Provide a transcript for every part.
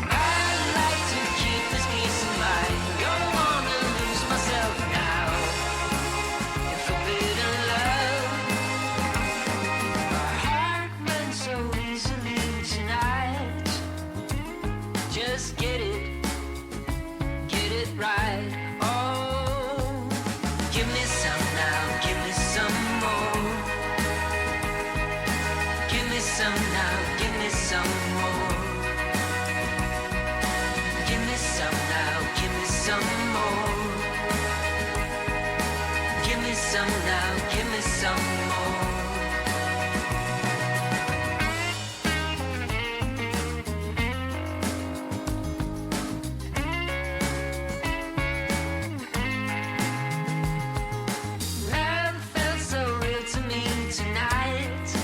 I'd like to keep this peace of mind. it right. Oh, give me some now, give me some more. Give me some now, give me some more. Give me some now, give me some more. Give me some now, give me some more. Love felt so real to me tonight.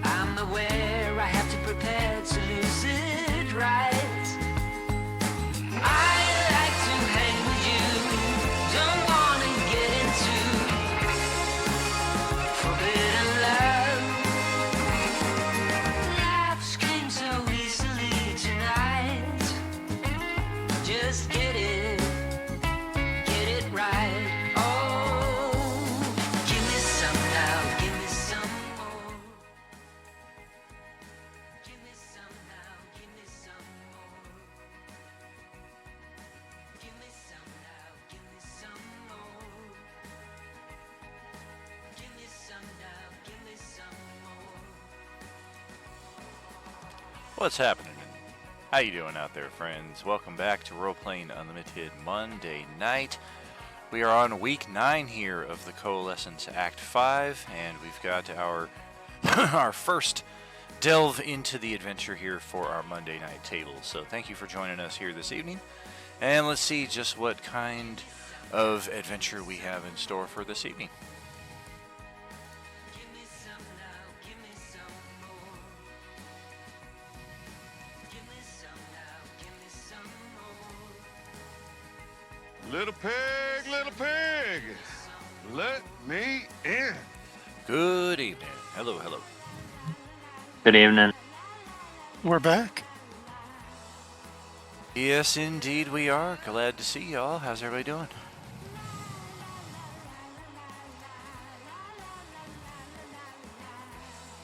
I'm aware I have to prepare to lose it right. I like to hang with you, don't wanna get into forbidden love. Laughs came so easily tonight. Just get it right. Oh, give me some now, give me some more. Give me some now, give me some more. Give me some now, give me some more. Give me some now, give me some more. What's happening? How you doing out there, friends? Welcome back to Role Playing Unlimited Monday night. We are on week 9 here of the Coalescence Act 5, and we've got our our first delve into the adventure here for our Monday night table. So thank you for joining us here this evening, and let's see just what kind of adventure we have in store for this evening. Give me some now, give me some more. Give me some now, give me some more. Little pig, let me in. Good evening. Hello, hello. Good evening. We're back. Yes, indeed we are. Glad to see y'all. How's everybody doing?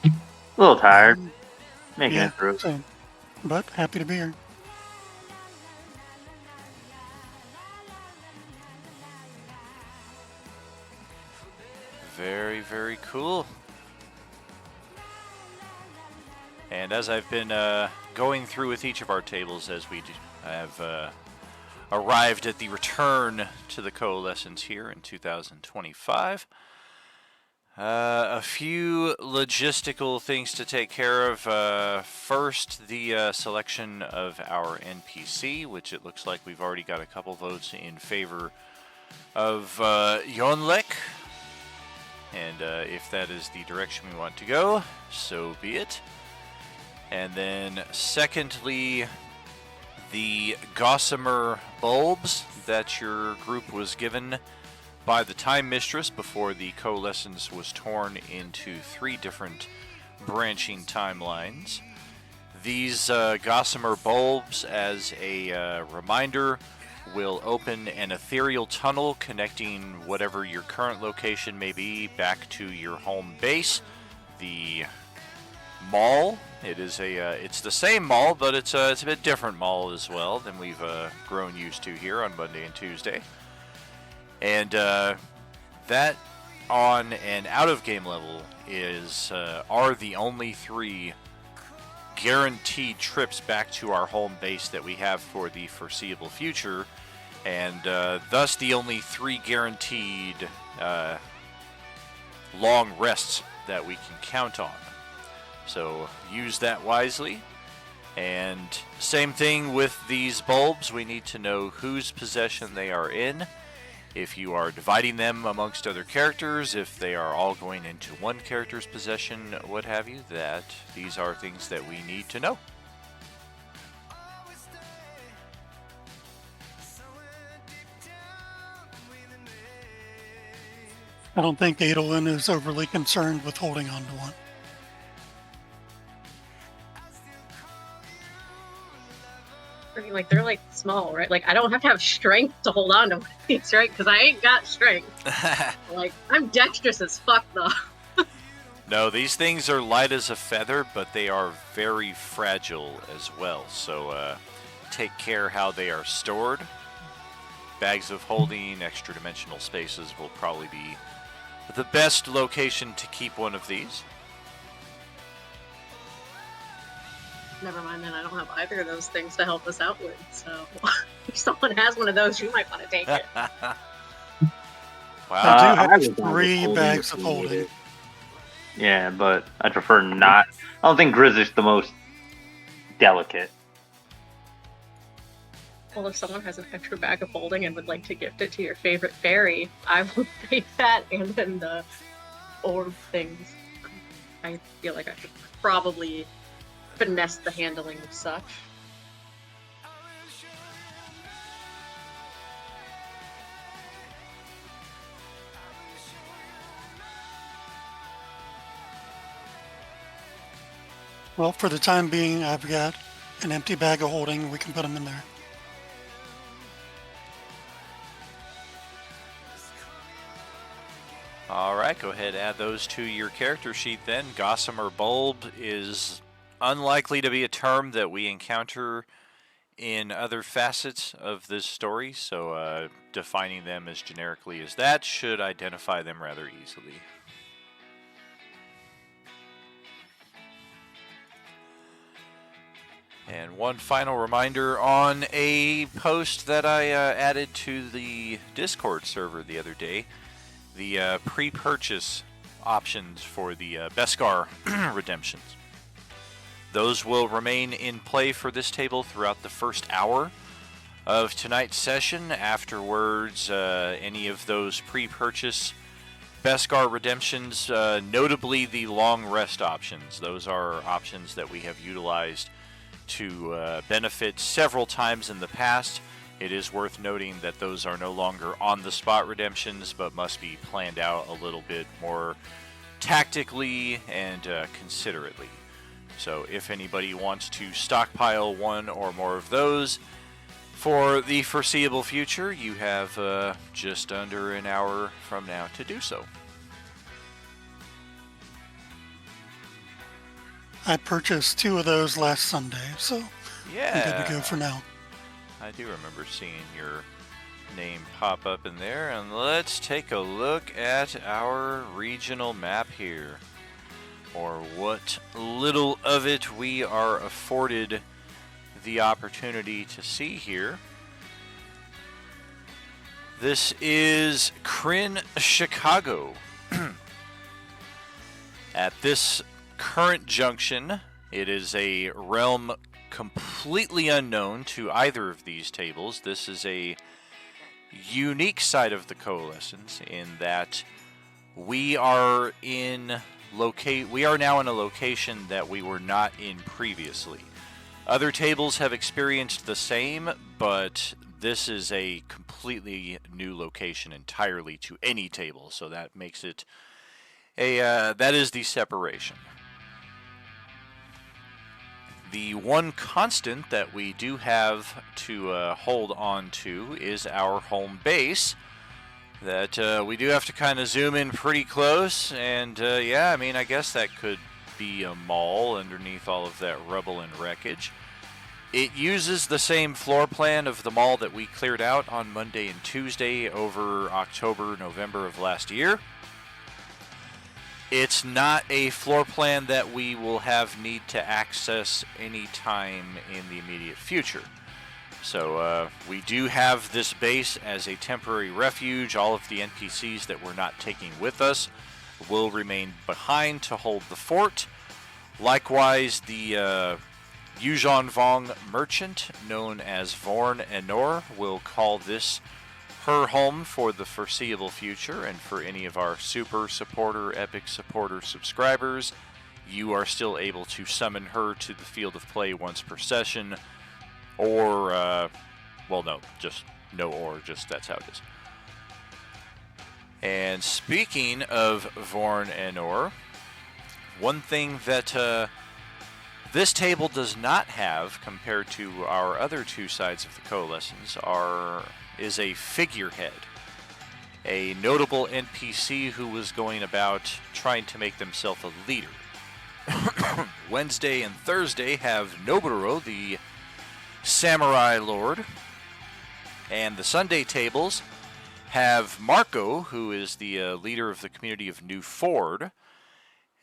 A little tired. Making Yeah, it through. same. But happy to be here. Very, very cool. And as I've been going through with each of our tables as we have arrived at the return to the Coalescence here in 2025, a few logistical things to take care of. First, the selection of our NPC, which it looks like we've already got a couple votes in favor of Yonlek. And if that is the direction we want to go, so be it. And then secondly, the gossamer bulbs that your group was given by the Time Mistress before the Coalescence was torn into 3 different branching timelines. These gossamer bulbs, as a reminder, will open an ethereal tunnel connecting whatever your current location may be back to your home base, the mall. It's the same mall, but it's a bit different mall as well than we've grown used to here on Monday and Tuesday. And that on and out of game level are the only 3 guaranteed trips back to our home base that we have for the foreseeable future, and thus the only 3 guaranteed long rests that we can count on. So use that wisely. And same thing with these bulbs. We need to know whose possession they are in. If you are dividing them amongst other characters, if they are all going into one character's possession, what have you, that these are things that we need to know. I don't think Adolin is overly concerned with holding on to one. I mean, like, they're like small, right? Like, I don't have to have strength to hold on to one of these, right? Because I ain't got strength. Like, I'm dexterous as fuck, though. No, these things are light as a feather, but they are very fragile as well. So take care how they are stored. bags of holding, extra dimensional spaces will probably be the best location to keep one of these. Never mind, then I don't have either of those things to help us out with. So if someone has one of those, you might want to take it. Wow. I do I have have a bag of 3 holding bags if of you need holding. it. Yeah, but I prefer not. I don't think Grizz is the most delicate. Well, if someone has an extra bag of holding and would like to gift it to your favorite fairy, I will take that and then the orb things. I feel like I could probably finesse the handling of such. Well, for the time being, I've got an empty bag of holding. We can put them in there. Alright, go ahead, add those to your character sheet then. Gossamer Bulb is unlikely to be a term that we encounter in other facets of this story, so defining them as generically as that should identify them rather easily. And one final reminder on a post that I added to the Discord server the other day, the pre-purchase options for the Beskar redemptions. Those will remain in play for this table throughout the first hour of tonight's session. Afterwards, any of those pre-purchase Beskar redemptions, notably the long rest options, those are options that we have utilized to benefit several times in the past. It is worth noting that those are no longer on-the-spot redemptions, but must be planned out a little bit more tactically and considerately. So if anybody wants to stockpile one or more of those for the foreseeable future, you have just under an hour from now to do so. I purchased 2 of those last Sunday, so I'm good to go for now. I do remember seeing your name pop up in there, and let's take a look at our regional map here, or what little of it we are afforded the opportunity to see here. This is Kryn, Chicago. At this current junction, it is a realm completely unknown to either of these tables. This is a unique side of the Coalescence in that we are now in a location that we were not in previously. Other tables have experienced the same, but this is a completely new location entirely to any table, so that makes it that is the separation. The one constant that we do have to hold on to is our home base. That we do have to kind of zoom in pretty close, and yeah, I mean, I guess that could be a mall underneath all of that rubble and wreckage. It uses the same floor plan of the mall that we cleared out on Monday and Tuesday over October, November of last year. It's not a floor plan that we will have need to access any time in the immediate future. So we do have this base as a temporary refuge. All of the NPCs that we're not taking with us will remain behind to hold the fort. Likewise, the Yuuzhan Vong merchant, known as Vorn Enor, will call this her home for the foreseeable future, and for any of our super supporter, epic supporter subscribers, you are still able to summon her to the field of play once per session, or, well, no, just no or, just that's how it is. And speaking of Vorn Enor, one thing that this table does not have compared to our other two sides of the Coalescence is a figurehead, a notable NPC who was going about trying to make themselves a leader. Wednesday and Thursday have Noburo, the samurai lord, And the Sunday tables have Marco, who is the leader of the community of New Ford.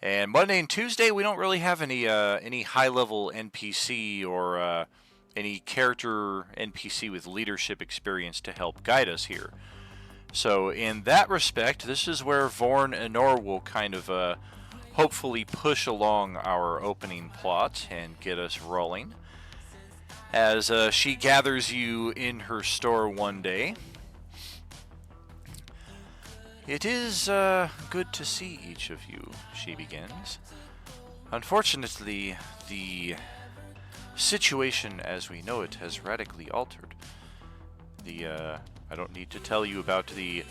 And Monday and Tuesday, we don't really have any high-level NPC or any character NPC with leadership experience to help guide us here. So in that respect, this is where Vorn Enor will kind of hopefully push along our opening plot and get us rolling. As she gathers you in her store one day. It is good to see each of you, she begins. Unfortunately, the situation as we know it has radically altered. I don't need to tell you about the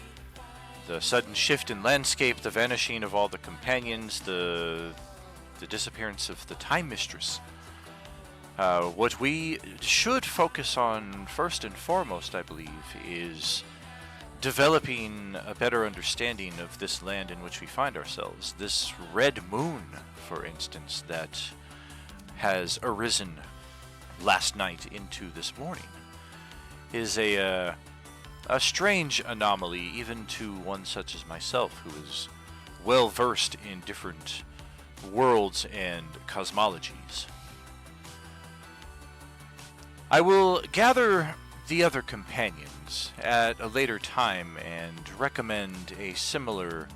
sudden shift in landscape, the vanishing of all the companions, the disappearance of the Time Mistress. What we should focus on first and foremost, I believe, is developing a better understanding of this land in which we find ourselves. This red moon, for instance, that has arisen last night into this morning, is a strange anomaly, even to one such as myself, who is well versed in different worlds and cosmologies. I will gather the other companions at a later time and recommend a similar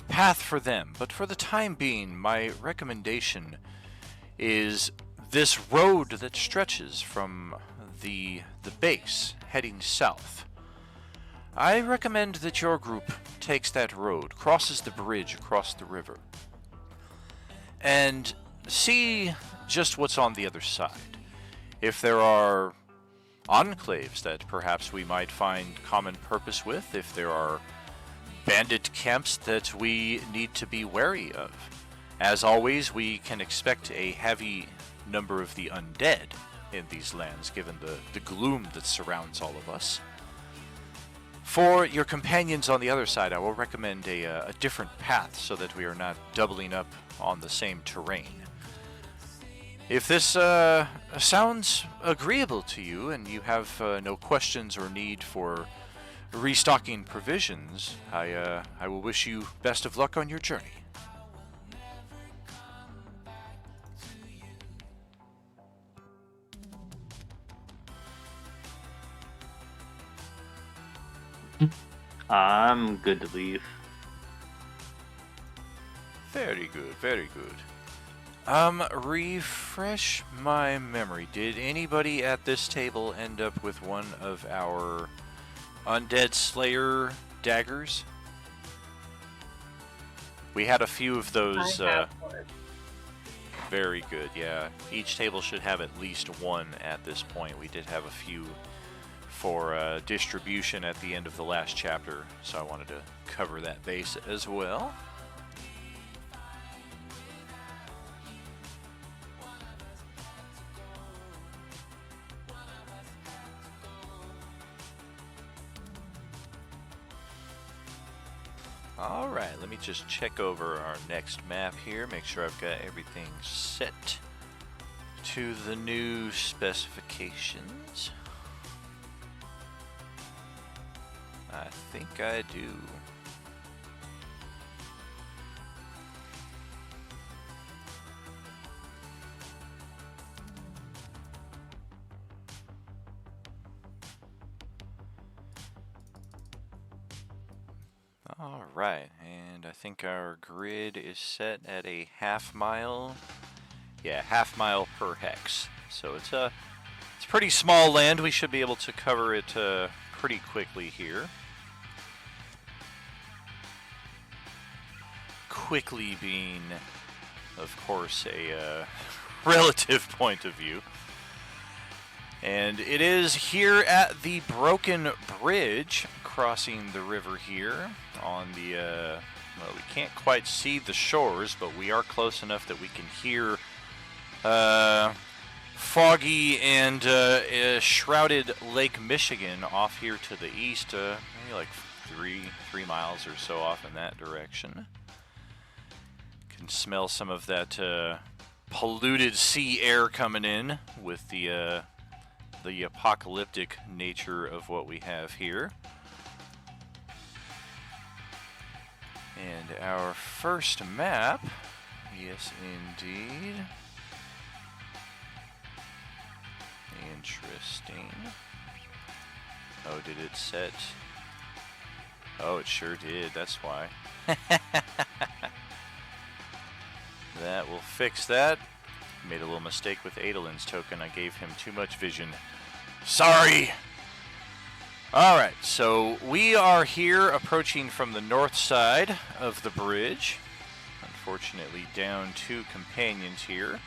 path for them, but for the time being, my recommendation is this road that stretches from the base heading south. I recommend that your group takes that road, crosses the bridge across the river, and see just what's on the other side. If there are enclaves that perhaps we might find common purpose with, if there are bandit camps that we need to be wary of. As always, we can expect a heavy number of the undead in these lands, given the gloom that surrounds all of us. For your companions on the other side, I will recommend a different path so that we are not doubling up on the same terrain. If this sounds agreeable to you and you have no questions or need for restocking provisions, I will wish you best of luck on your journey. I'm good to leave. Very good, very good. Refresh my memory. Did anybody at this table end up with one of our Undead Slayer daggers? We had a few of those. I have one. Very good, yeah. Each table should have at least one at this point. We did have a few for distribution at the end of the last chapter, so I wanted to cover that base as well. Alright, let me just check over our next map here, make sure I've got everything set to the new specifications. I think I do. Alright, and I think our grid is set at a half mile. Yeah, half mile per hex. So it's pretty small land. We should be able to cover it pretty quickly here. Quickly being, of course, a relative point of view. And it is here at the Broken Bridge, crossing the river here on the, well, we can't quite see the shores, but we are close enough that we can hear foggy and shrouded Lake Michigan off here to the east, maybe like three miles or so off in that direction. Can smell some of that polluted sea air coming in with the the apocalyptic nature of what we have here. And our first map, yes indeed. Interesting. Oh, did it set? Oh, it sure did, that's why. That will fix that. Made a little mistake with Adolin's token. I gave him too much vision. Sorry! Alright, so we are here approaching from the north side of the bridge. Unfortunately, down 2 companions here.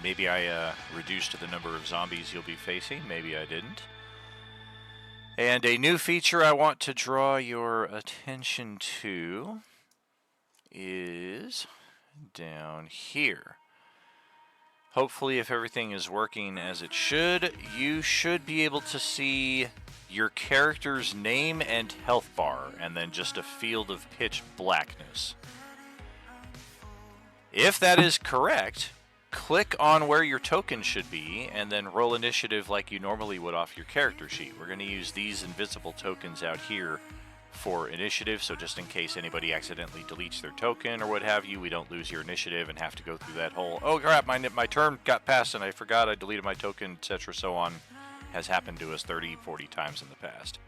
Maybe I reduced the number of zombies you'll be facing. Maybe I didn't. And a new feature I want to draw your attention to is down here. Hopefully, if everything is working as it should, you should be able to see your character's name and health bar, and then just a field of pitch blackness. If that is correct, click on where your token should be, and then roll initiative like you normally would off your character sheet. We're going to use these invisible tokens out here for initiative, so just in case anybody accidentally deletes their token or what have you, we don't lose your initiative and have to go through that whole, oh crap, my turn got passed and I forgot I deleted my token, etc. so on. Has happened to us 30, 40 times in the past.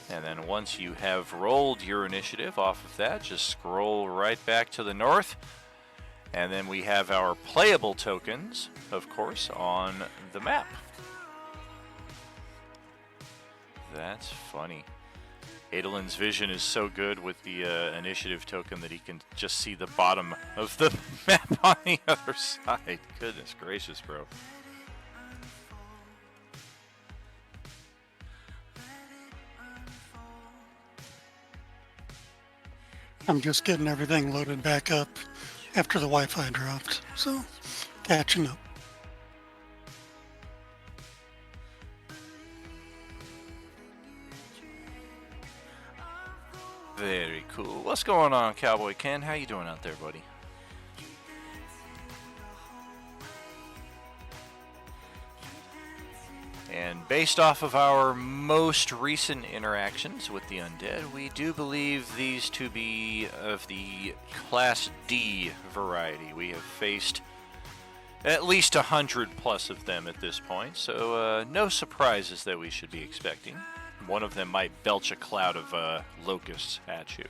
And then once you have rolled your initiative off of that, just scroll right back to the north. And then we have our playable tokens, of course, on the map. That's funny. Adolin's vision is so good with the initiative token that he can just see the bottom of the map on the other side. Goodness gracious, bro. I'm just getting everything loaded back up after the Wi-Fi dropped, so catching up. Very cool. What's going on, Cowboy Ken? How you doing out there, buddy? And based off of our most recent interactions with the undead, we do believe these to be of the Class D variety. We have faced at least 100 plus of them at this point, so no surprises that we should be expecting. One of them might belch a cloud of locusts at you.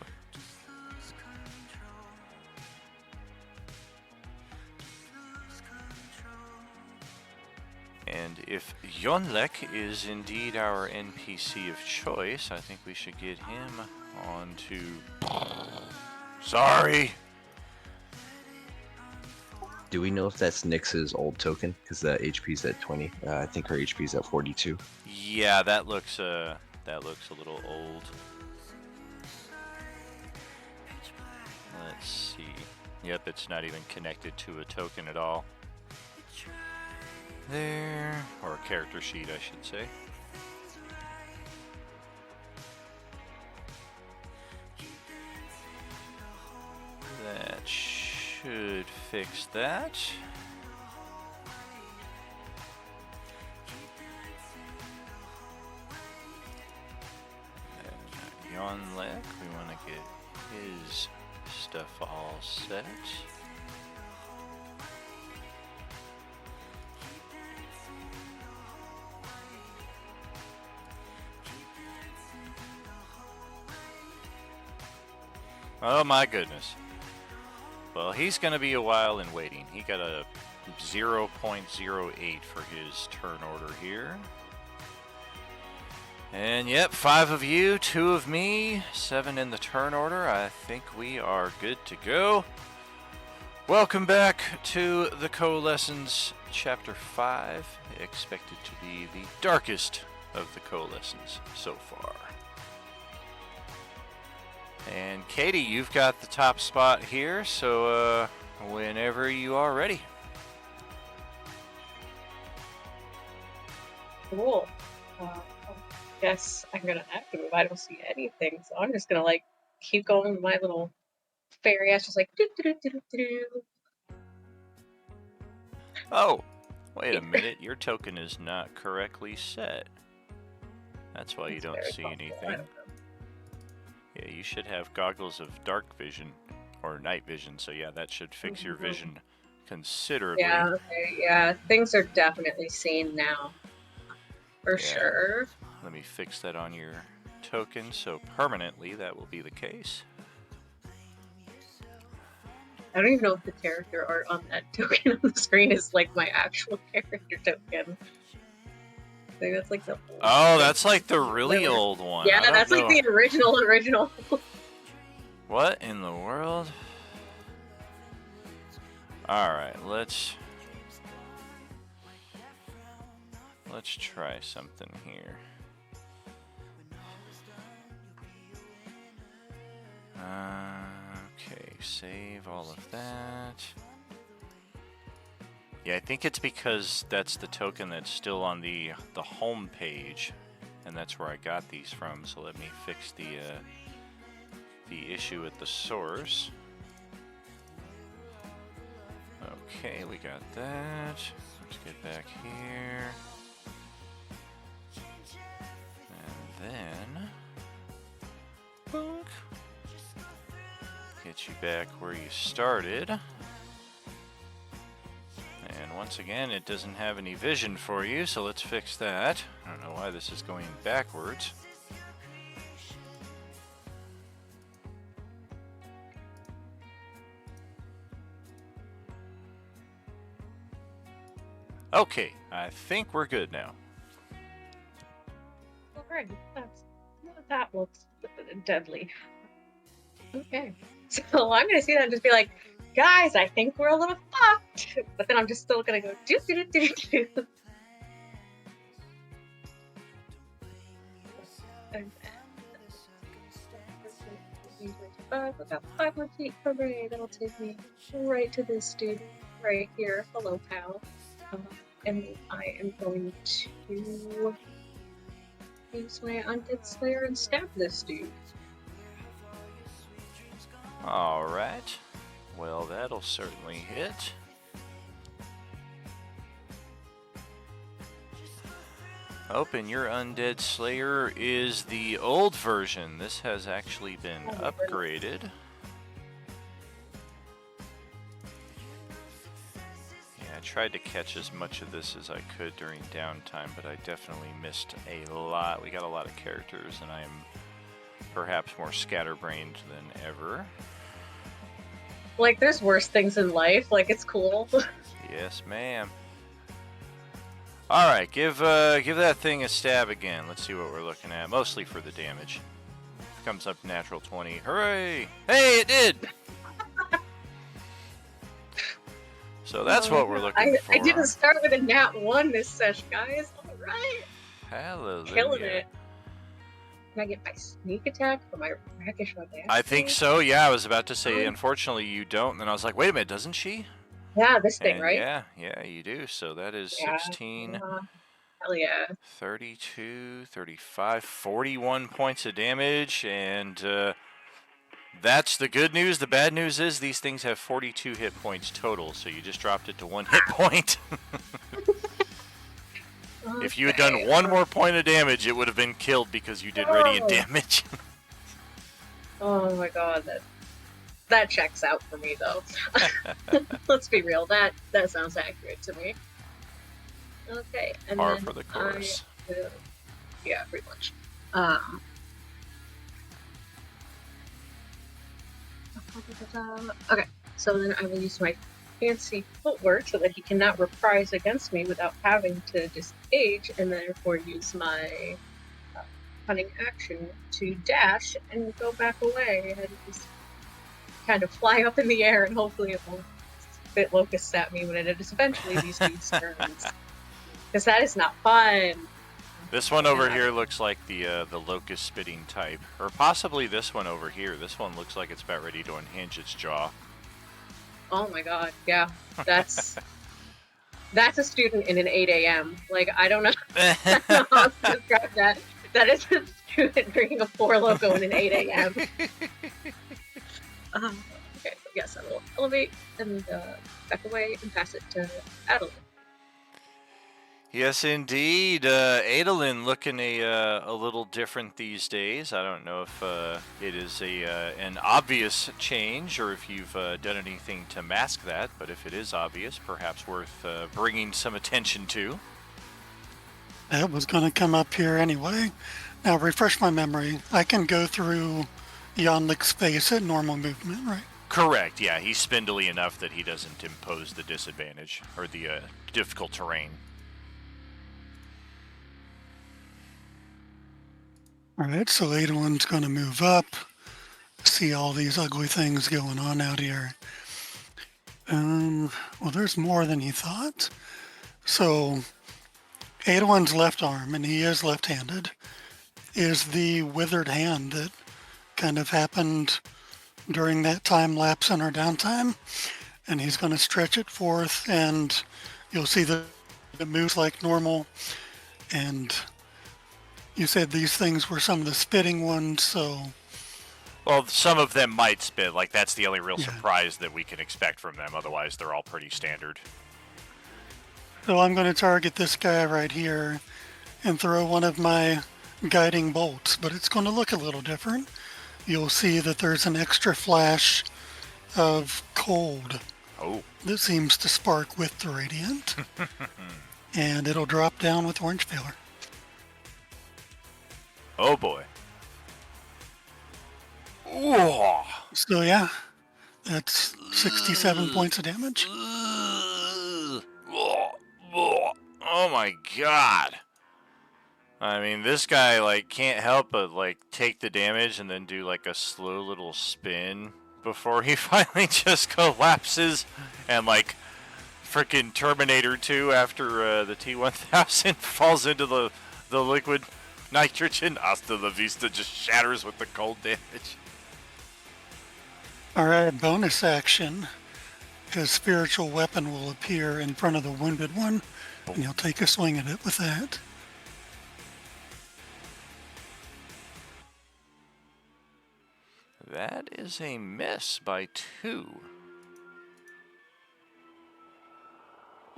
And if Yonlek is indeed our NPC of choice, I think we should get him onto... Sorry! Do we know if that's Nyx's old token? Because the HP's at 20. I think her HP's at 42. Yeah, that looks a little old. Let's see. Yep, it's not even connected to a token at all. There, or a character sheet, I should say. That should fix that. Yonlek, we want to get his stuff all set. Oh my goodness. Well, he's going to be a while in waiting. He got a 0.08 for his turn order here. And yep, 5 of you, 2 of me, 7 in the turn order. I think we are good to go. Welcome back to the Coalescence Chapter 5, expected to be the darkest of the Coalescence so far. And Katie, you've got the top spot here, so whenever you are ready. Cool. Guess I'm gonna have to move. I don't see anything, so I'm just gonna like keep going with my little fairy ass, just like do do do do do. Oh, wait a minute. Your token is not correctly set. That's why you It's don't very see possible, I anything. don't know. Yeah, you should have goggles of dark vision or night vision. So yeah, that should fix your vision considerably. Yeah, okay, yeah. Things are definitely seen now. For Yeah. sure. Let me fix that on your token so permanently that will be the case. I don't even know if the character art on that token on the screen is like my actual character token. I think that's like the old Oh, thing. that's like the really old one. Yeah, I don't that's know. like the original. What in the world? Alright, let's try something here. Okay, save all of that. Yeah, I think it's because that's the token that's still on the home page, and that's where I got these from. So let me fix the issue at the source. Okay, we got that. Let's get back here. And then boink. Get you back where you started. And once again, it doesn't have any vision for you, so let's fix that. I don't know why this is going backwards. Okay, I think we're good now. Alright, that looks deadly. Okay. So I'm gonna see that and just be like, guys, I think we're a little fucked. But then I'm just still gonna go do do do do do. About 5 more feet from me, that'll take me right to this dude right here. Hello, pal. And I am going to use my Undead Slayer and stab this dude. Alright. Well, that'll certainly hit. Open your Undead Slayer is the old version. This has actually been upgraded. Yeah, I tried to catch as much of this as I could during downtime, but I definitely missed a lot. We got a lot of characters, and I am perhaps more scatterbrained than ever. Like, there's worse things in life. Like, it's cool. Yes, ma'am. Alright, give that thing a stab again. Let's see what we're looking at. Mostly for the damage. Comes up natural 20. Hooray! Hey, it did! So that's what we're looking for. I didn't start with a nat 1 this session, guys. Alright. Hallelujah. Killing it. Can I get my sneak attack for my rakish audacity? I think so, yeah. I was about to say, unfortunately, you don't. And then I was like, wait a minute, doesn't she? Yeah, this thing, And right? Yeah, you do. So that is Yeah. 16, Hell yeah. 32, 35, 41 points of damage. And that's the good news. The bad news is these things have 42 hit points total. So you just dropped it to 1 hit point. If you had done 1 more point of damage, it would have been killed because you did radiant damage. Oh my god, that checks out for me though. Let's be real, that sounds accurate to me. Okay, and Par then for the course. Yeah, pretty much. Okay, so then I will use my fancy footwork so that he cannot reprise against me without having to disengage, and therefore use my cunning action to dash and go back away and just kind of fly up in the air, and hopefully it won't spit locusts at me when it is eventually these dudes' turns. Because that is not fun. This one over here looks like the locust spitting type, or possibly this one over here. This one looks like it's about ready to unhinge its jaw. Oh my god, yeah. That's a student in an 8 a.m. Like, I don't know, I don't know how to describe that. That is a student drinking a 4 Loko in an 8 a.m. Okay, so Yes, I will elevate and back away and pass it to Adeline. Yes, indeed. Adolin looking a little different these days. I don't know if it is an obvious change or if you've done anything to mask that, but if it is obvious, perhaps worth bringing some attention to. That was going to come up here anyway. Now, refresh my memory. I can go through Yonlik's face at normal movement, right? Correct, yeah. He's spindly enough that he doesn't impose the disadvantage or the difficult terrain. All right, so Adolin's going to move up. See all these ugly things going on out here. Well, there's more than he thought. So, Adolin's left arm, and he is left-handed, is the withered hand that kind of happened during that time lapse in our downtime. And he's going to stretch it forth, and you'll see that it moves like normal. And you said these things were some of the spitting ones, so Well, some of them might spit. Like, that's the only real Yeah. surprise that we can expect from them. Otherwise, they're all pretty standard. so I'm going to target this guy right here and throw one of my guiding bolts, but it's going to look a little different. You'll see that there's an extra flash of cold Oh, that seems to spark with the radiant, and it'll drop down with orange failure. oh boy. Ooh. So yeah, that's 67 points of damage. Oh my god. I mean, this guy, like, can't help but, like, take the damage and then do, like, a slow little spin before he finally just collapses and, like, frickin' Terminator 2 after the T-1000 falls into the liquid nitrogen. Hasta la vista just shatters with the cold damage. All right, bonus action. His spiritual weapon will appear in front of the wounded one, and you'll take a swing at it with that. That is a miss by 2.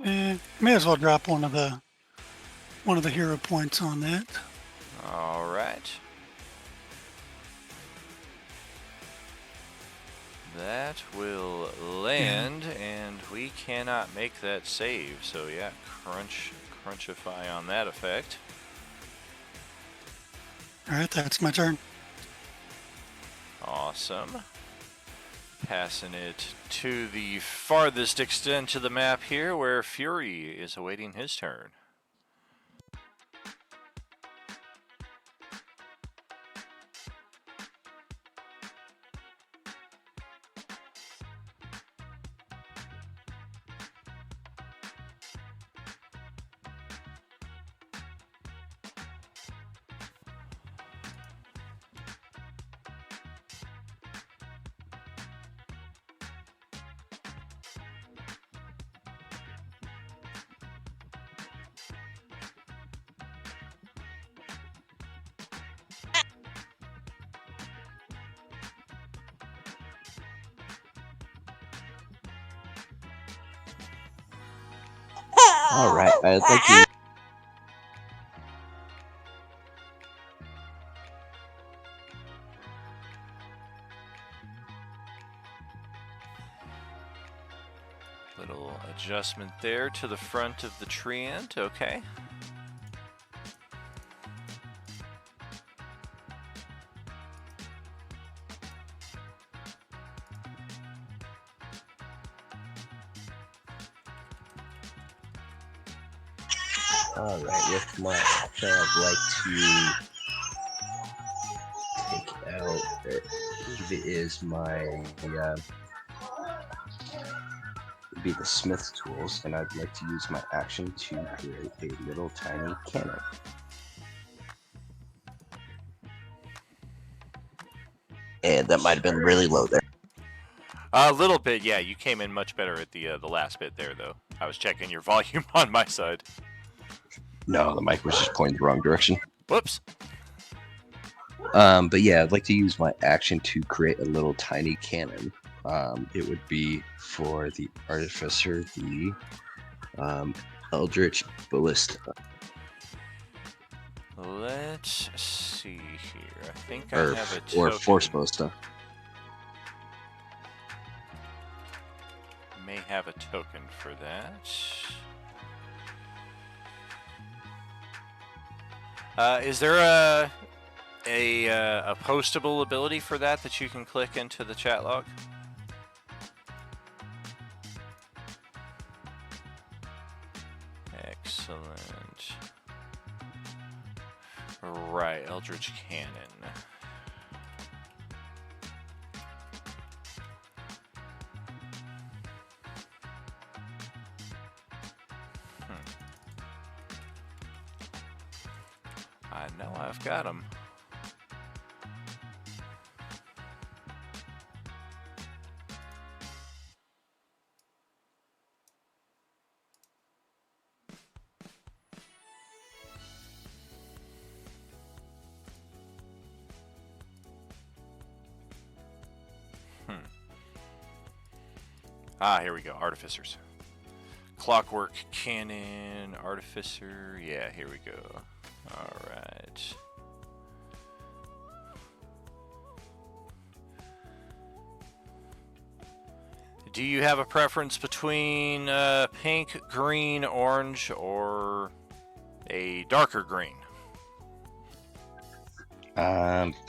May as well drop one of the hero points on that. All right. That will land, and we cannot make that save. So yeah, crunchify on that effect. All right, that's my turn. Awesome. Passing it to the farthest extent of the map here, where Fury is awaiting his turn. All right, I'd like to. Little adjustment there to the front of the treant. Okay. All right, with my action, I'd like to take out. It is my would be the Smith's tools, and I'd like to use my action to create a little tiny cannon. And that might have been really low there. A little bit, yeah. You came in much better at the last bit there, though. I was checking your volume on my side. No, the mic was just pointing the wrong direction. Whoops. But yeah, I'd like to use my action to create a little tiny cannon It would be for the Artificer, the Eldritch Ballista, Let's see here. I think I or have a or token. Force Ballista. May have a token for that. Is there a postable ability for that you can click into the chat log? Excellent. Right, Eldritch Cannon. I know I've got them. Ah, here we go. Artificers. Clockwork Cannon, Artificer. Yeah, here we go. Alright. Do you have a preference between pink, green, orange, or a darker green?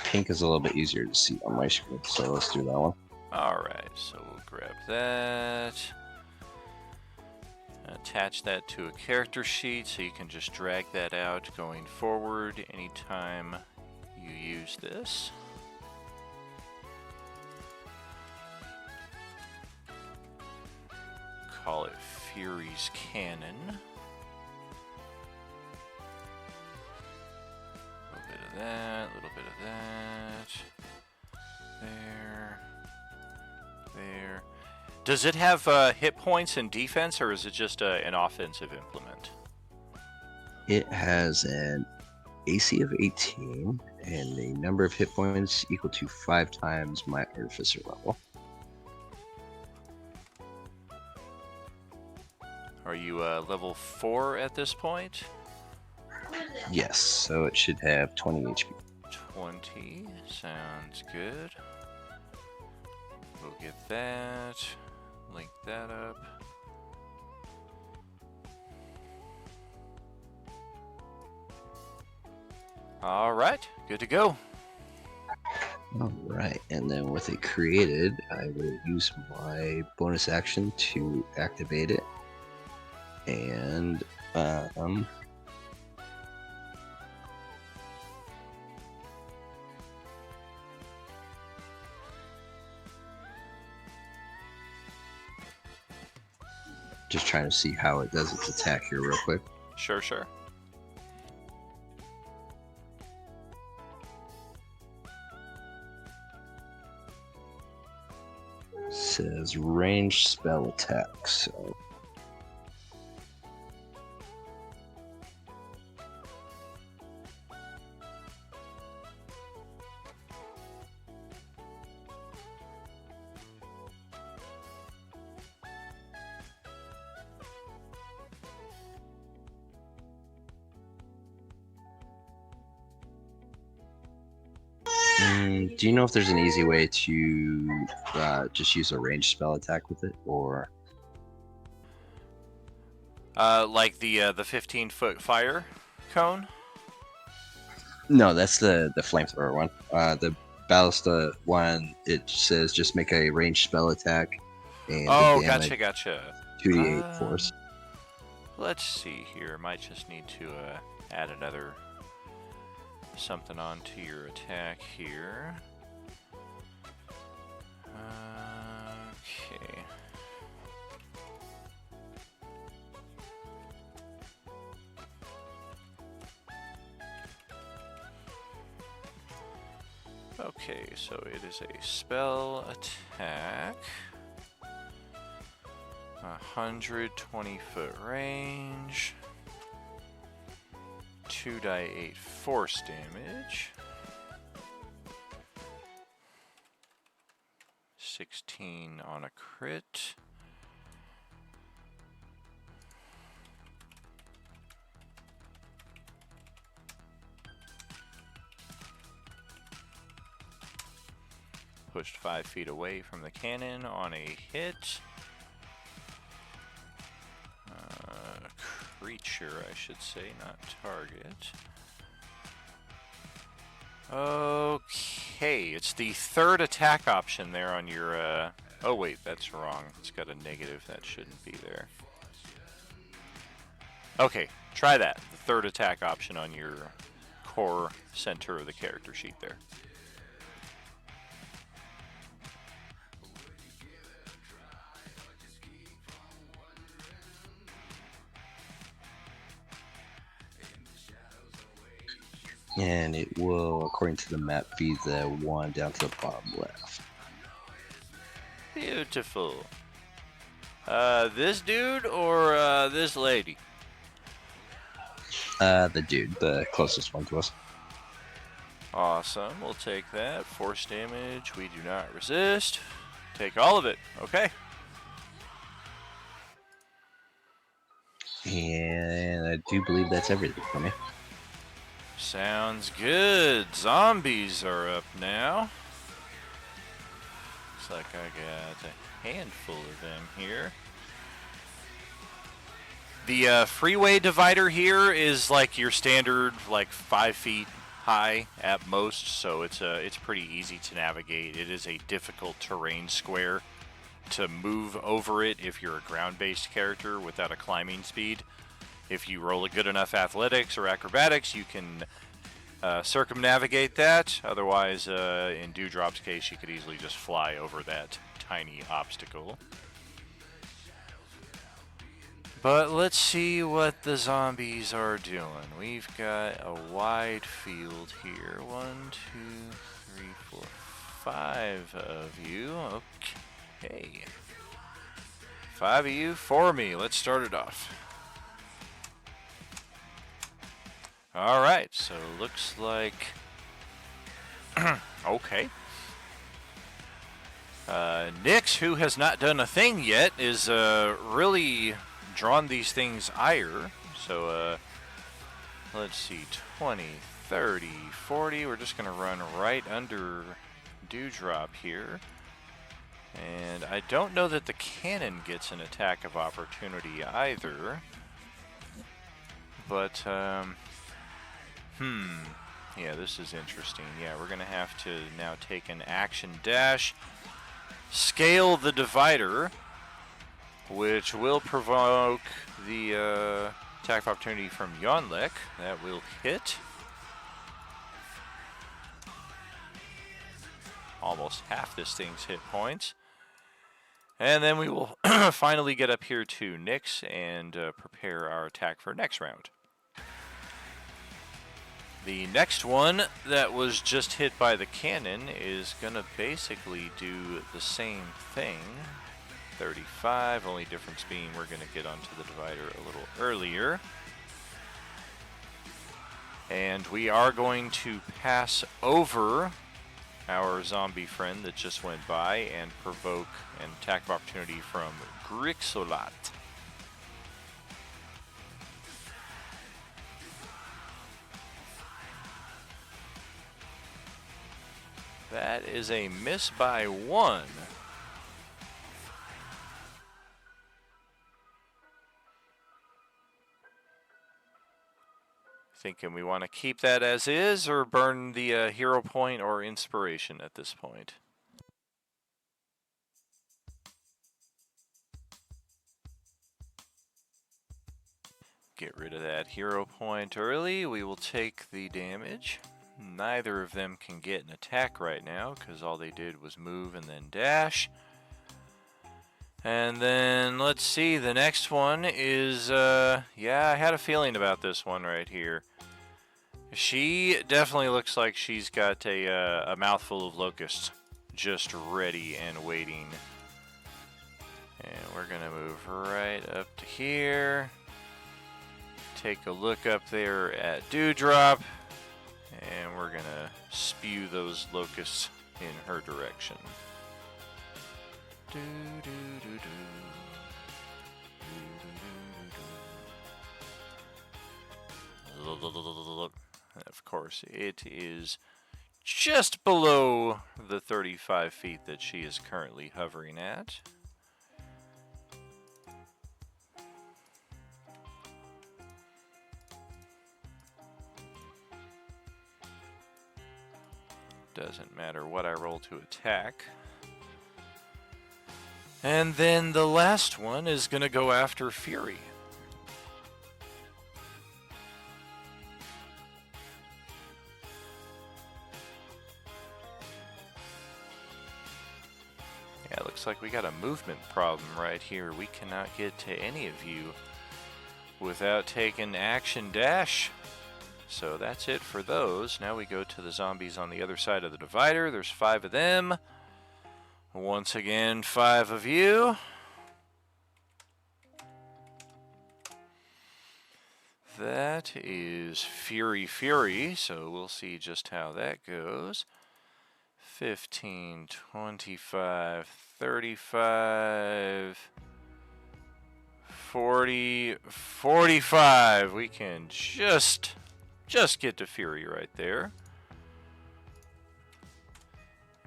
Pink is a little bit easier to see on my screen, so let's do that one. Alright, so we'll grab that. Attach that to a character sheet so you can just drag that out going forward anytime you use this. Call it Fury's Cannon. A little bit of that, a little bit of that. There. There. Does it have hit points and defense, or is it just an offensive implement? It has an AC of 18 and a number of hit points equal to 5 times my Artificer level. Are you level 4 at this point? Yes, so it should have 20 HP. 20. Sounds good. We'll get that. Link that up. All right, good to go. All right, and then with it created, I will use my bonus action to activate it. And just trying to see how it does its attack here real quick. Sure, sure. It says ranged spell attack, so do you know if there's an easy way to just use a ranged spell attack with it, or? Like the 15-foot fire cone? No, that's the flamethrower one. The ballista one, it says just make a ranged spell attack, and Oh, the damage gotcha. 2d8 force. Let's see here. Might just need to add another something onto your attack here. Okay. Okay, so it is a spell attack. 120-foot range. 2d8 force damage. 16 on a crit. Pushed 5 feet away from the cannon on a hit. Creature, I should say, not target. Okay, it's the third attack option there on your, oh wait, that's wrong. It's got a negative, that shouldn't be there. Okay, try that. The third attack option on your core center of the character sheet there. And it will, according to the map, be the one down to the bottom left. Beautiful. This dude or this lady? The dude, the closest one to us. Awesome, we'll take that. Force damage, we do not resist. Take all of it, okay. And I do believe that's everything for me. Sounds good. Zombies are up now. Looks like I got a handful of them here. The freeway divider here is like your standard, like 5 feet high at most, so it's pretty easy to navigate. It is a difficult terrain square to move over it if you're a ground-based character without a climbing speed. If you roll a good enough athletics or acrobatics, you can circumnavigate that. Otherwise, in Dewdrop's case, you could easily just fly over that tiny obstacle. But let's see what the zombies are doing. We've got a wide field here. 1, 2, 3, 4, 5 of you. Okay. 5 of you, 4 of me. Let's start it off. Alright, so looks like... okay. Nyx, who has not done a thing yet, is really drawn these things ire. So, let's see, 20, 30, 40. We're just going to run right under Dewdrop here. And I don't know that the cannon gets an attack of opportunity either. But, yeah, this is interesting. Yeah, we're going to have to now take an action dash, scale the divider, which will provoke the attack of opportunity from Yonlek. That will hit. Almost half this thing's hit points. And then we will finally get up here to Nyx and prepare our attack for next round. The next one that was just hit by the cannon is going to basically do the same thing. 35, only difference being we're going to get onto the divider a little earlier. And we are going to pass over our zombie friend that just went by and provoke an attack of opportunity from Grixolat. That is a miss by 1. Thinking we want to keep that as is or burn the hero point or inspiration at this point. Get rid of that hero point early. We will take the damage. Neither of them can get an attack right now because all they did was move and then dash. And then let's see, the next one is, yeah, I had a feeling about this one right here. She definitely looks like she's got a mouthful of locusts just ready and waiting. And we're going to move right up to here. Take a look up there at Dewdrop. And we're going to spew those locusts in her direction. Do, do, do, do. Of course, it is just below the 35 feet that she is currently hovering at. Doesn't matter what I roll to attack. And then the last one is going to go after Fury. Yeah, looks like we got a movement problem right here. We cannot get to any of you without taking action dash. So that's it for those. Now we go to the zombies on the other side of the divider. There's 5 of them. Once again, 5 of you. That is Fury, so we'll see just how that goes. 15, 25, 35, 40, 45. We can just get to Fury right there.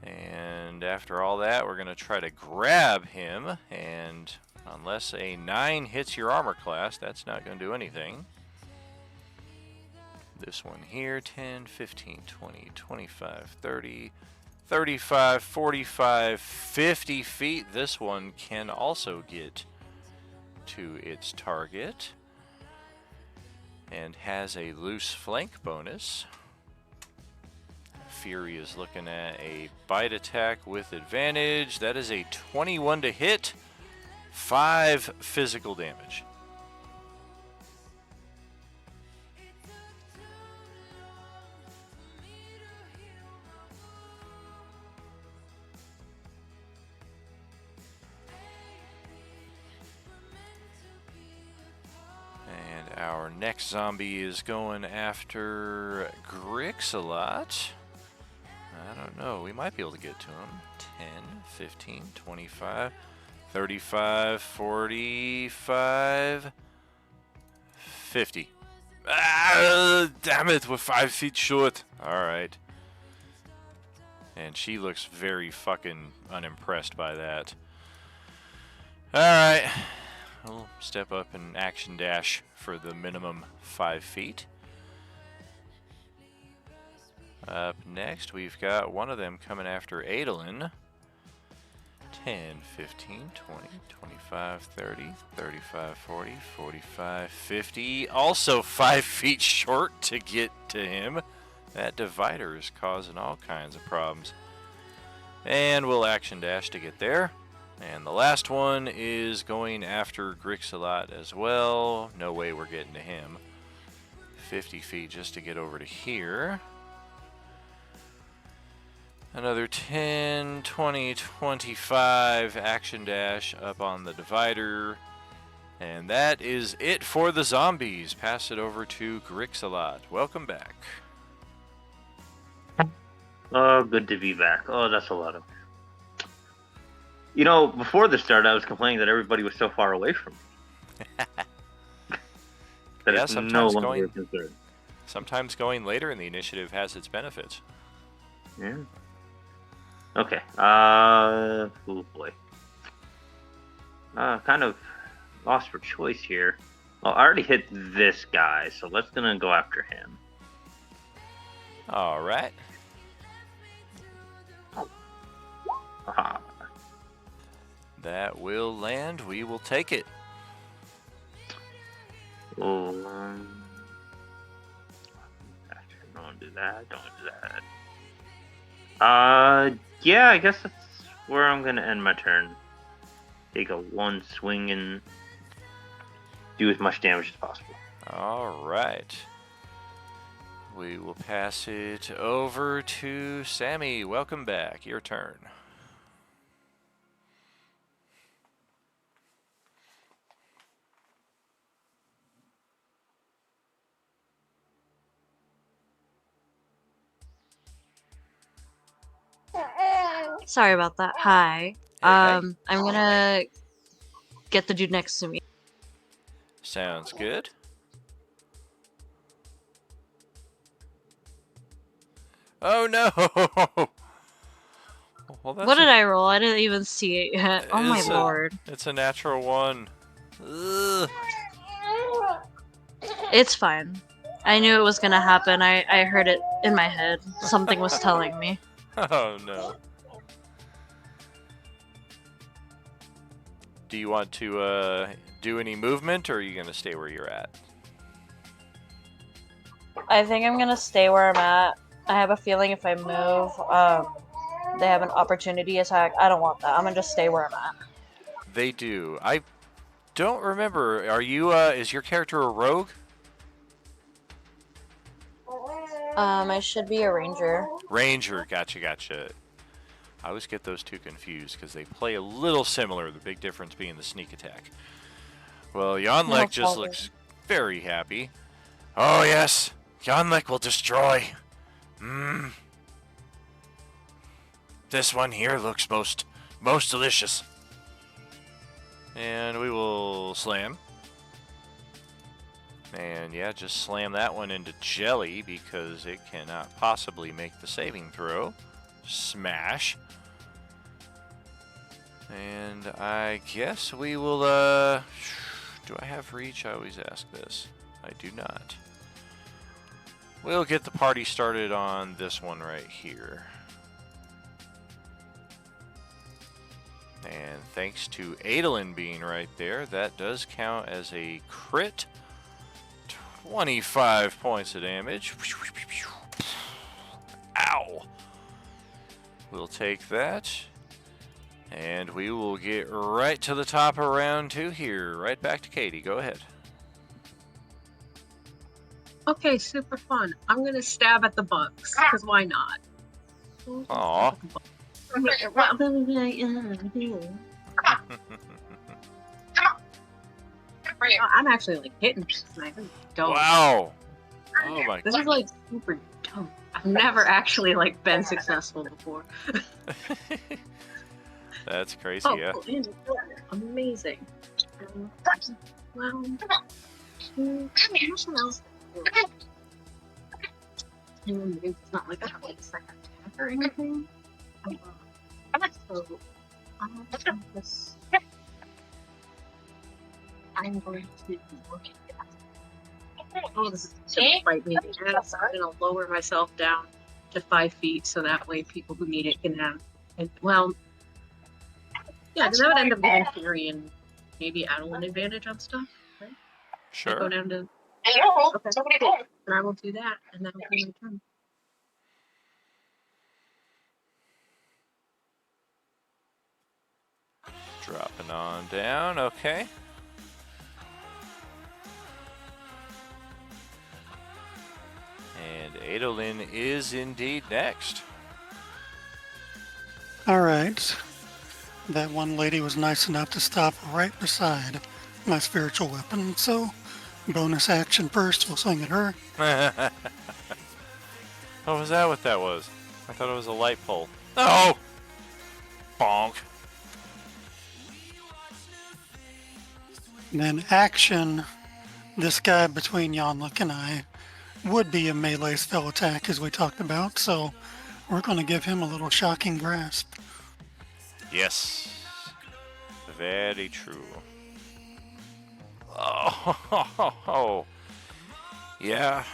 And after all that, we're going to try to grab him. And unless a 9 hits your armor class, that's not going to do anything. This one here, 10, 15, 20, 25, 30, 35, 45, 50 feet. This one can also get to its target and has a loose flank bonus. Fury is looking at a bite attack with advantage. That is a 21 to hit, 5 physical damage. And our next zombie is going after Grixalot. I don't know. We might be able to get to him. 10, 15, 25, 35, 45, 50. Ah, damn it. We're 5 feet short. All right. And she looks very fucking unimpressed by that. All right. We'll step up and action dash for the minimum 5 feet. Up next, we've got one of them coming after Adolin. 10, 15, 20, 25, 30, 35, 40, 45, 50. Also 5 feet short to get to him. That divider is causing all kinds of problems. And we'll action dash to get there. And the last one is going after Grixalot as well. No way we're getting to him. 50 feet just to get over to here. Another 10, 20, 25 action dash up on the divider. And that is it for the zombies. Pass it over to Grixalot. Welcome back. Oh, good to be back. Oh, that's a lot of... You know, before the start, I was complaining that everybody was so far away from me. That Yeah, it's no longer a concern. Sometimes going later in the initiative has its benefits. Yeah. Okay. Oh boy. Kind of lost for choice here. Well, I already hit this guy, so let's gonna go after him. All right. Aha. That will land. We will take it. Oh, don't do that. Don't do that. Yeah, I guess that's where I'm gonna end my turn. Take a 1 swing and do as much damage as possible. All right. We will pass it over to Sammy. Welcome back. Your turn. Sorry about that. Hi. Hey. I'm gonna get the dude next to me. Sounds good. Oh no! Well, that's What did I roll? I didn't even see it yet. Oh my It's a- lord. It's a natural one. Ugh. It's fine. I knew it was gonna happen. I heard it in my head. Something was telling me. Oh no. Do you want to do any movement, or are you gonna stay where you're at? I think I'm gonna stay where I'm at. I have a feeling if I move, they have an opportunity attack. I don't want that. I'm gonna just stay where I'm at. They do. I don't remember. Are you? Is your character a rogue? I should be a ranger. Ranger. Gotcha. I always get those two confused because they play a little similar. The big difference being the sneak attack. Well, Yonlek just looks very happy. Oh yes, Yonlek will destroy. This one here looks most delicious. And we will slam. And yeah, just slam that one into jelly because it cannot possibly make the saving throw. Smash. And I guess we will, do I have reach? I always ask this. I do not. We'll get the party started on this one right here. And thanks to Adolin being right there, that does count as a crit. 25 points of damage. Ow! We'll take that. And we will get right to the top of round 2 here. Right back to Katie. Go ahead. Okay, super fun. I'm gonna stab at the bugs, because why not? Aw. I'm actually like hitting this tonight. This is dope. Wow. Oh my This is like super dope. I've never actually like been successful before. That's crazy, Oh, yeah. cool. And amazing. Well, nothing else. It's not like a place like attack or anything. So, this. I'm going to look at that. Oh, this is gonna bite me in the ass. I'm gonna lower myself down to 5 feet so that way people who need it can have. And, well, yeah, because that would end up giving Fury and maybe Adeline advantage on stuff, right? Go Sure. down to. Okay, cool. And I will do that, and that will be my turn. Dropping on down, okay. And Adolin is indeed next. All right. That one lady was nice enough to stop right beside my spiritual weapon, so bonus action first, we'll swing at her. Oh, was that what that was? I thought it was a light pole. Oh! Bonk. And then action, this guy between Yonlek and I would be a melee spell attack as we talked about, so we're going to give him a little shocking grasp. Yes. Very true. Oh, yeah,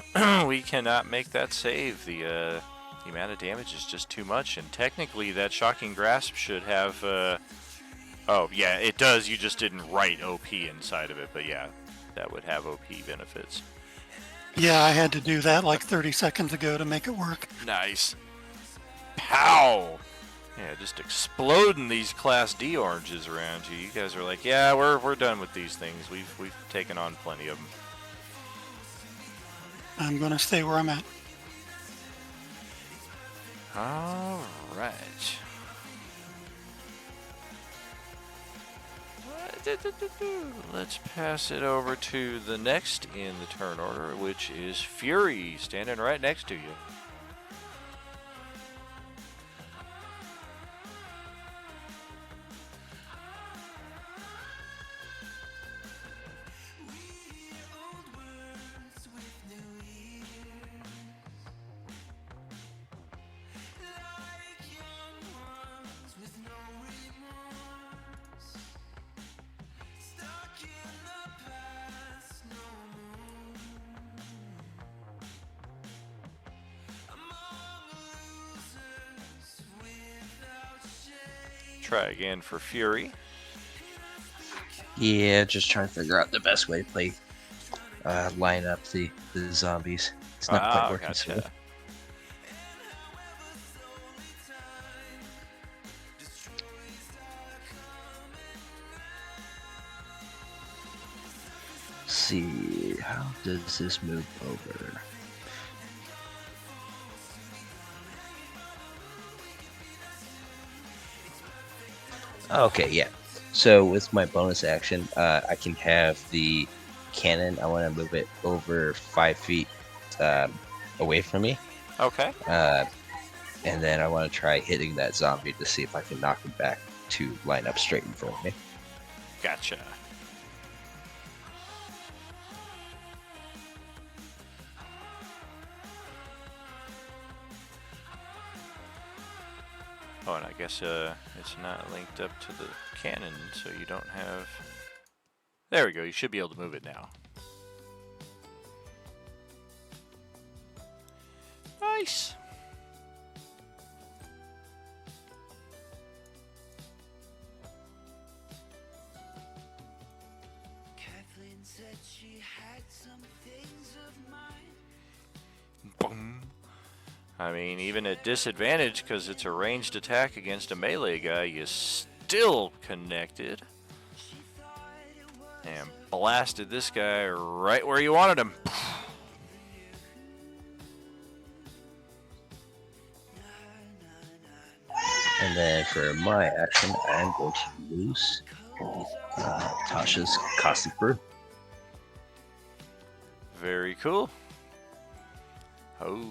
we cannot make that save. The amount of damage is just too much, and technically that shocking grasp should have, oh, yeah, it does. You just didn't write OP inside of it, but yeah, that would have OP benefits. Yeah, I had to do that like 30 seconds ago to make it work. Nice. Pow! Yeah, just exploding these Class D oranges around you. You guys are like, yeah, we're done with these things. We've taken on plenty of them. I'm going to stay where I'm at. All right. Let's pass it over to the next in the turn order, which is Fury, standing right next to you. try again for Fury. Yeah, just trying to figure out the best way to play, line up the zombies. It's not quite working so well. Gotcha. See, how does this move over? Okay, yeah. So with my bonus action, I can have the cannon. I want to move it over 5 feet away from me, Okay. and then I want to try hitting that zombie to see if I can knock him back to line up straight in front of me. Gotcha. Oh, and I guess it's not linked up to the cannon, so you don't have... There we go, you should be able to move it now. Nice! Kathleen said she had some things of mine. Boom. I mean, even at disadvantage, because it's a ranged attack against a melee guy, you still connected. And blasted this guy right where you wanted him. And then for my action, I'm going to use Tasha's Caustic Brew. Very cool. Oh,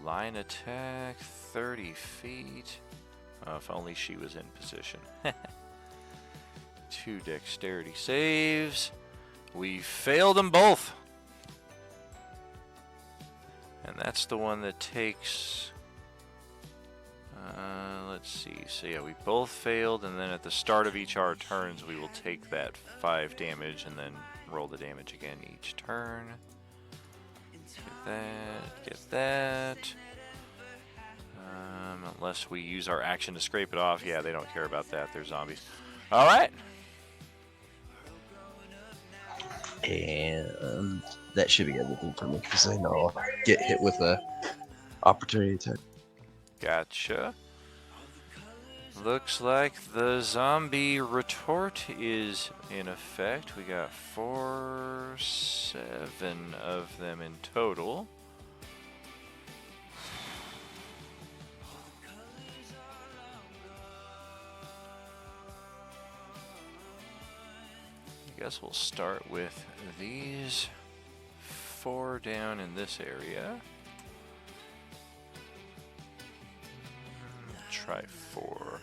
line attack, 30 feet. Oh, if only she was in position. 2 dexterity saves. We failed them both. And that's the one that takes... let's see. So yeah, we both failed, and then at the start of each our turns, we will take that 5 damage and then roll the damage again each turn. Get that, get that. Unless we use our action to scrape it off. Yeah, they don't care about that. They're zombies. All right. And that should be everything for me, because I know I'll get hit with a opportunity attack. Gotcha. Looks like the zombie retort is in effect. We got 7 of them in total. I guess we'll start with these 4 down in this area. Try 4.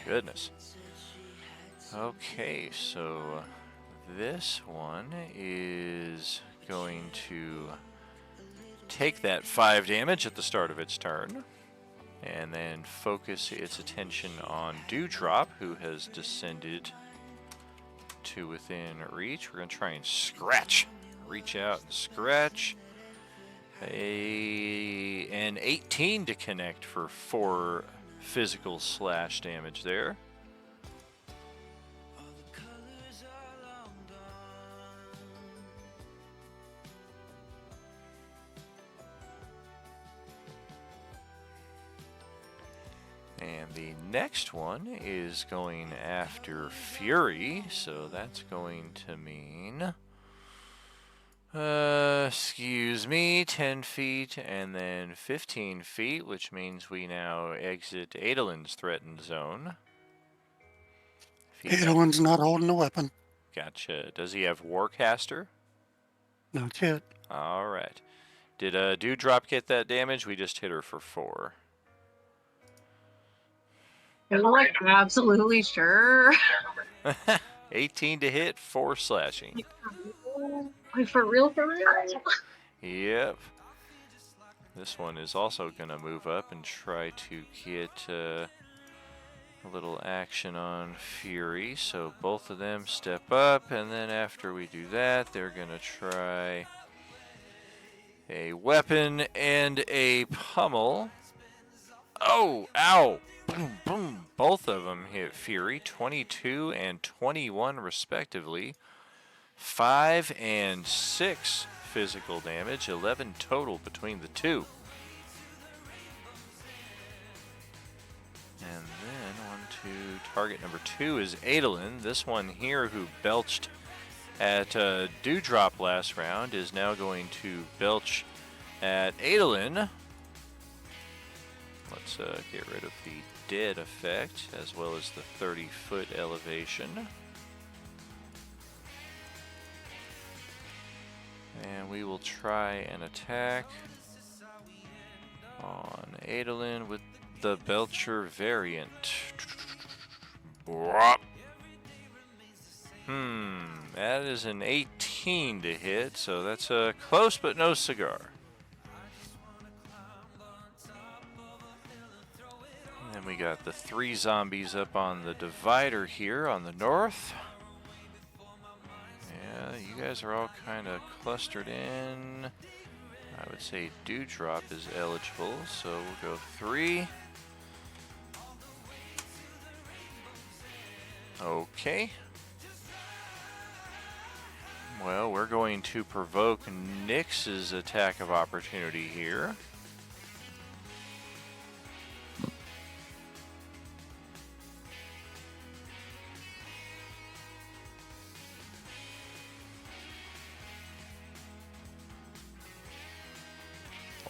Goodness. Okay, so this one is going to take that 5 damage at the start of its turn, and then focus its attention on Dewdrop, who has descended to within reach. We're going to try and scratch. Reach out and scratch. An 18 to connect for 4 physical slash damage there. And the next one is going after Fury, so that's going to mean... excuse me, 10 feet and then 15 feet, which means we now exit Adolin's threatened zone. Adolin's not holding a weapon. Gotcha. Does he have Warcaster? Not yet. Alright. Did Dewdrop get that damage? We just hit her for 4. I'm like absolutely sure. 18 to hit, 4 slashing. Like for real, for real. Yep. This one is also going to move up and try to get a little action on Fury. So both of them step up, and then after we do that, they're going to try a weapon, and a pummel. Oh, ow! Boom, boom. Both of them hit Fury, 22 and 21 respectively. 5 and 6 physical damage, 11 total between the two. And then target number 2 is Adolin. This one here who belched at Dewdrop last round is now going to belch at Adolin. Let's get rid of the dead effect as well as the 30-foot elevation. And we will try an attack on Adolin with the Belcher variant. That is an 18 to hit, so that's a close but no cigar. And then we got the 3 zombies up on the divider here on the north. Yeah, you guys are all kind of clustered in. I would say Dewdrop is eligible, so we'll go 3. Okay. Well, we're going to provoke Nyx's attack of opportunity here.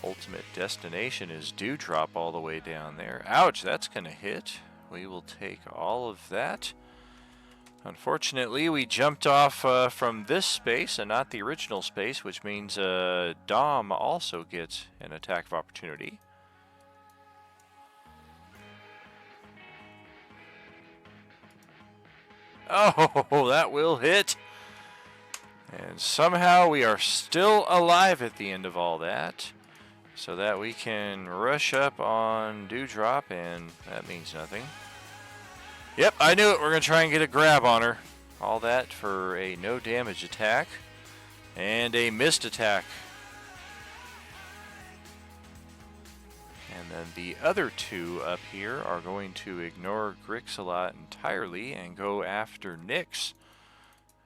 Ultimate destination is Dewdrop all the way down there. Ouch, that's going to hit. We will take all of that. Unfortunately, we jumped off from this space and not the original space, which means Dom also gets an attack of opportunity. Oh, that will hit. And somehow we are still alive at the end of all that, so that we can rush up on Dewdrop, and that means nothing. Yep, I knew it. We're going to try and get a grab on her. All that for a no damage attack and a missed attack. And then the other 2 up here are going to ignore Grixalot entirely and go after Nyx.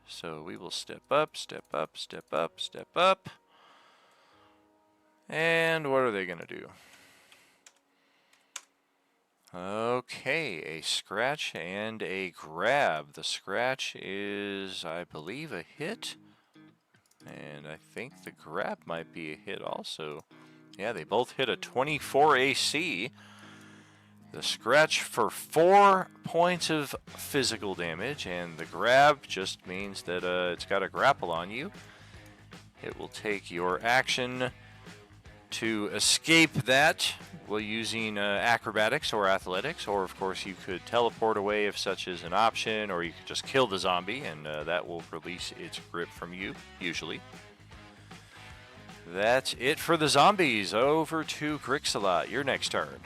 So we will step up, step up, step up, step up. And what are they going to do? Okay, a scratch and a grab. The scratch is, I believe, a hit. And I think the grab might be a hit also. Yeah, they both hit a 24 AC. The scratch for 4 points of physical damage, and the grab just means that it's got a grapple on you. It will take your action to escape that while using acrobatics or athletics, or of course you could teleport away if such is an option, or you could just kill the zombie and that will release its grip from you, usually. That's it for the zombies. Over to Grixalot, your next turn.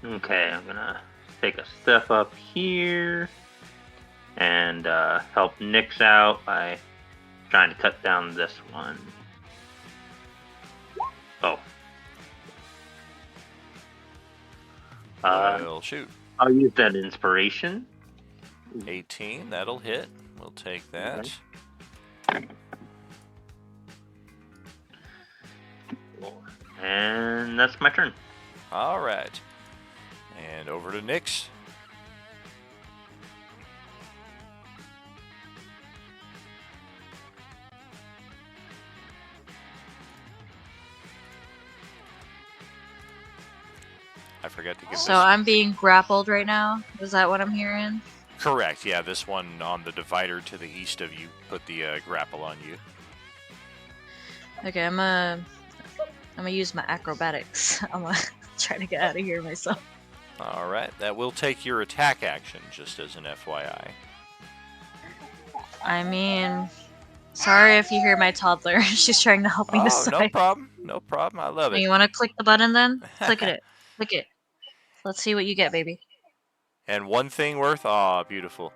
Okay, I'm gonna take a step up here and help Nyx out by trying to cut down this one. Oh. Well, shoot. I'll use that inspiration. 18, that'll hit. We'll take that. Okay. And that's my turn. All right. And over to Nyx. I forgot to give So this. I'm being grappled right now. Is that what I'm hearing? Correct, yeah, this one on the divider to the east of you put the grapple on you. Okay, I'm gonna use my acrobatics. I'm gonna try to get out of here myself. All right, that will take your attack action, just as an FYI. I mean, sorry if you hear my toddler. She's trying to help me Oh, decide. no problem, no problem. I love it. You want to click the button then? Click it. Click it. Let's see what you get, baby. And one thing worth, beautiful.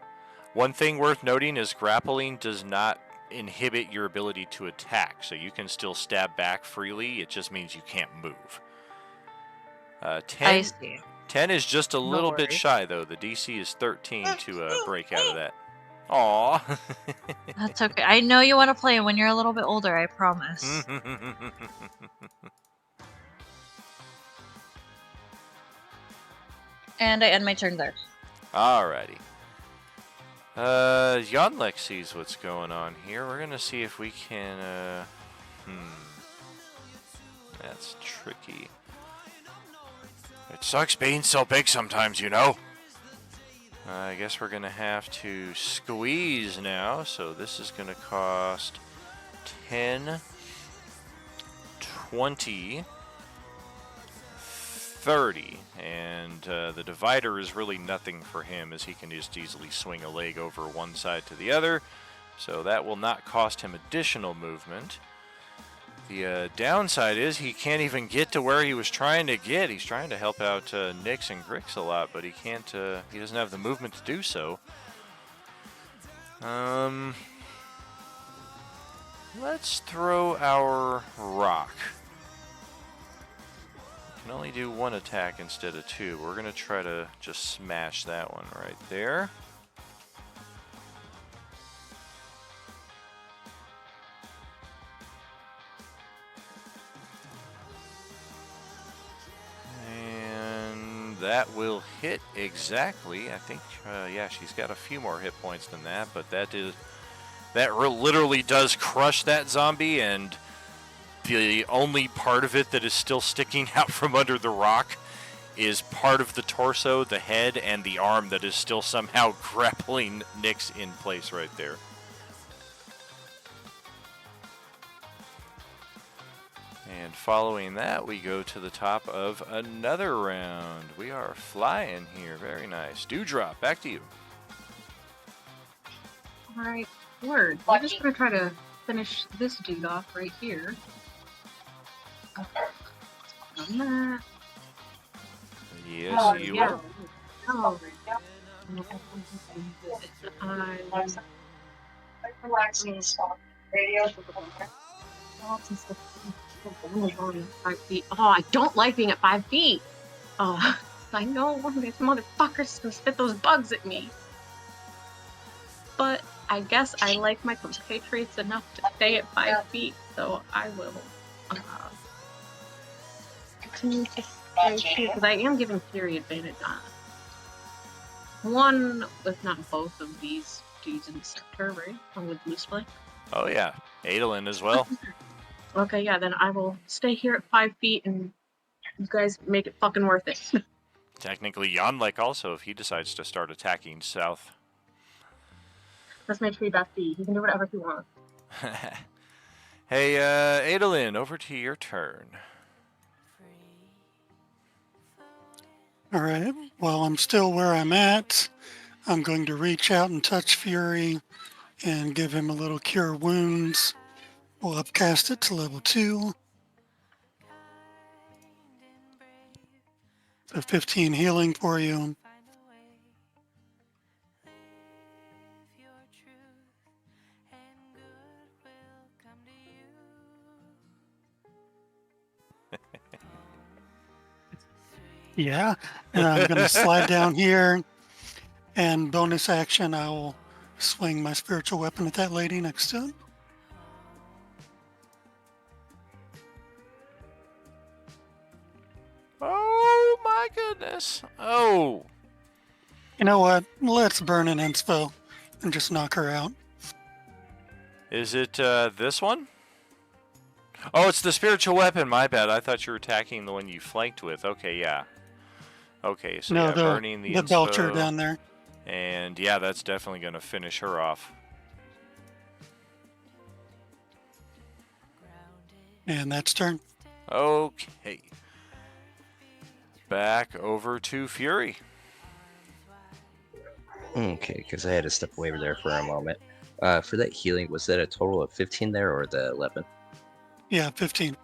One thing worth noting is grappling does not inhibit your ability to attack, so you can still stab back freely. It just means you can't move. 10, I see. 10 is just a No little bit worries. shy, though. The DC is 13 to break out of that. Aw. That's okay. I know you want to play when you're a little bit older, I promise. And I end my turn there. Alrighty. Yonlek sees what's going on here. We're gonna see if we can, That's tricky. It sucks being so big sometimes, you know. I guess we're gonna have to squeeze now, so this is gonna cost 10, 20, 30, and the divider is really nothing for him, as he can just easily swing a leg over one side to the other, so that will not cost him additional movement. The downside is he can't even get to where he was trying to get. He's trying to help out Nyx and Grix a lot, but he can't. He doesn't have the movement to do so. Let's throw our rock. We can only do one attack instead of two. We're gonna try to just smash that one right there. That will hit exactly. I think, yeah, she's got a few more hit points than that, but that literally does crush that zombie, and the only part of it that is still sticking out from under the rock is part of the torso, the head, and the arm that is still somehow grappling Nyx in place right there. And following that, we go to the top of another round. We are flying here. Very nice. Dewdrop, back to you. Alright, word. We're just gonna try to finish this dude off right here. On that. Yes, you yeah. will. Oh. Oh, I don't like being at 5 feet. Oh, I know one of these motherfuckers can spit those bugs at me. But I guess I like my compatriots enough to stay at 5 feet, so I will continue to stay here, because I am giving Fury advantage on one, if not both of these dudes in the sector, right? One with blue split. Oh, yeah. Adolin as well. Okay, yeah, then I will stay here at 5 feet and you guys make it fucking worth it. Technically, Yonlek also, if he decides to start attacking south. Let's make sure he back feet. He can do whatever he wants. Hey, Adolin, over to your turn. All right. While I'm still where I'm at, I'm going to reach out and touch Fury and give him a little cure wounds. We'll upcast it to level 2. So 15 healing for you. Yeah, and I'm going to slide down here, and bonus action, I will swing my spiritual weapon at that lady next to him. Oh my goodness. Oh. You know what? Let's burn an inspo and just knock her out. Is it this one? Oh, it's the spiritual weapon. My bad. I thought you were attacking the one you flanked with. Okay, yeah. Okay, so No, yeah, the burning the belcher inspo. down there. And yeah, that's definitely going to finish her off. And that's turn. Okay. Back over to Fury. Okay, because I had to step away there for a moment. For that healing, was that a total of 15 there or the 11? Yeah, 15.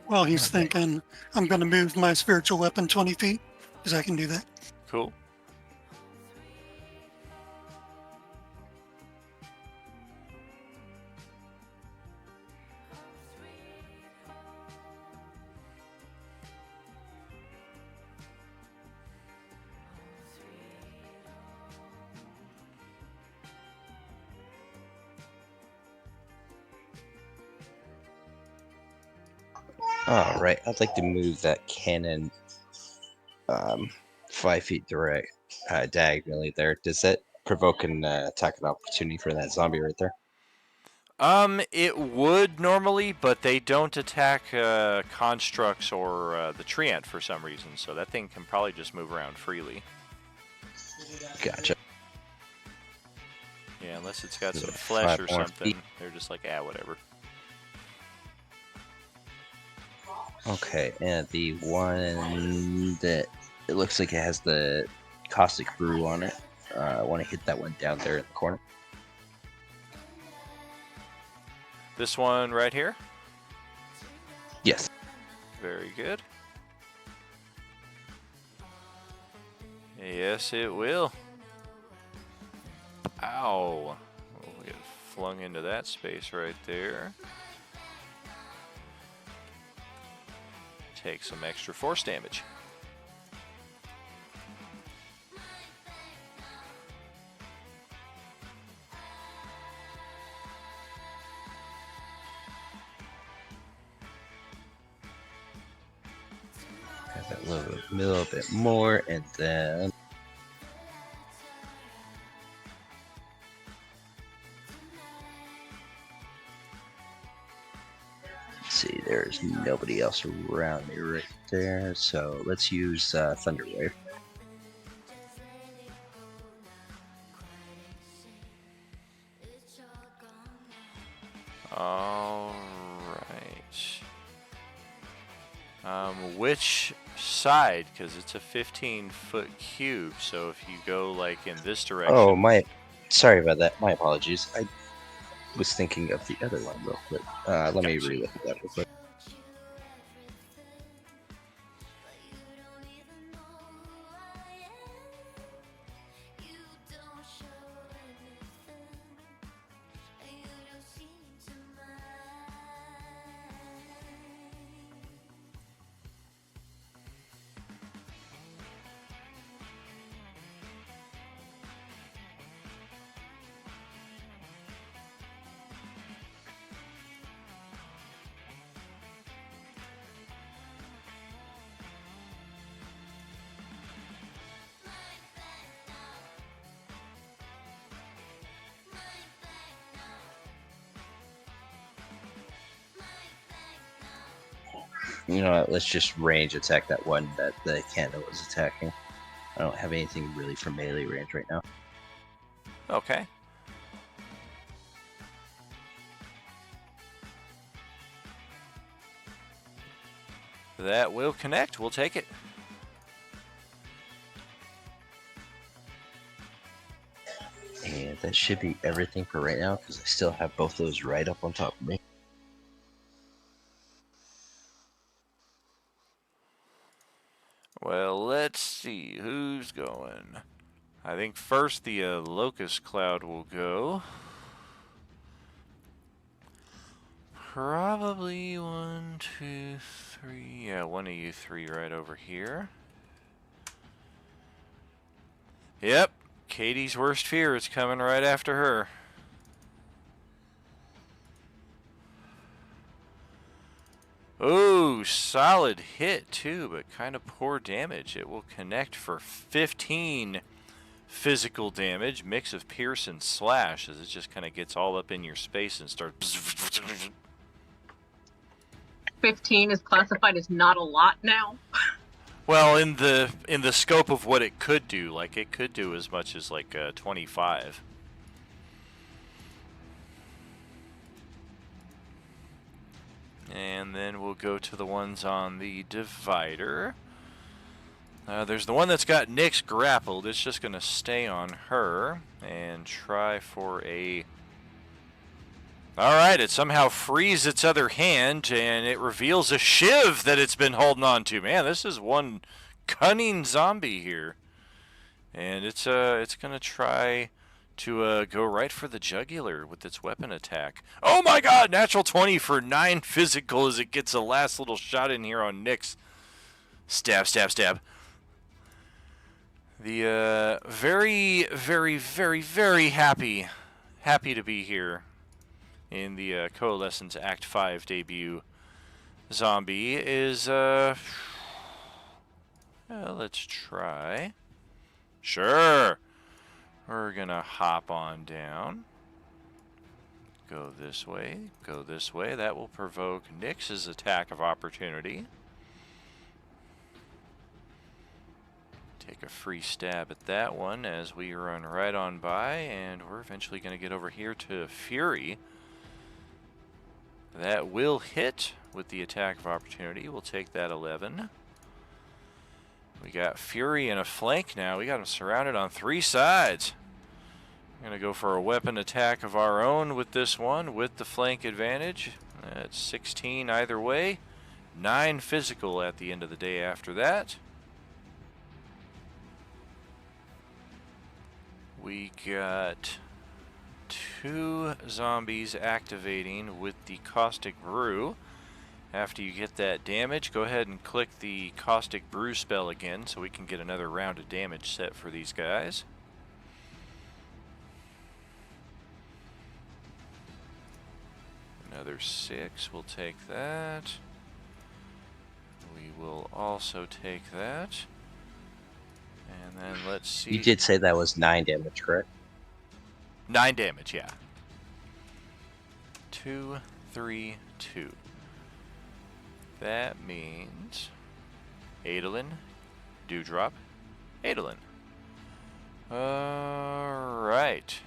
Well, he's thinking, I'm going to move my spiritual weapon 20 feet, because I can do that. Cool. All right, I'd like to move that cannon 5 feet direct, diagonally there. Does that provoke an attack of opportunity for that zombie right there? It would normally, but they don't attack constructs or the treant for some reason, so that thing can probably just move around freely. Gotcha. Yeah, unless it's got Yeah, some flesh 5 or more something. feet. They're just like, whatever. Okay, and the one that it looks like it has the caustic brew on it. I want to hit that one down there in the corner. This one right here? Yes. Very good. Yes, it will. Ow. We'll get flung into that space right there. Take some extra force damage. Have that little bit more, and then let's see. There's nobody else around me right there, so let's use Thunder Wave. All right. Which side? Because it's a 15-foot cube, so if you go like in this direction. Oh my, sorry about that. My apologies. I was thinking of the other one real quick. Let me Gotcha. relook at that real quick. You know what, let's just range attack that one that the cannon was attacking. I don't have anything really for melee range right now. Okay. That will connect. We'll take it. And that should be everything for right now, because I still have both those right up on top of me. Well, let's see who's going. I think first the locust cloud will go. Probably 1, 2, 3. Yeah, one of you three right over here. Yep, Katie's worst fear is coming right after her. Oh, solid hit too, but kind of poor damage. It will connect for 15 physical damage, mix of pierce and slash, as it just kind of gets all up in your space and starts. 15 is classified as not a lot now. Well, in the scope of what it could do, like it could do as much as like 25. And then we'll go to the ones on the divider. There's the one that's got Nyx grappled. It's just going to stay on her and try for a Alright, it somehow frees its other hand, and it reveals a shiv that it's been holding on to. Man, this is one cunning zombie here. And it's gonna try to go right for the jugular with its weapon attack. Oh my god, natural 20 for 9 physical as it gets a last little shot in here on Nyx. Stab, stab, stab. The very, very, very, very happy to be here in the Coalescence Act 5 debut zombie is, let's try. Sure. We're gonna hop on down. Go this way, go this way. That will provoke Nyx's attack of opportunity. Take a free stab at that one as we run right on by, and we're eventually going to get over here to Fury. That will hit with the attack of opportunity. We'll take that 11. We got Fury in a flank now. We got him surrounded on 3 sides. We're going to go for a weapon attack of our own with this one, with the flank advantage. That's 16 either way. 9 physical at the end of the day after that. We got 2 zombies activating with the Caustic Brew. After you get that damage, go ahead and click the Caustic Brew spell again so we can get another round of damage set for these guys. Another 6, we'll take that. We will also take that. And then let's see. You did say that was 9 damage, correct? 9 damage, yeah. 2, 3, 2. That means Adolin, Dewdrop, Adolin. Alright.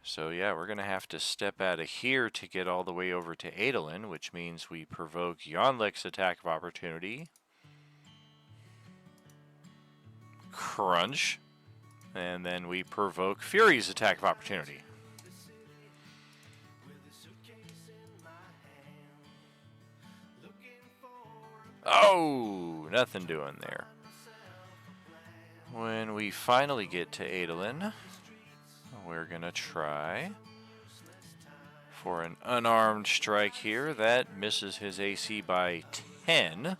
So yeah, we're going to have to step out of here to get all the way over to Adolin, which means we provoke Yonlek's attack of opportunity. Crunch. And then we provoke Fury's attack of opportunity. Oh, nothing doing there. When we finally get to Adolin, we're gonna try for an unarmed strike here. That misses his AC by 10.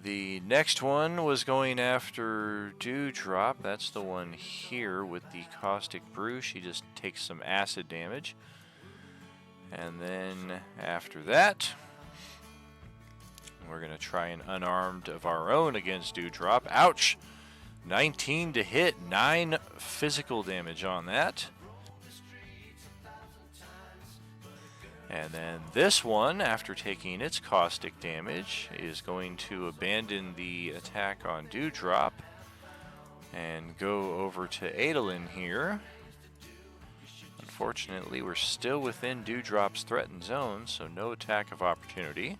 The next one was going after Dewdrop. That's the one here with the Caustic Brew. She just takes some acid damage. And then after that, we're going to try an unarmed of our own against Dewdrop. Ouch! 19 to hit, 9 physical damage on that. And then this one, after taking its caustic damage, is going to abandon the attack on Dewdrop and go over to Adolin here. Unfortunately, we're still within Dewdrop's threatened zone, so no attack of opportunity.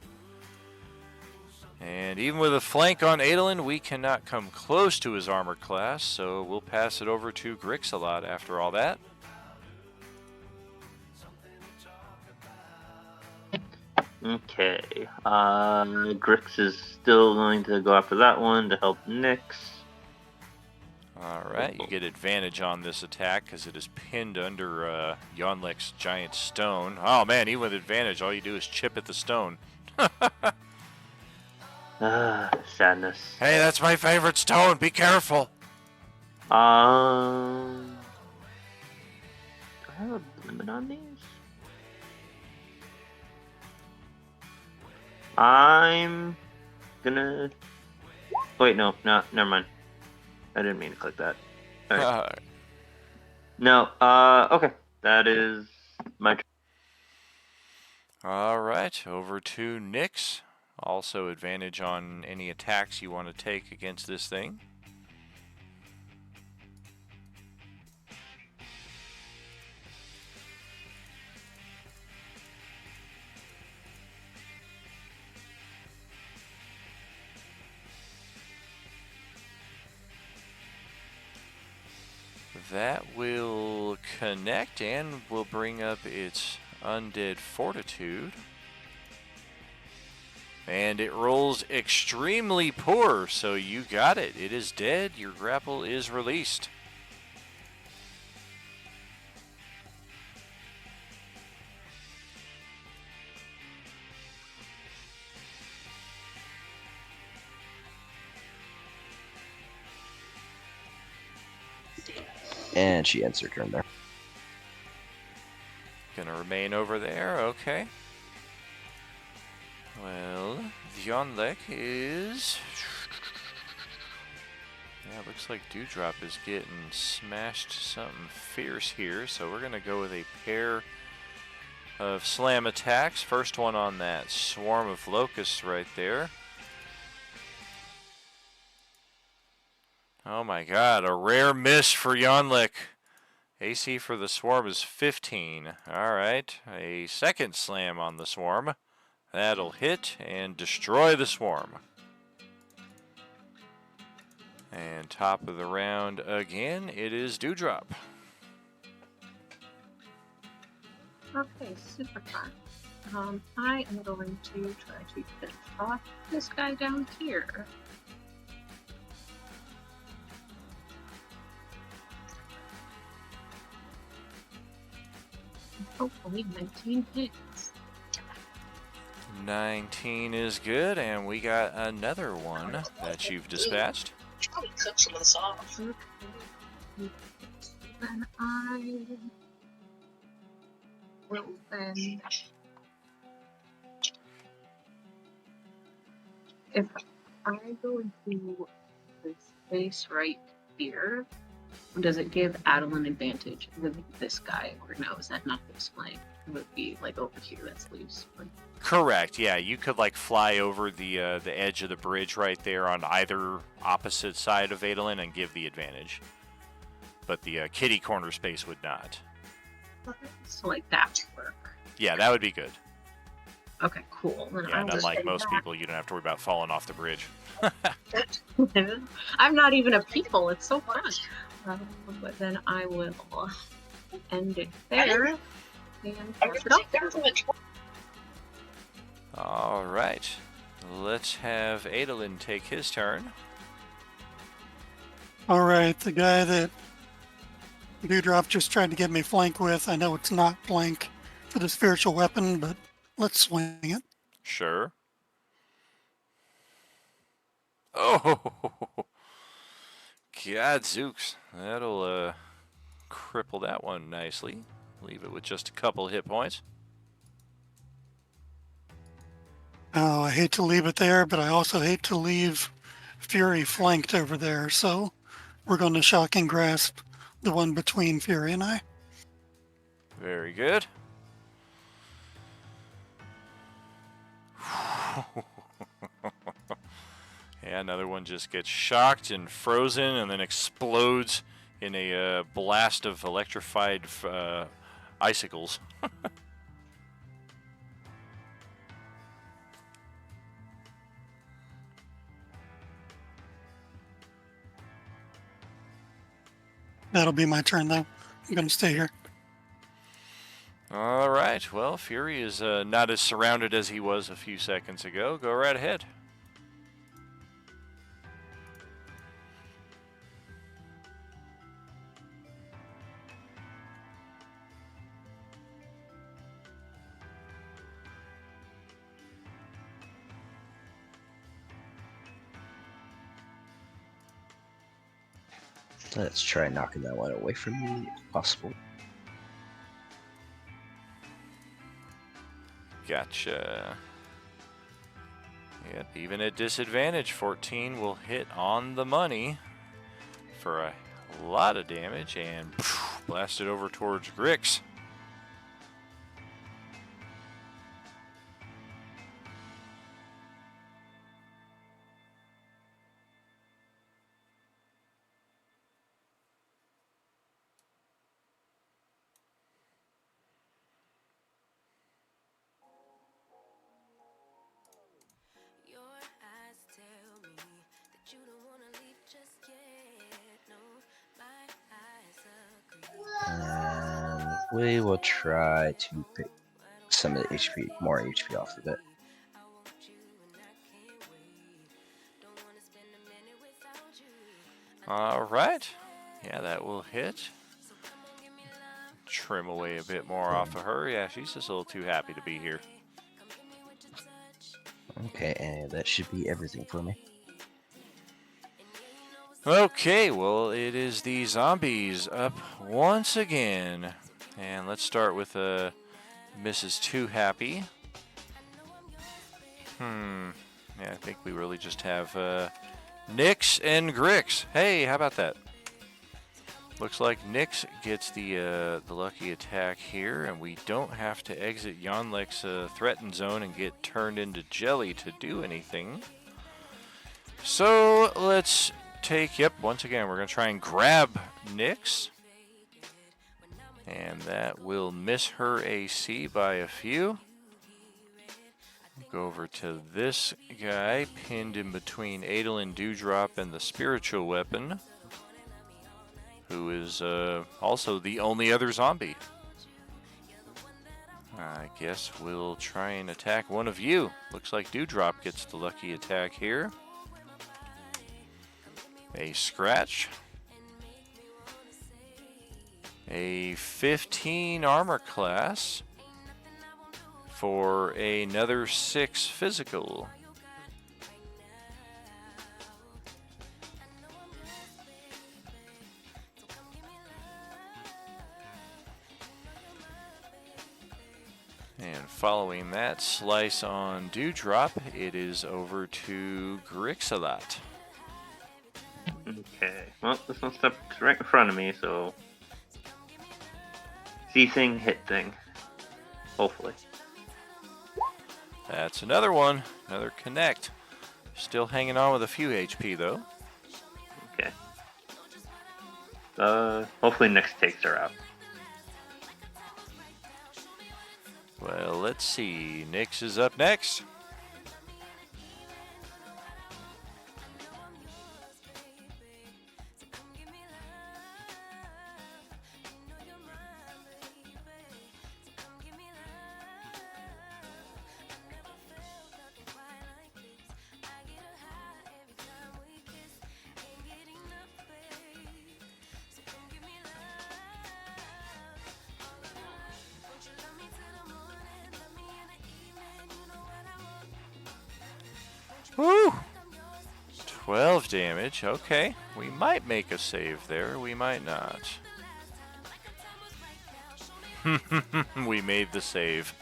And even with a flank on Adolin, we cannot come close to his armor class, so we'll pass it over to Grixalot after all that. Okay, Grix is still going to go after that one to help Nyx. Alright, you get advantage on this attack because it is pinned under Yonlek's giant stone. Oh man, even with advantage, all you do is chip at the stone. Sadness. Hey, that's my favorite stone, be careful! Do I have a limit on these? I'm gonna... Wait, no, never mind. I didn't mean to click that. Alright. No, okay. That is my turn. Alright, over to Nyx. Also advantage on any attacks you want to take against this thing. That will connect and will bring up its undead fortitude. And it rolls extremely poor, so you got it. It is dead. Your grapple is released. And she ends her turn there. Gonna remain over there, okay. Well, Yonlek is... Yeah, looks like Dewdrop is getting smashed something fierce here, so we're gonna go with a pair of slam attacks. First one on that swarm of locusts right there. Oh my god, a rare miss for Yonlek. AC for the swarm is 15. Alright, a second slam on the swarm. That'll hit and destroy the swarm. And top of the round again, it is Dewdrop. Okay, super fun. I am going to try to finish off this guy down here. Hopefully 19 hits. 19 is good, and we got another one that you've dispatched. Probably cook some of this off. Okay. Then I will then, if I go into this space right here, does it give Adeline advantage with this guy, or no? Is that not displaying? It would be like over here. That's loose. Like, Correct, yeah. You could like fly over the edge of the bridge right there on either opposite side of Adolin and give the advantage. But the kitty corner space would not. so like that would work. Yeah, that would be good. Okay, cool. Then Yeah, I and will unlike stay most back. people, you don't have to worry about falling off the bridge. I'm not even a people. It's so fun. But then I will end it there and I'm pass it gonna off. take that from the All right. Let's have Adolin take his turn. All right, the guy that Dewdrop just tried to get me flank with, I know it's not flank for the spiritual weapon, but let's swing it. Sure. Oh! Gadzooks. That'll cripple that one nicely. Leave it with just a couple hit points. Oh, I hate to leave it there, but I also hate to leave Fury flanked over there, so we're going to shock and grasp the one between Fury and I. Very good. Yeah, another one just gets shocked and frozen and then explodes in a blast of electrified icicles. That'll be my turn, though. I'm going to stay here. All right. Well, Fury is not as surrounded as he was a few seconds ago. Go right ahead. Let's try knocking that one away from me if possible. Gotcha. Yep, even at disadvantage, 14 will hit on the money for a lot of damage and blast it over towards Grix. Your eyes tell me that you don't wanna leave just yet. No, my eyes We will try to pick some of the HP, more HP off of it. All right. Yeah, that will hit. Trim away a bit more off of her. Yeah, she's just a little too happy to be here. Okay, and that should be everything for me. Okay, well, it is the zombies up once again. And let's start with Mrs. Too Happy. Yeah, I think we really just have Nyx and Grix. Hey, how about that? Looks like Nyx gets the lucky attack here, and we don't have to exit Yonlek's threatened zone and get turned into jelly to do anything. So let's take, yep, once again, we're going to try and grab Nyx. And that will miss her AC by a few. Go over to this guy, pinned in between Adel Dewdrop and the spiritual weapon, who is also the only other zombie. I guess we'll try and attack one of you. Looks like Dewdrop gets the lucky attack here. A scratch. A 15 armor class for another 6 physical. And following that slice on Dewdrop, it is over to Grixalat. Okay. Well, this one stepped right in front of me, so see thing, hit thing. Hopefully. That's another one, another connect. Still hanging on with a few HP though. Okay. Hopefully Nyx takes her out. Well, let's see. Nyx is up next. Woo! 12 damage. Okay. We might make a save there. We might not. We made the save.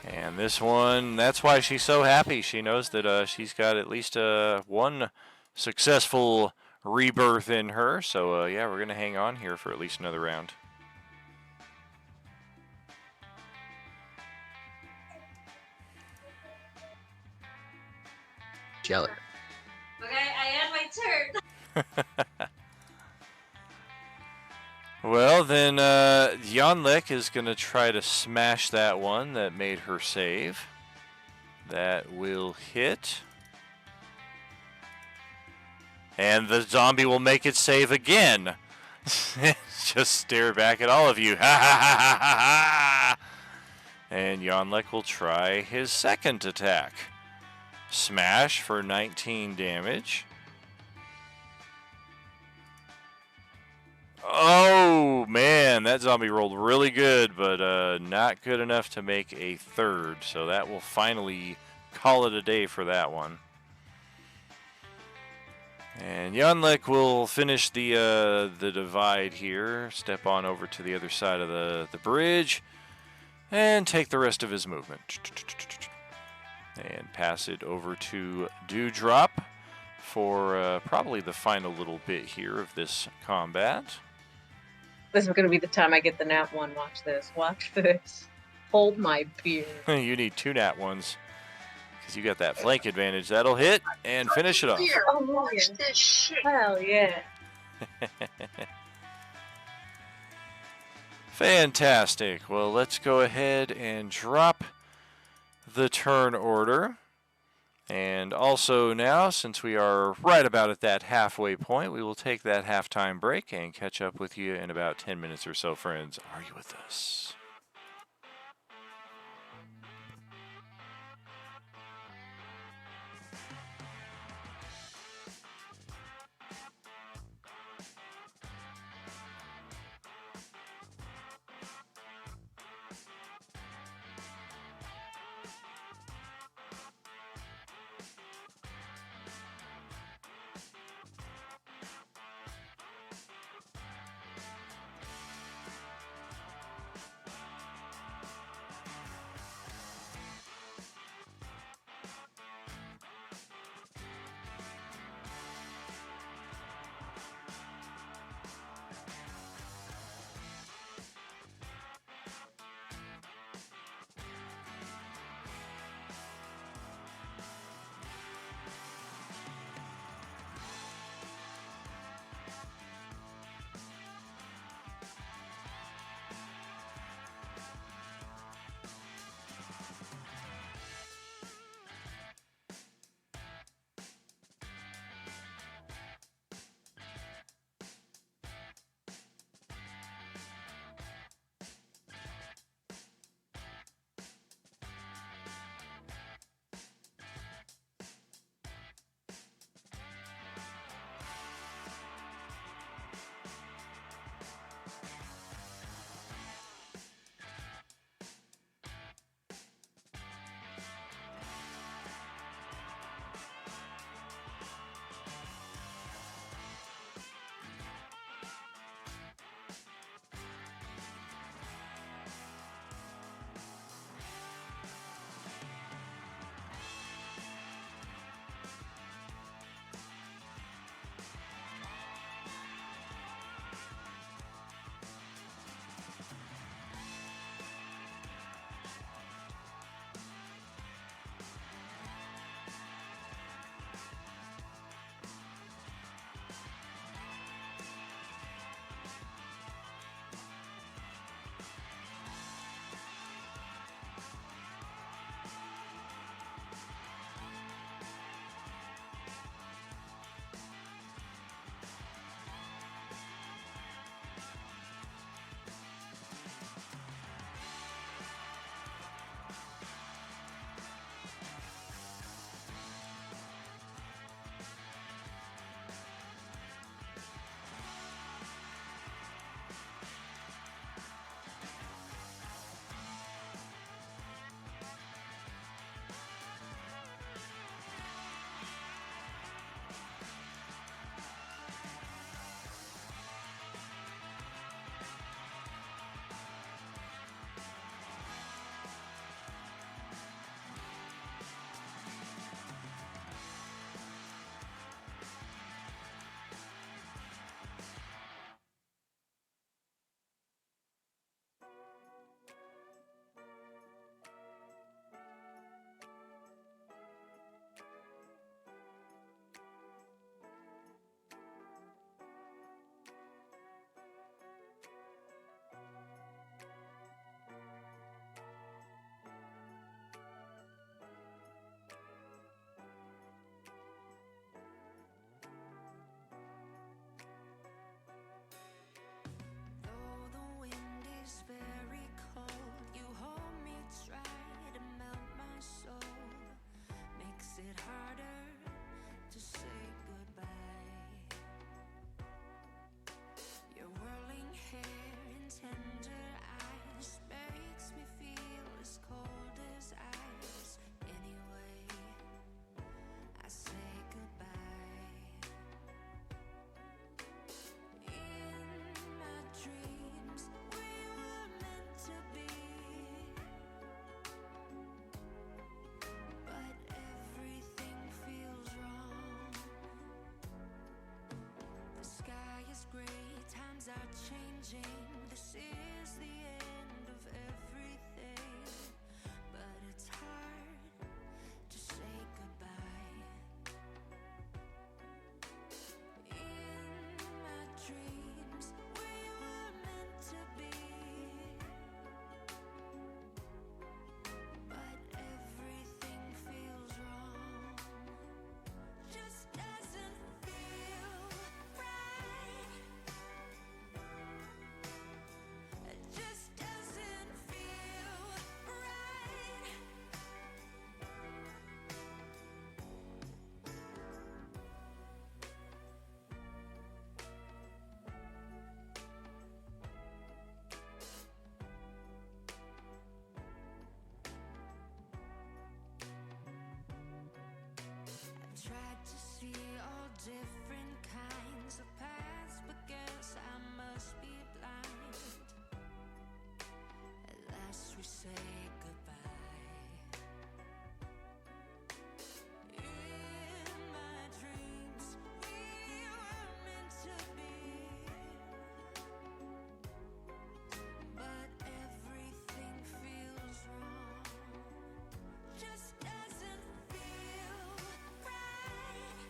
And this one, that's why she's so happy. She knows that she's got at least one successful rebirth in her. So, yeah, we're going to hang on here for at least another round. Jelly. Okay, I had my turn. Well, then Yonlek is going to try to smash that one that made her save. That will hit. And the zombie will make it save again. Just stare back at all of you. Ha ha ha ha ha ha! And Yonlek will try his second attack. Smash for 19 damage. Oh, man, that zombie rolled really good, but not good enough to make a third. So that will finally call it a day for that one. And Yonlek will finish the divide here, step on over to the other side of the bridge, and take the rest of his movement. And pass it over to Dewdrop for probably the final little bit here of this combat. This is going to be the time I get the nat one. Watch this. Watch this. Hold my beer. You need 2 nat ones because you got that flank advantage. That'll hit and finish it off. Oh, watch this shit. Hell yeah. Fantastic. Well, let's go ahead and drop the turn order. And also now, since we are right about at that halfway point, we will take that halftime break and catch up with you in about 10 minutes or so, friends. Are you with us? different kinds of paths, but guess I must be blind. At last we say goodbye. In my dreams, we were meant to be, but everything feels wrong. Just doesn't feel right.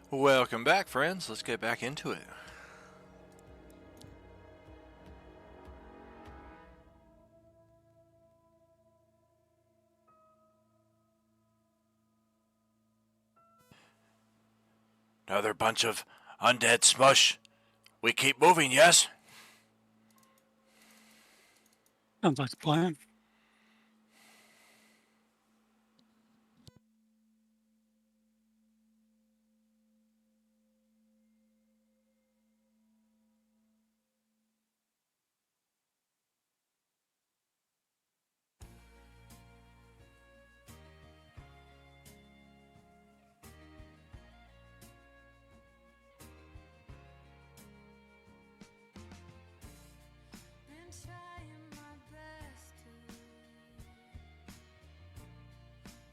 Welcome back, friends. Let's get back into it. Another bunch of undead smush. We keep moving, yes? Sounds like a plan. Been trying my best to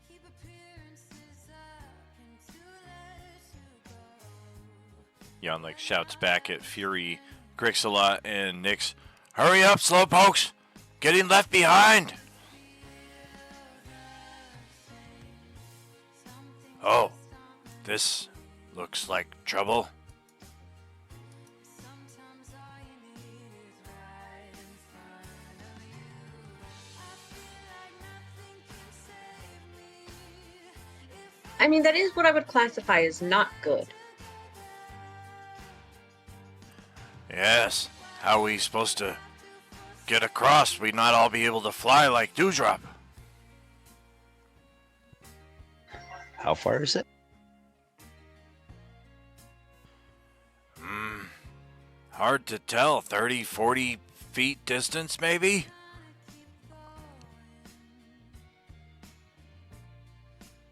keep appearances up and to let you go. Yanlik shouts back at Fury, Grixalot, and Nyx. Hurry up, slowpokes! Getting left behind! Oh, this looks like trouble. Sometimes all you need is right in front of you. I feel like nothing can save me. I mean, that is what I would classify as not good. Yes, how are we supposed to get across? We not all be able to fly like Dewdrop. How far is it? Hard to tell. 30, 40 feet distance, maybe?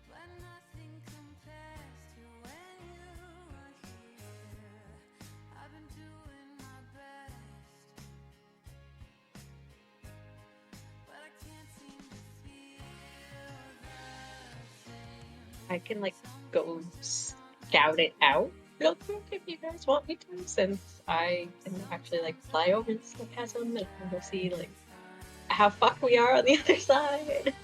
But nothing compares to when you were here. I've been doing my best, but I can't seem to feel the same. I can like go scout it out real quick if you guys want me to, since I can actually like fly over this chasm and go see like how fucked we are on the other side.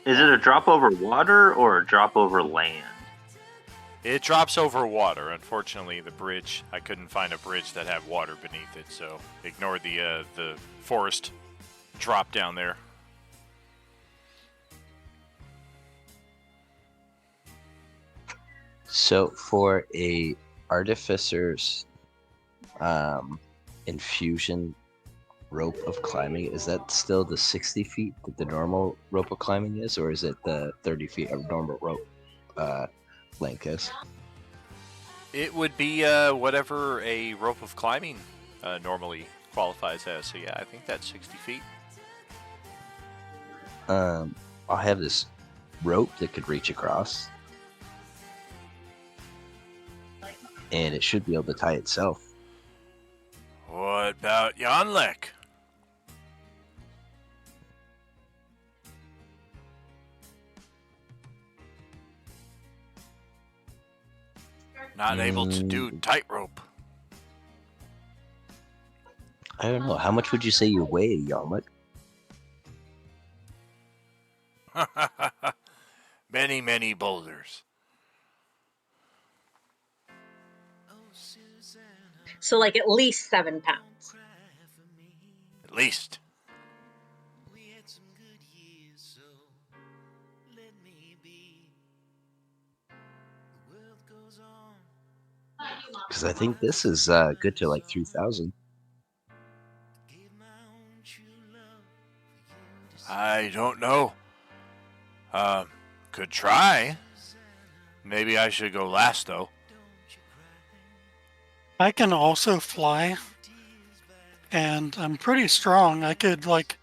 Is it a drop over water or a drop over land? It drops over water. Unfortunately, the bridge, I couldn't find a bridge that had water beneath it, so ignore the forest drop down there. So for a artificer's infusion rope of climbing, is that still the 60 feet that the normal rope of climbing is, or is it the 30 feet of normal rope length is? It would be whatever a rope of climbing normally qualifies as. So yeah, I think that's 60 feet. I'll have this rope that could reach across, and it should be able to tie itself. What about Yanlik? Not able to do tightrope. I don't know. How much would you say you weigh, Yarmuk? Many, many boulders. So like at least 7 pounds. At least. Because I think this is good to like 3,000. I don't know. Could try. Maybe I should go last, though. I can also fly, and I'm pretty strong. I could, like,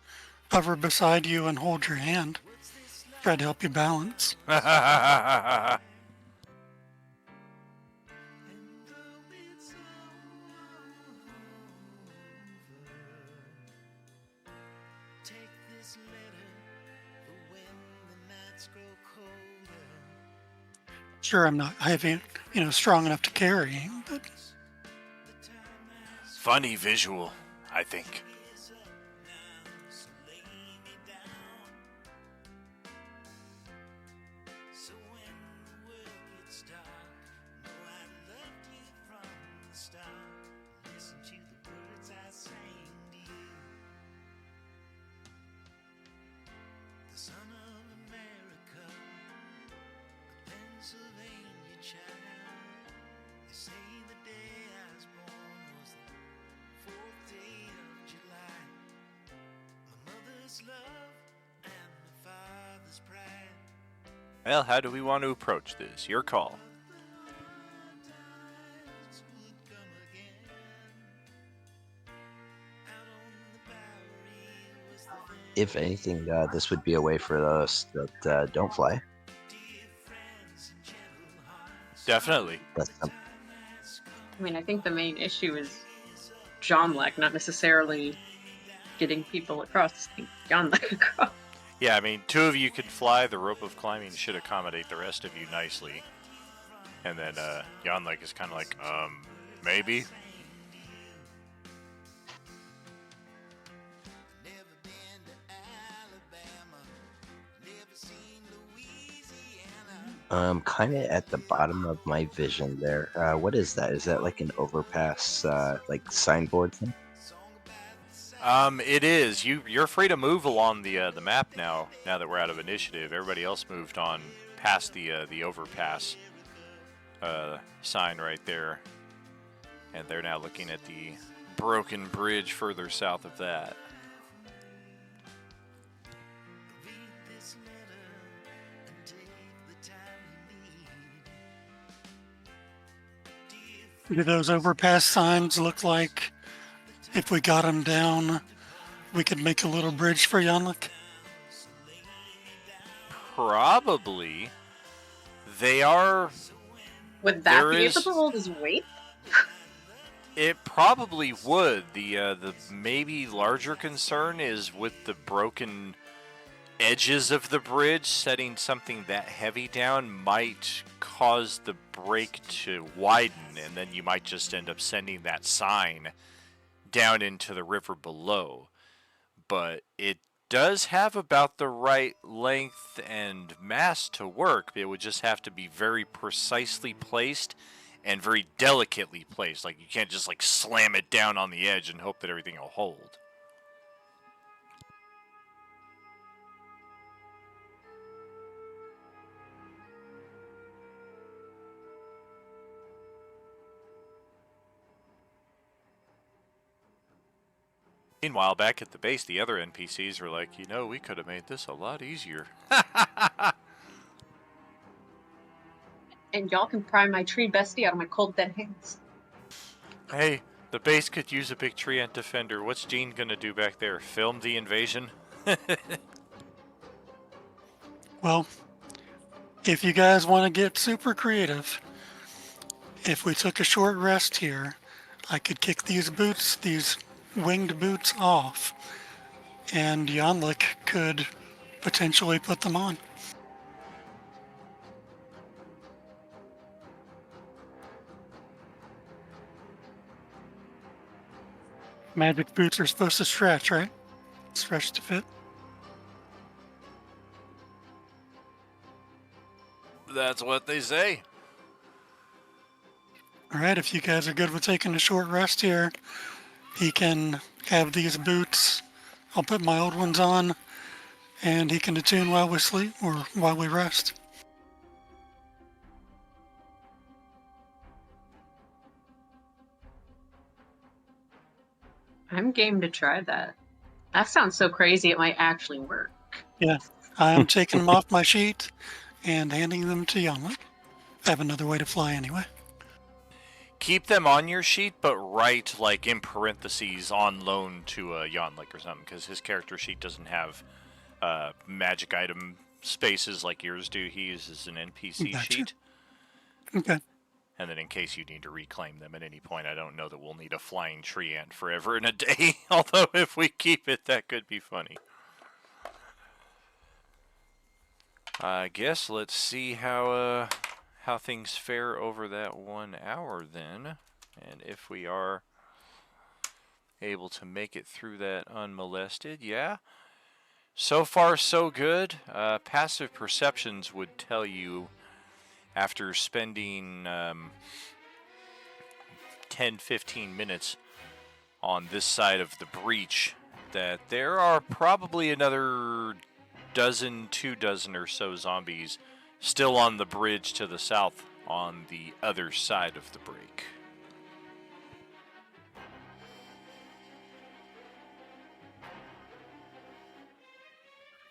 hover beside you and hold your hand. Try to help you balance. Sure, I'm not heavy, strong enough to carry, but Funny visual, I think. Well, how do we want to approach this? Your call. If anything, this would be a way for those that don't fly. Definitely. That's I mean, I think the main issue is John Lack, not necessarily getting people across. John Lack across. Yeah, I mean, two of you can fly. The rope of climbing should accommodate the rest of you nicely. And then Yanlik is kind of like, maybe. kind of at the bottom of my vision there. What is that? Is that like an overpass, like signboard thing? It is. You're free to move along the map now. Now that we're out of initiative, everybody else moved on past the overpass sign right there, and they're now looking at the broken bridge further south of that. Do those overpass signs look like if we got them down, we could make a little bridge for Yanlik? Probably. They are. Would that There be is- able to hold his weight? It probably would. The maybe larger concern is with the broken edges of the bridge. Setting something that heavy down might cause the break to widen, and then you might just end up sending that sign down into the river below. But it does have about the right length and mass to work. It would just have to be very precisely placed and very delicately placed. Like, you can't just like slam it down on the edge and hope that everything will hold. Meanwhile, back at the base, the other NPCs were like, we could have made this a lot easier. And y'all can pry my tree bestie out of my cold dead hands. Hey, the base could use a big tree ant defender. What's Gene gonna do back there? Film the invasion? Well, if you guys want to get super creative, if we took a short rest here, I could kick these boots, these winged boots off, and Yanlik could potentially put them on. Magic boots are supposed to stretch, right? Stretch to fit. That's what they say. All right, if you guys are good with taking a short rest here, he can have these boots. I'll put my old ones on, and he can attune while we sleep or while we rest. I'm game to try that. That sounds so crazy it might actually work. Yeah, I'm taking them off my sheet and handing them to Yanlik. I have another way to fly anyway. Keep them on your sheet, but write, like, in parentheses, on loan to Yanlik or something, because his character sheet doesn't have magic item spaces like yours do. He uses an NPC Gotcha. sheet. Okay. And then in case you need to reclaim them at any point, I don't know that we'll need a flying tree ant forever in a day. Although if we keep it, that could be funny. I guess let's see how things fare over that 1 hour then. And if we are able to make it through that unmolested, yeah. So far, so good. Passive perceptions would tell you, after spending 10-15 minutes on this side of the breach, that there are probably another 2 dozen or so zombies still on the bridge to the south on the other side of the break.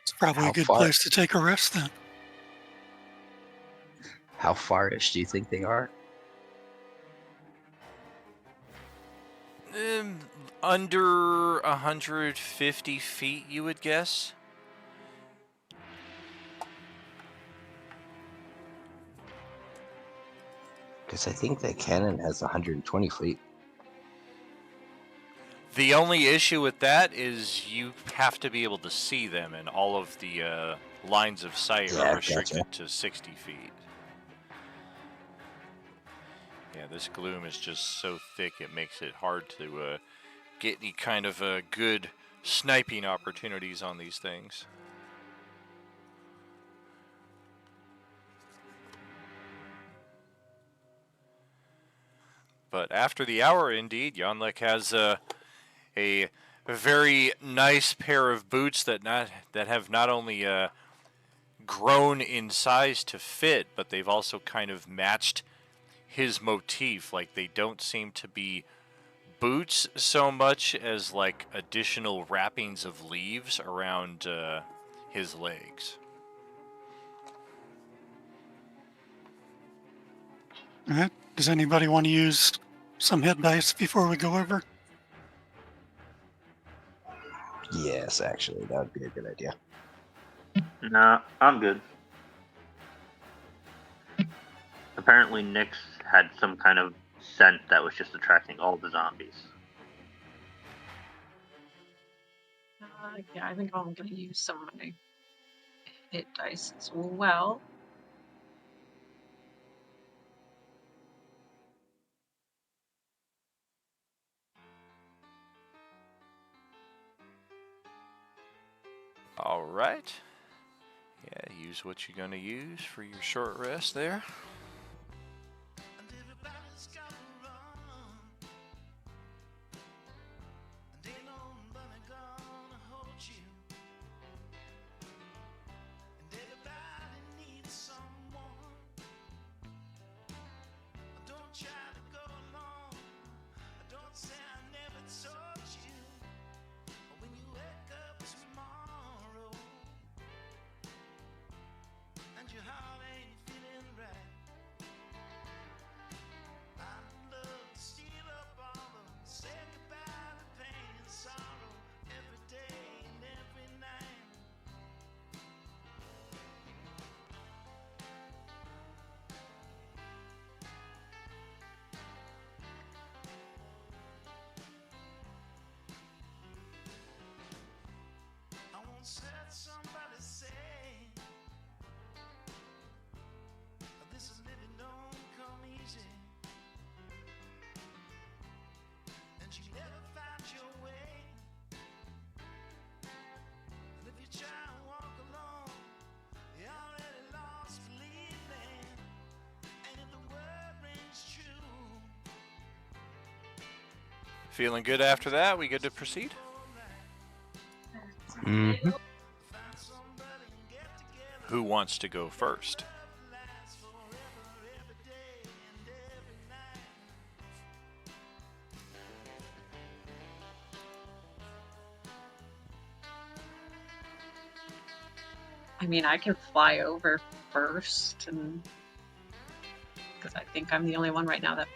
It's probably How a good far? place to take a rest then. How far-ish do you think they are? Under 150 feet, you would guess. Because I think that cannon has 120 feet. The only issue with that is you have to be able to see them, and all of the lines of sight Yeah, are gotcha. restricted to 60 feet. Yeah, this gloom is just so thick it makes it hard to get any kind of good sniping opportunities on these things. But after the hour, indeed, Yanlek has a very nice pair of boots that have not only grown in size to fit, but they've also kind of matched his motif. Like, they don't seem to be boots so much as like additional wrappings of leaves around his legs. All right. Does anybody want to use some hit dice before we go over? Yes, actually, that would be a good idea. Nah, I'm good. Apparently, Nyx had some kind of scent that was just attracting all the zombies. Yeah, I think I'm gonna use some of my hit dice as well. All right. Yeah, use what you're going to use for your short rest there. And everybody's got to run. And ain't nobody gonna hold you. And everybody needs someone. Don't try to go alone. Don't say I never told you. When you wake up tomorrow and your heart ain't feeling right, I'd love to steal up all of them, say goodbye to pain and sorrow every day and every night. I once heard somebody say, this is living don't come easy, and you never find your way. And if you try and walk alone, you're already lost, believe me. And if the word rings true, Feeling good after that? We good to proceed? Mm-hmm. find somebody and get together. Who wants to go first? Love lasts forever, every day and every night. I mean, I can fly over first, and because I think I'm the only one right now that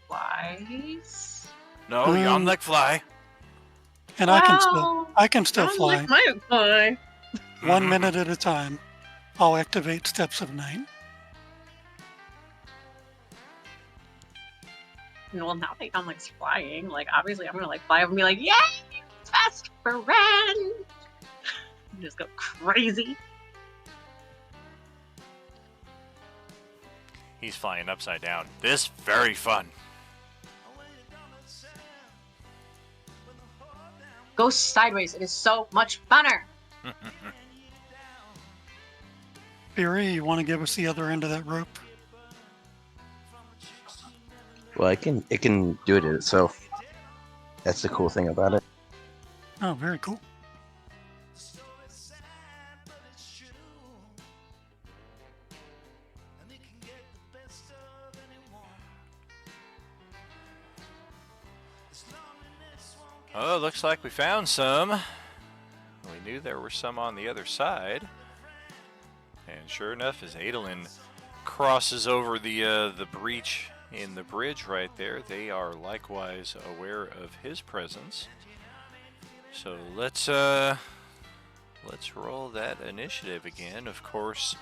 flies. No, Um, Yanlek fly. And Wow. I can still fly. Like my fly. 1 minute at a time. I'll activate Steps of Night. Well, now that I'm like flying, like obviously I'm gonna like fly over and be like, yay, best friend. And just go crazy. He's flying upside down. This very fun. Go sideways. It is so much funner. Fury, you want to give us the other end of that rope? Well, it can do it itself. That's the cool thing about it. Oh, very cool. And it can get the best Oh, looks like we found some. We knew there were some on the other side. And sure enough, as Adolin crosses over the breach in the bridge right there, they are likewise aware of his presence. So let's roll that initiative again. Of course,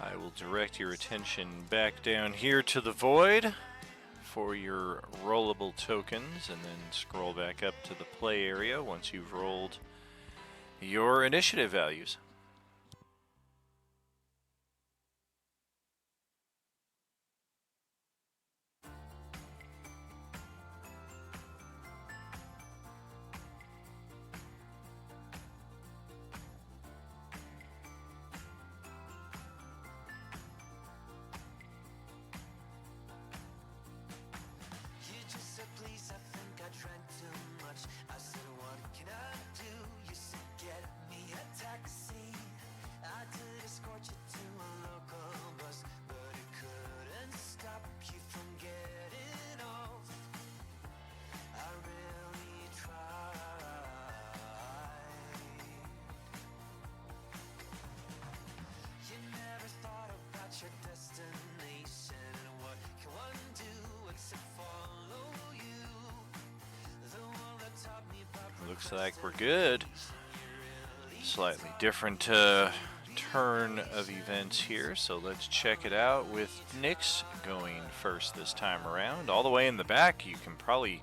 I will direct your attention back down here to the void for your rollable tokens, and then scroll back up to the play area once you've rolled your initiative values. You just said, please, I think I drank too much. I said, what can I do? You said, get me a taxi. I did escort you to a local bus, but it couldn't stop you from getting off. I really tried. You never thought about your destination, and what can one do except follow you? The one that taught me about Looks like we're good. Slightly different turn of events here, so let's check it out with Nyx going first this time around. All the way in the back, you can probably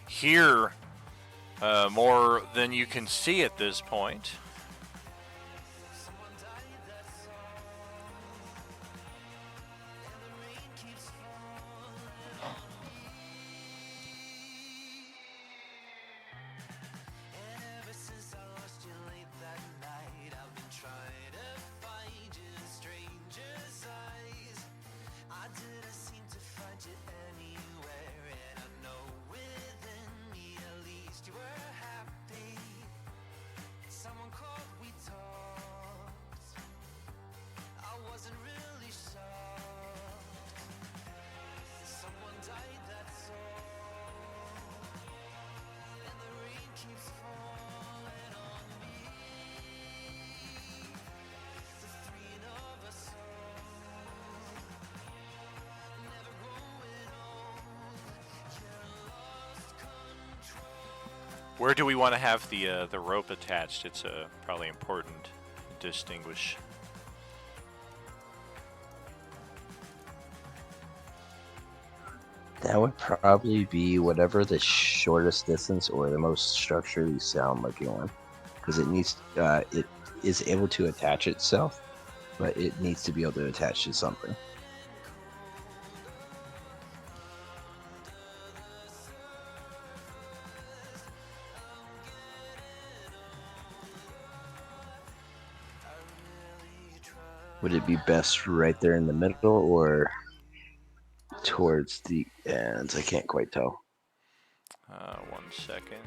hear more than you can see at this point. And ever since I lost you late that night, I've been trying to find you in strangers' eyes. I didn't seem to find you anywhere, and I know within me at least you were happy. Someone called, we talked. I wasn't really shocked. Someone died, that's all. And the rain keeps falling on me. The three of us all, never growing old. You lost control. Where do we want to have the rope attached? It's probably important to distinguish. That would probably be whatever the shortest distance or the most structurally sound looking one, because it needs it is able to attach itself, but it needs to be able to attach to something. Would it be best right there in the middle or towards the ends? I can't quite tell. 1 second.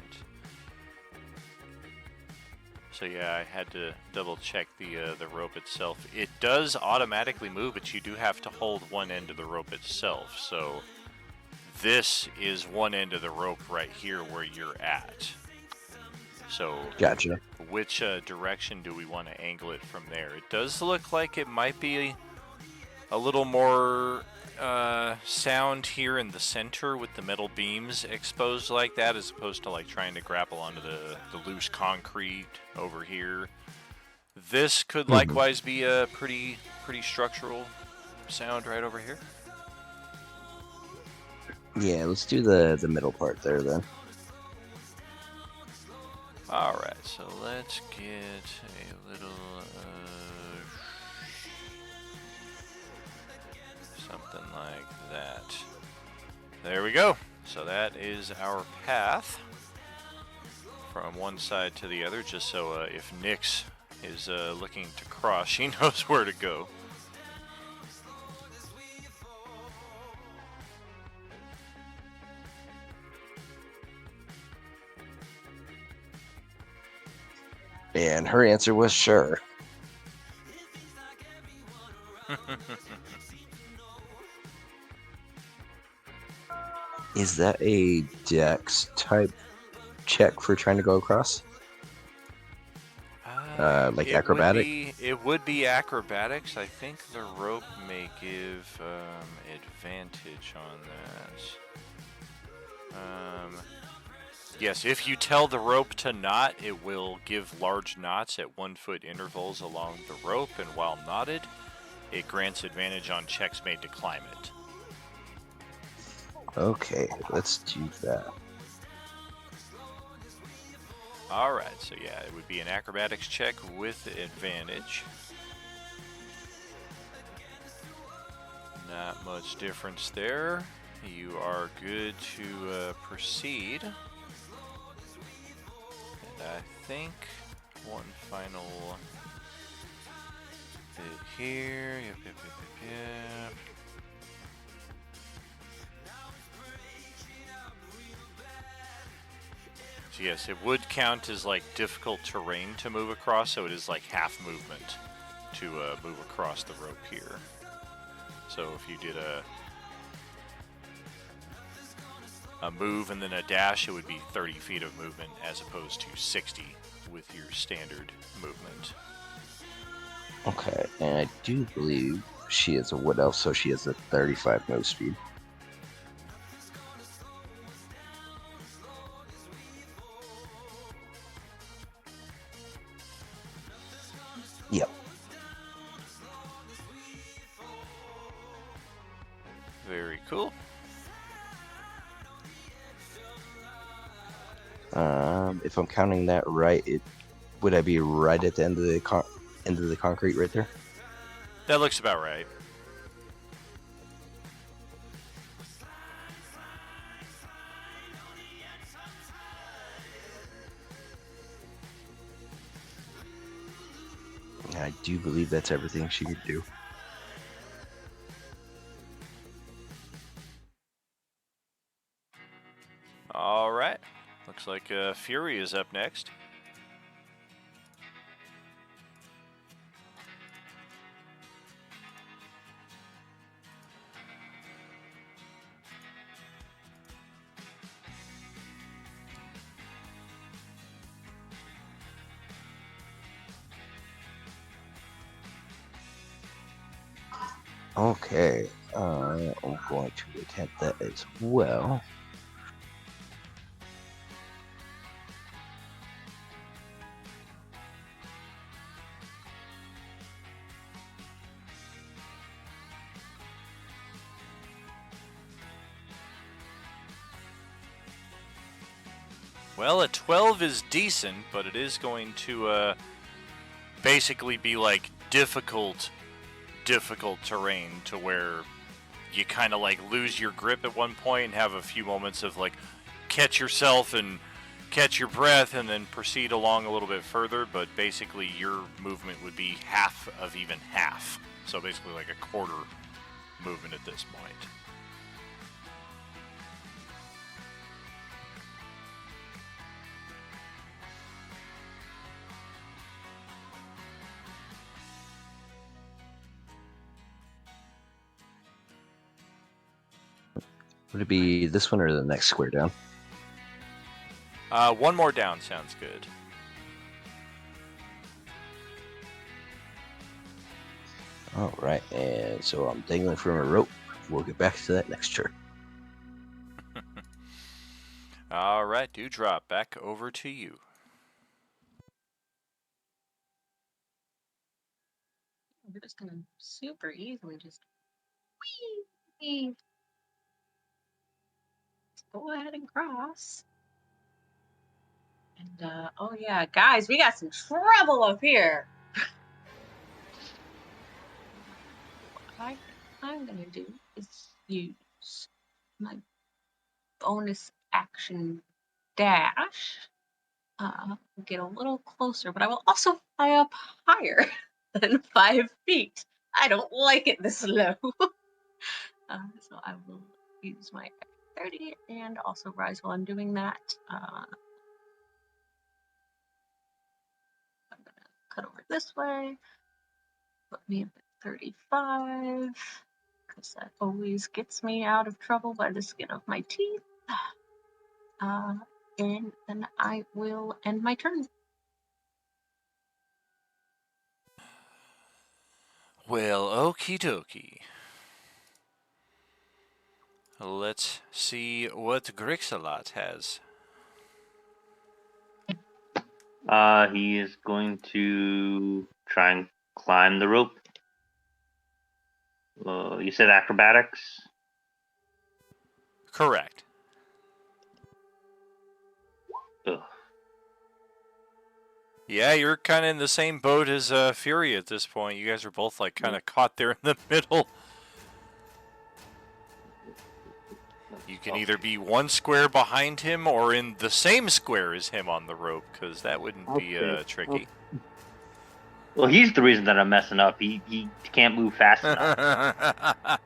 So yeah, I had to double check the rope itself. It does automatically move, but you do have to hold one end of the rope itself. So this is one end of the rope right here where you're at. So Gotcha. which direction do we want to angle it from there? It does look like it might be a little more sound here in the center with the metal beams exposed like that, as opposed to like trying to grapple onto the loose concrete over here. This could likewise be a pretty structural sound right over here. Yeah, let's do the middle part there then. Alright, so let's get a little something like that. There we go. So that is our path from one side to the other, just so if Nyx is looking to cross, she knows where to go. And her answer was sure. Is that a dex type check for trying to go across? Like acrobatic? It would be acrobatics. I think the rope may give advantage on that. Yes, if you tell the rope to knot, it will give large knots at 1 foot intervals along the rope, and while knotted, it grants advantage on checks made to climb it. Okay, let's do that. Alright, so yeah, it would be an acrobatics check with advantage. Not much difference there. You are good to proceed. And I think one final bit here. Yep. So yes, it would count as like difficult terrain to move across, so it is like half movement to move across the rope here. So if you did a move and then a dash, it would be 30 feet of movement as opposed to 60 with your standard movement. Okay, and I do believe she is a wood elf, so she has a 35 move speed. Yep. Very cool. If I'm counting that right, would I be right at the end of the concrete right there? That looks about right. I do believe that's everything she could do. All right. Looks like Fury is up next. Okay, I'm going to attempt that as well. Well, a 12 is decent, but it is going to basically be like difficult terrain to where you kind of like lose your grip at one point and have a few moments of like catch yourself and catch your breath and then proceed along a little bit further, but basically your movement would be half of even half. So basically like a quarter movement at this point. Would it be this one or the next square down? One more down sounds good. All right, and so I'm dangling from a rope. We'll get back to that next turn. All right, Dewdrop, back over to you. We're just gonna super easily just whee! Go ahead and cross. And oh yeah, guys, we got some trouble up here. What I'm gonna do is use my bonus action dash. Get a little closer, but I will also fly up higher than 5 feet. I don't like it this low. So I will use my 30 and also rise while I'm doing that. I'm gonna cut over this way. Put me up at 35. because that always gets me out of trouble by the skin of my teeth. And then I will end my turn. Well, okie dokie. Let's see what Grixalat has. He is going to try and climb the rope. You said acrobatics? Correct. Ugh. Yeah, you're kind of in the same boat as Fury at this point. You guys are both like kind of caught there in the middle. You can either be one square behind him or in the same square as him on the rope, because that wouldn't be tricky. Well, he's the reason that I'm messing up. He can't move fast enough.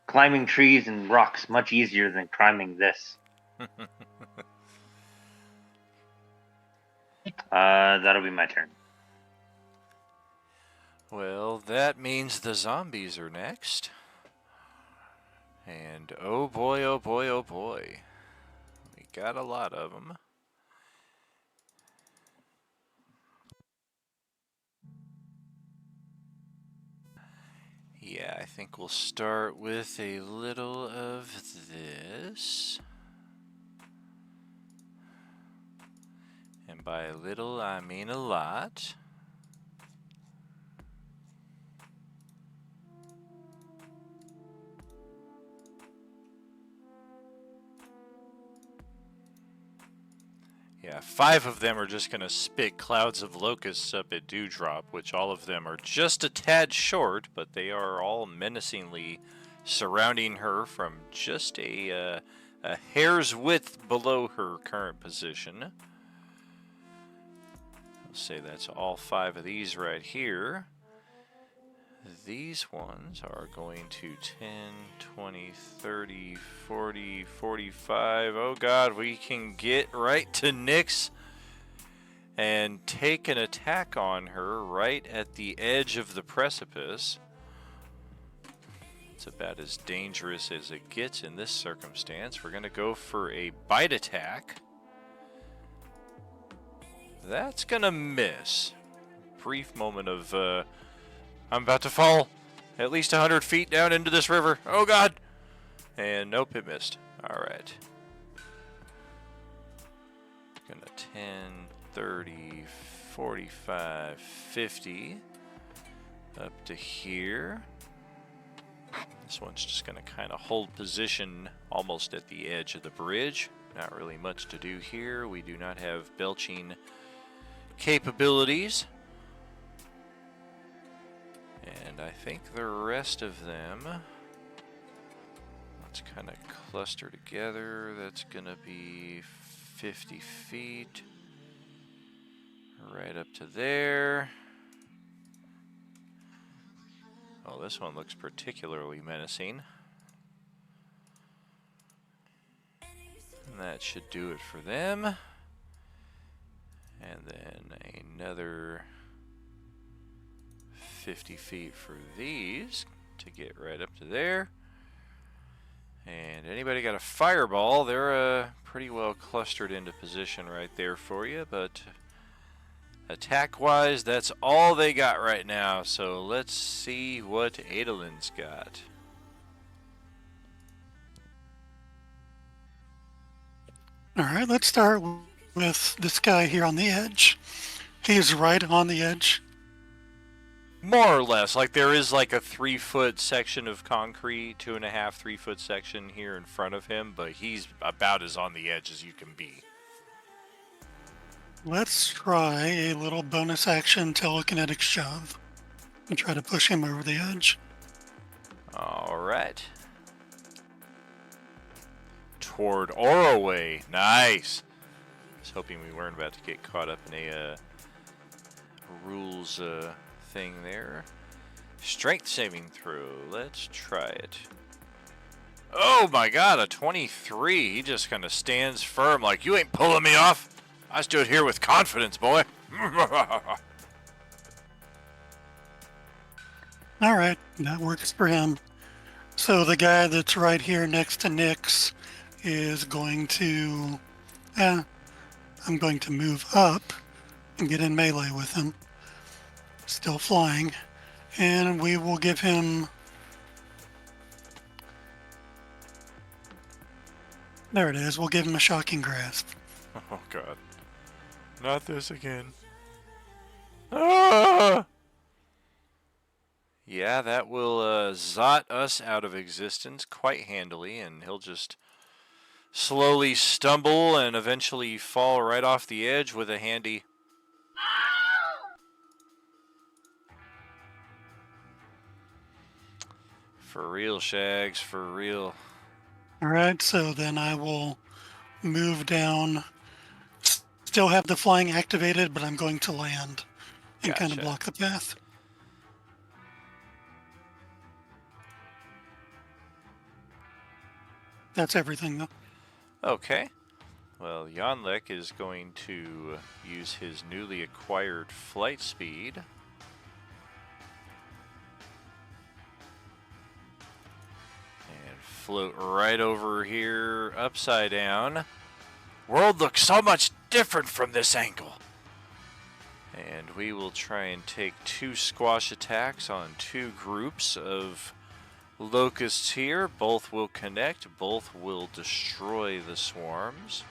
Climbing trees and rocks much easier than climbing this. That'll be my turn. Well, that means the zombies are next. And oh boy, oh boy, oh boy. We got a lot of them. Yeah, I think we'll start with a little of this. And by a little, I mean a lot. Yeah, 5 of them are just going to spit clouds of locusts up at Dewdrop, which all of them are just a tad short, but they are all menacingly surrounding her from just a hair's width below her current position. I'll say that's all 5 of these right here. These ones are going to 10, 20, 30, 40, 45. Oh god, we can get right to Nyx and take an attack on her right at the edge of the precipice. It's about as dangerous as it gets in this circumstance. We're going to go for a bite attack. That's going to miss. Brief moment of... I'm about to fall at least 100 feet down into this river. Oh god! And nope, it missed. Alright. Gonna 10, 30, 45, 50. Up to here. This one's just gonna kind of hold position almost at the edge of the bridge. Not really much to do here. We do not have belching capabilities. And I think the rest of them, let's kind of cluster together. That's going to be 50 feet right up to there. Oh, this one looks particularly menacing. And that should do it for them. And then another 50 feet for these to get right up to there. And anybody got a fireball? They're pretty well clustered into position right there for you, but attack wise, that's all they got right now. So let's see what Adolin's got. Alright, let's start with this guy here on the edge. He's right on the edge. More or less, like there is like a 3-foot section of concrete, 2.5, 3-foot section here in front of him, but he's about as on the edge as you can be. Let's try a little bonus action telekinetic shove and try to push him over the edge. Alright. Toward Oroway. Nice. I was hoping we weren't about to get caught up in a rules thing there. Strength saving throw. Let's try it. Oh my god, a 23. He just kind of stands firm like, you ain't pulling me off. I stood here with confidence, boy. All right, that works for him. So the guy that's right here next to Nyx is going to. I'm going to move up and get in melee with him. Still flying. And we will give him. There it is. We'll give him a shocking grasp. Oh god. Not this again. Ah! Yeah, that will zot us out of existence quite handily, and he'll just slowly stumble and eventually fall right off the edge with a handy. For real, Shags, for real. All right, so then I will move down. Still have the flying activated, but I'm going to land and kind of Gotcha. block the path. That's everything, though. Okay. Well, Yanlek is going to use his newly acquired flight speed. And float right over here, upside down. World looks so much different from this angle. And we will try and take 2 squash attacks on 2 groups of locusts here. Both will connect, both will destroy the swarms.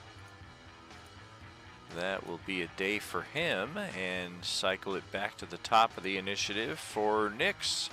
That will be a day for him, and cycle it back to the top of the initiative for Nyx.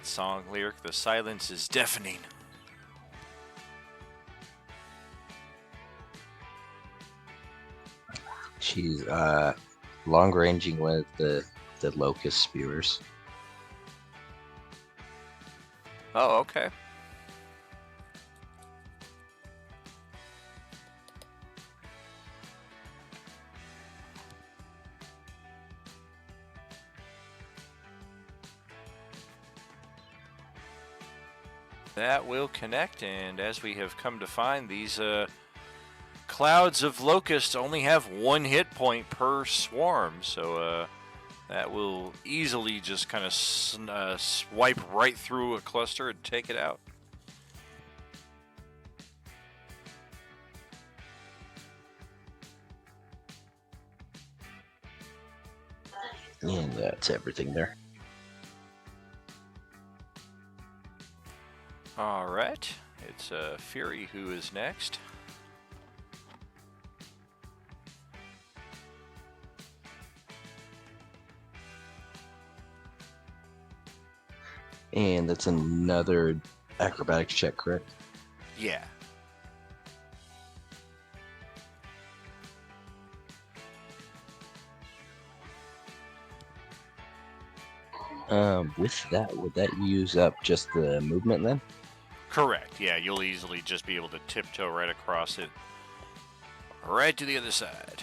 Song lyric, the silence is deafening. She's long ranging with the locust spewers. Oh, okay. That will connect, and as we have come to find, these clouds of locusts only have 1 hit point per swarm, so that will easily just kind of swipe right through a cluster and take it out. And that's everything there. All right, it's Fury who is next. And that's another acrobatics check, correct? Yeah. With that, would that use up just the movement then? Correct, yeah, you'll easily just be able to tiptoe right across it, right to the other side.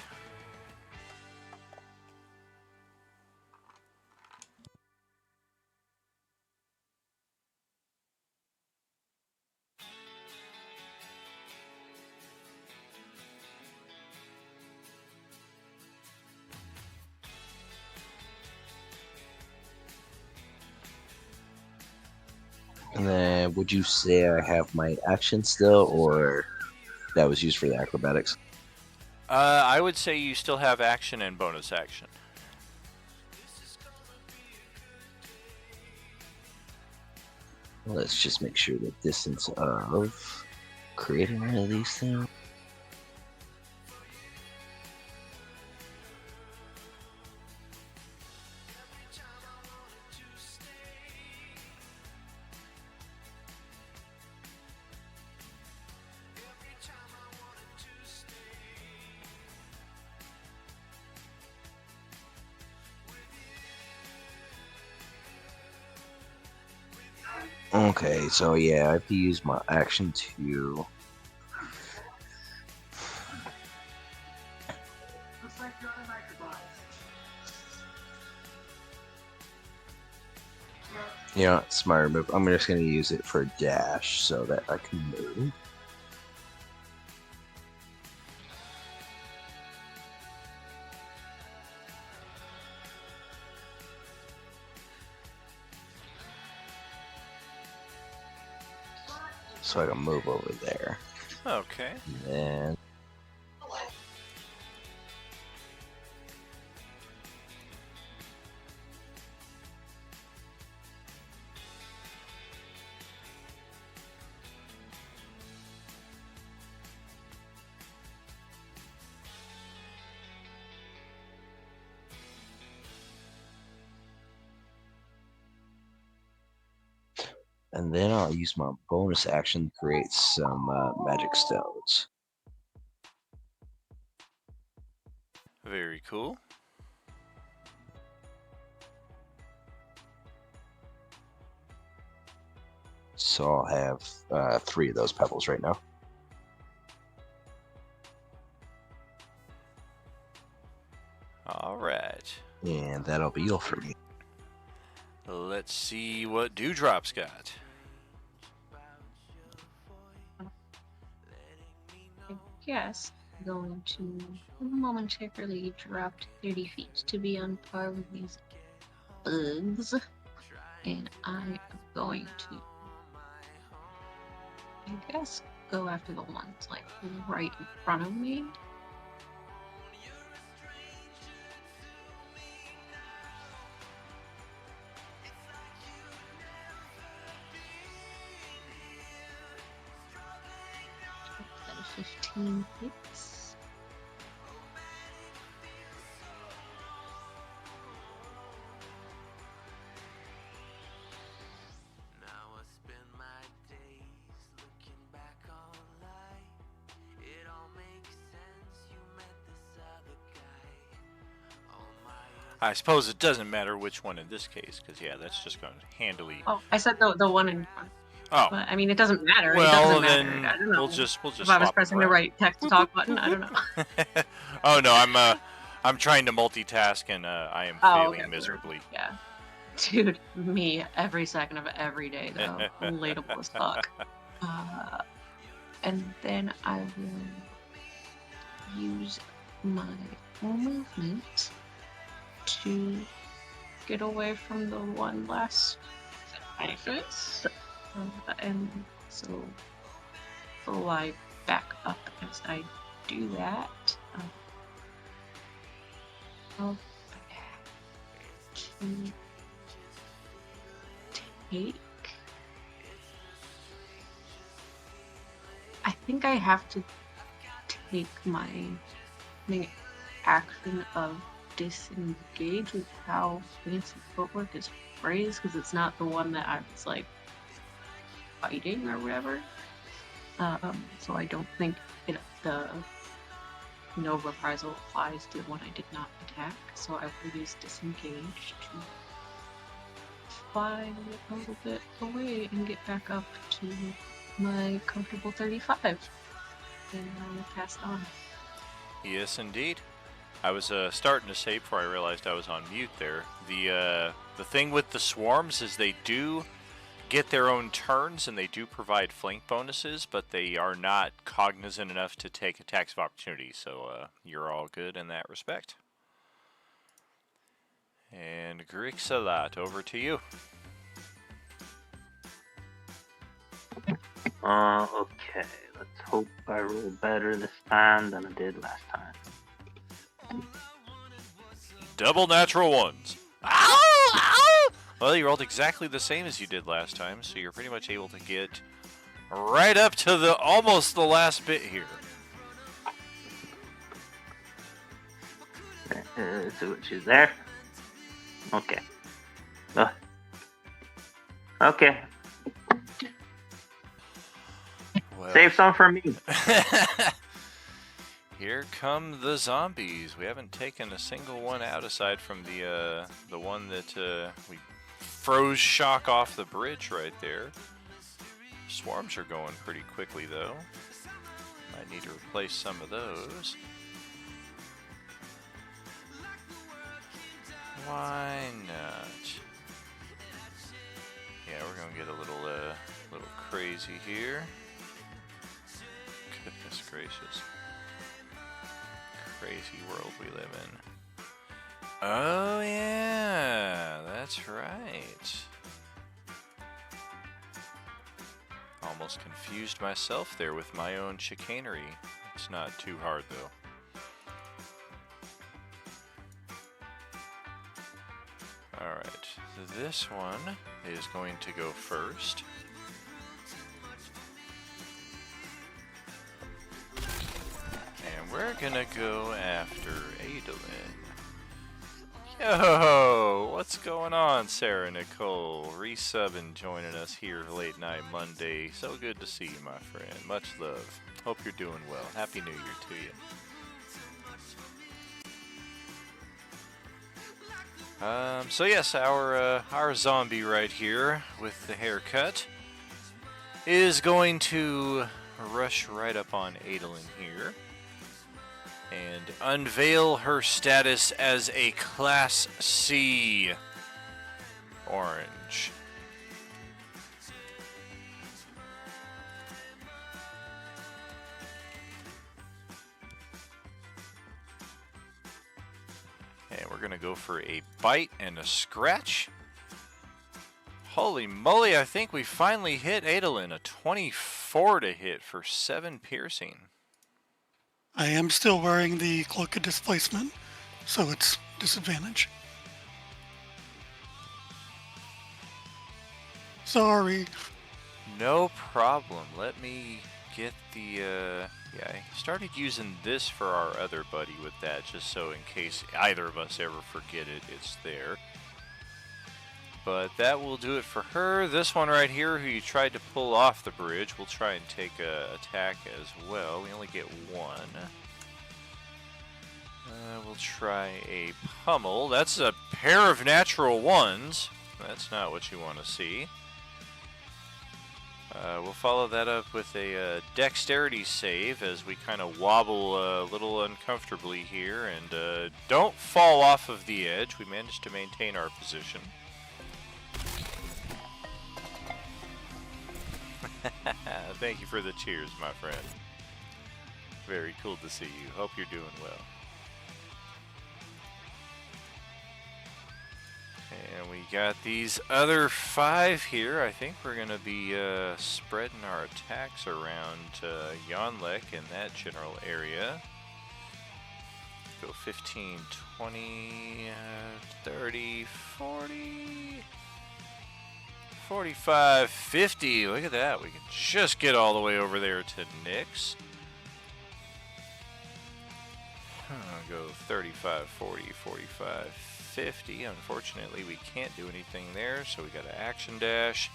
And then would you say I have my action still, or that was used for the acrobatics? I would say you still have action and bonus action. Let's just make sure the distance of creating one of these things. Okay, so yeah, I have to use my action to. You know, smart move. I'm just gonna use it for dash so that I can move. So I can move over there. Okay. And then I'll use my bonus action to create some magic stones. Very cool. So I'll have 3 of those pebbles right now. All right. And that'll be all for me. Let's see what Dewdrop's got. I guess I'm going to momentarily drop to 30 feet to be on par with these bugs. And I am going to, I guess, go after the ones like right in front of me. That is 15 hits. Now I spend my days looking back on life. It all makes sense. You met this other guy. All my I suppose it doesn't matter which one in this case, because yeah, that's just going to handily. Oh, I said the one in front. Oh, But I mean, it doesn't matter. well, it doesn't matter. then I don't know. we'll just if I was swap pressing them the around. right text to talk button, I don't know. Oh no, I'm trying to multitask and I am failing okay, miserably. Yeah. Dude, me every second of every day though. Relatable as fuck. And then I will use my movement to get away from the one last face. And so fly back up as I do that. I'll to take. I think I have to take my action of disengage with how fancy footwork is phrased, because it's not the one that I was like fighting or whatever. So I don't think the no reprisal applies to the one I did not attack. So I will use disengage to fly a little bit away and get back up to my comfortable 35. And I will pass on. Yes, indeed. I was starting to say before I realized I was on mute there. The thing with the swarms is they do get their own turns and they do provide flank bonuses, but they are not cognizant enough to take attacks of opportunity. So you're all good in that respect. And Grixalat, over to you. Okay. Let's hope I roll better this time than I did last time. Double natural ones. Ow! Ow! Well, you rolled exactly the same as you did last time, so you're pretty much able to get right up to the almost the last bit here. So she's there. Okay. Okay. Well, Save some for me. here come the zombies. We haven't taken a single one out aside from the one that we froze shock off the bridge right there. Swarms are going pretty quickly though. Might need to replace some of those. Why not? Yeah, we're gonna get a little crazy here. Goodness gracious. Crazy world we live in. Oh yeah, that's right. Almost confused myself there with my own chicanery. It's not too hard though. Alright, this one is going to go first. And we're gonna go after Adolin. Yo, what's going on, Sarah Nicole? Resubbing, joining us here late night Monday. So good to see you, my friend. Much love. Hope you're doing well. Happy New Year to you. So yes, our zombie right here with the haircut is going to rush right up on Adolin here and unveil her status as a Class C orange. And we're going to go for a bite and a scratch. Holy moly, I think we finally hit Adolin. A 24 to hit for 7 piercing. I am still wearing the Cloak of Displacement, so it's disadvantage. Sorry. No problem. Let me get the, yeah, I started using this for our other buddy with that, just so in case either of us ever forget it, it's there. But that will do it for her. This one right here, who you tried to pull off the bridge, we'll try and take a attack as well. We only get one. We'll try a pummel. That's a pair of natural ones. That's not what you want to see. We'll follow that up with a dexterity save as we kind of wobble a little uncomfortably here. And don't fall off of the edge. We managed to maintain our position. Thank you for the cheers, my friend. Very cool to see you. Hope you're doing well. And we got these other 5 here. I think we're going to be spreading our attacks around Yonlek in that general area. Go 15, 20, 30, 40... 45, 50. Look at that. We can just get all the way over there to Nyx. I'll go 35, 40, 45, 50. Unfortunately, we can't do anything there, so we got to action dash.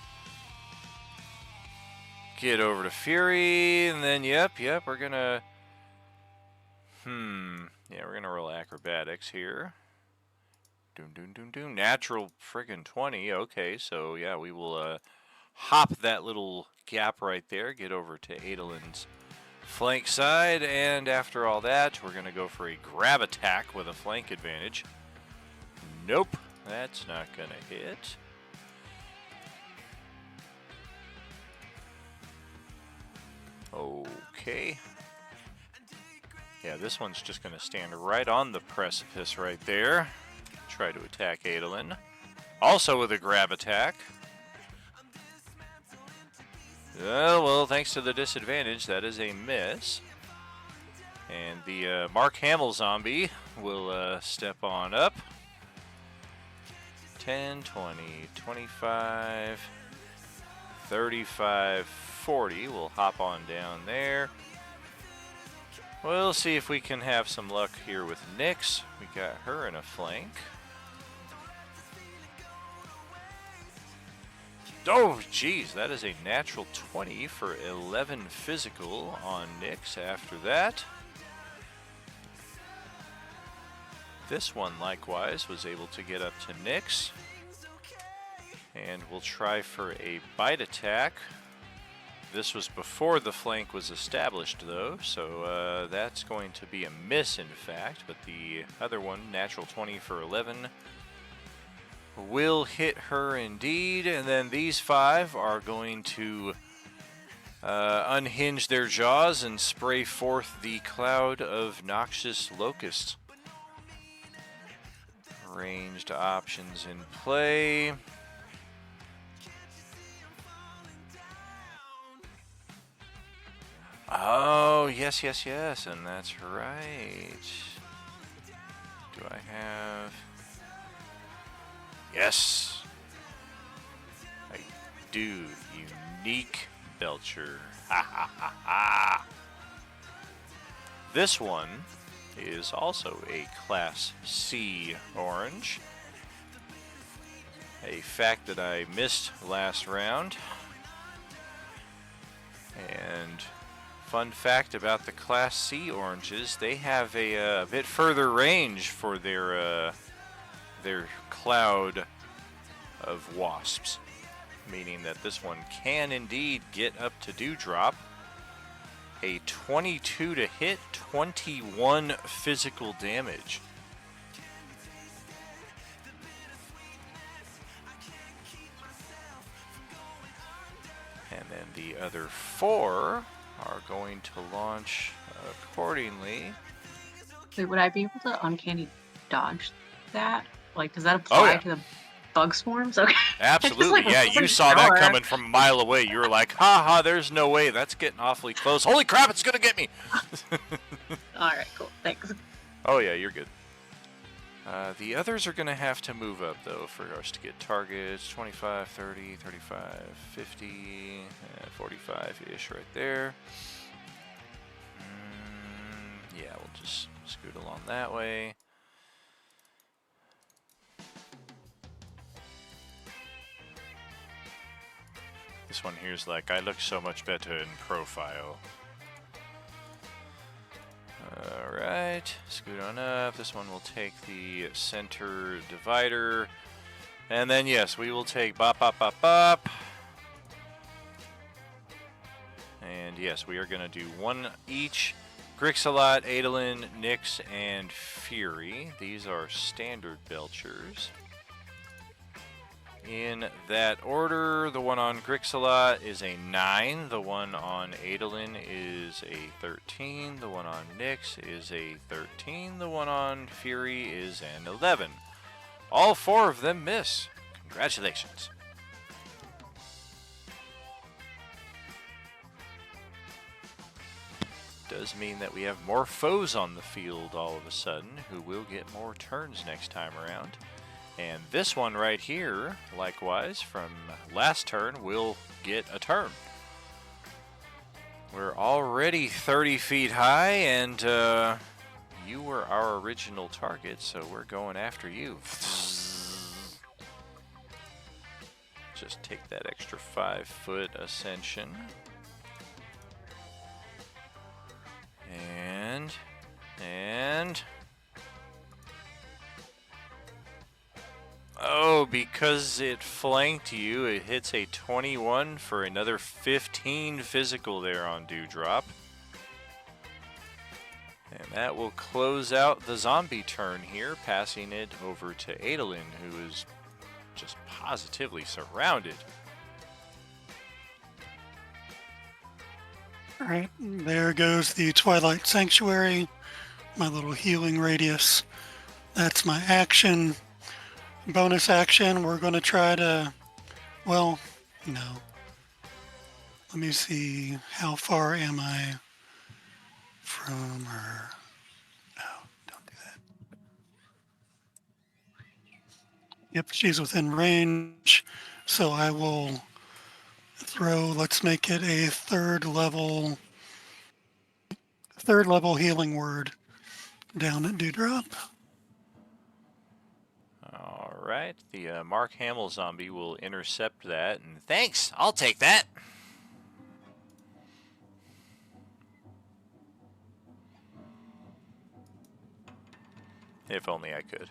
Get over to Fury, and then, yep, we're going to... Yeah, we're going to roll acrobatics here. Doom. Natural friggin' 20. Okay, so yeah, we will hop that little gap right there, get over to Adolin's flank side, and after all that, we're going to go for a grab attack with a flank advantage. Nope, that's not going to hit. Okay. Yeah, this one's just going to stand right on the precipice right there. Try to attack Adolin. Also with a grab attack. Well, thanks to the disadvantage, that is a miss. And the Mark Hamill zombie will step on up. 10, 20, 25, 35, 40. We'll hop on down there. We'll see if we can have some luck here with Nyx. We got her in a flank. Oh, geez, that is a natural 20 for 11 physical on Nyx after that. This one, likewise, was able to get up to Nyx. And we'll try for a bite attack. This was before the flank was established, though, so that's going to be a miss, in fact. But the other one, natural 20 for 11, will hit her indeed. And then these 5 are going to unhinge their jaws and spray forth the cloud of noxious locusts. Ranged options in play. Oh, yes, yes, yes, and that's right. Do I have... Yes. I do. Unique Belcher. Ha ha ha ha. This one is also a Class C orange. A fact that I missed last round. And fun fact about the Class C oranges, they have a bit further range for their cloud of wasps, meaning that this one can indeed get up to Dewdrop. A 22 to hit, 21 physical damage. And then the other 4 are going to launch accordingly. Wait, would I be able to uncanny dodge that? Like, does that apply to the bug swarms? Okay. Absolutely, yeah. You saw that coming from a mile away. You were like, ha ha, there's no way. That's getting awfully close. Holy crap, it's going to get me. All right, cool. Thanks. Oh, yeah, you're good. The others are going to have to move up, though, for us to get targets. 25, 30, 35, 50, 45-ish right there. Yeah, we'll just scoot along that way. This one here's like, I look so much better in profile. Alright, scoot on up. This one will take the center divider. And then, yes, we will take bop, bop, bop, bop. And yes, we are going to do 1 each. Grixalot, Adolin, Nyx, and Fury. These are standard Belchers. In that order, the one on Grixalot is a 9, the one on Adolin is a 13, the one on Nyx is a 13, the one on Fury is an 11. All 4 of them miss. Congratulations. Does mean that we have more foes on the field all of a sudden, who will get more turns next time around. And this one right here, likewise, from last turn, will get a turn. We're already 30 feet high, and you were our original target, so we're going after you. Just take that extra 5-foot ascension. And... Oh, because it flanked you, it hits a 21 for another 15 physical there on Dewdrop. And that will close out the zombie turn here, passing it over to Adolin, who is just positively surrounded. Alright, there goes the Twilight Sanctuary, my little healing radius. That's my action. Bonus action, we're going to try to, well, no. Let me see, how far am I from her? No, don't do that. Yep, she's within range, so I will throw, let's make it a third level healing word down at Dewdrop. Alright, the Mark Hamill zombie will intercept that, and thanks, I'll take that. If only I could.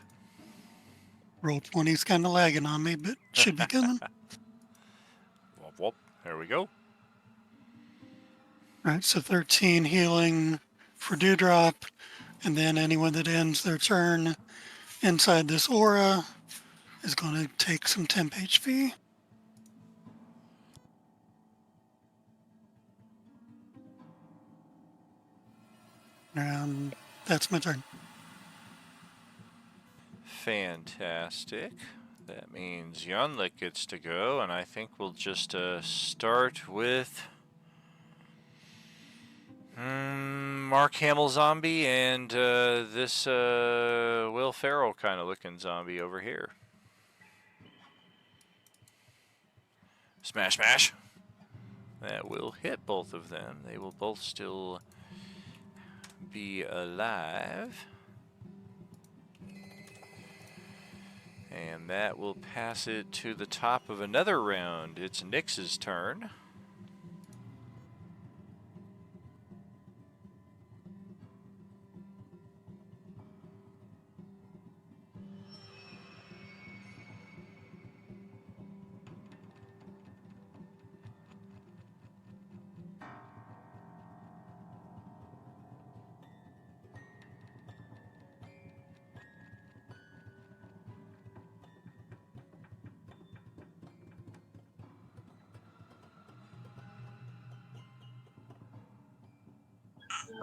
Roll 20's kind of lagging on me, but should be coming. Whoop, whoop. There we go. Right, so 13 healing for Dewdrop, and then anyone that ends their turn inside this aura is going to take some temp HP. That's my turn. Fantastic. That means Yonlik gets to go, and I think we'll just start with Mark Hamill zombie and this Will Ferrell kind of looking zombie over here. Smash, smash. That will hit both of them. They will both still be alive. And that will pass it to the top of another round. It's Nyx's turn.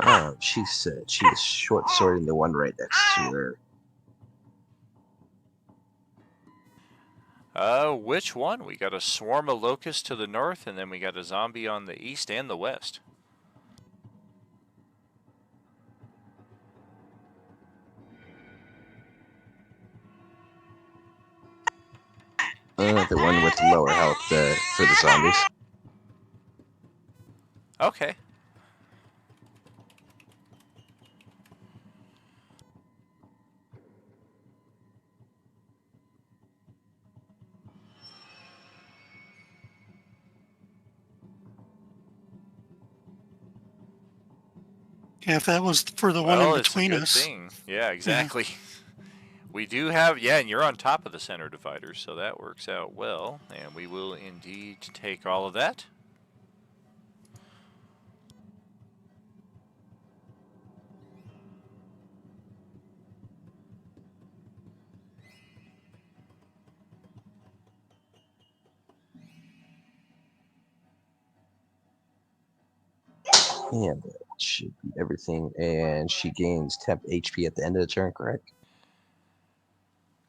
Oh, she said she is short swording the one right next to her. Which one? We got a swarm of locusts to the north, and then we got a zombie on the east and the west. The one with lower health for the zombies. Okay. Yeah, if that was for the one in between it's a good us. thing. Yeah, exactly. We do have, and you're on top of the center divider, so that works out well. And we will indeed take all of that. And that should be everything. And she gains temp HP at the end of the turn, correct?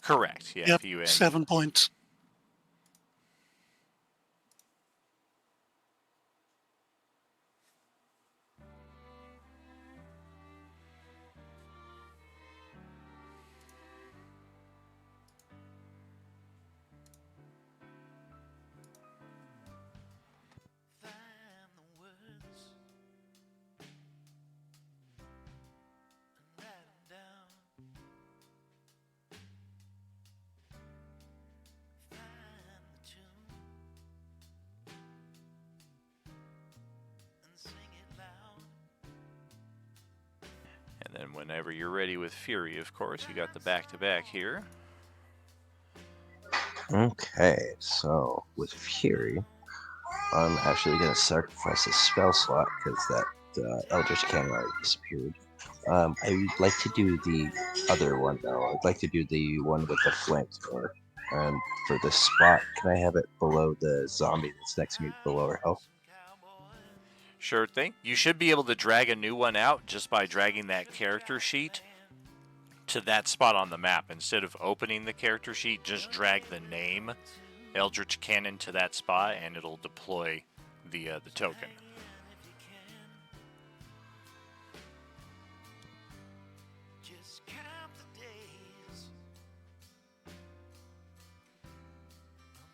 Correct. Yeah. Yep, If you end. 7 points. Find the words and write 'em down. Find the tune and sing it loud. And then whenever you're ready with Fury, of course, you got the back-to-back here. Okay, so with Fury, I'm actually going to sacrifice a spell slot because that Eldritch Cannon already disappeared. I would like to do the other one though. I'd like to do the one with the flamethrower. And for this spot, can I have it below the zombie that's next to me below her health? Sure thing. You should be able to drag a new one out just by dragging that character sheet to that spot on the map. Instead of opening the character sheet, just drag the name Eldritch Cannon to that spot, and it'll deploy the token. Just count the days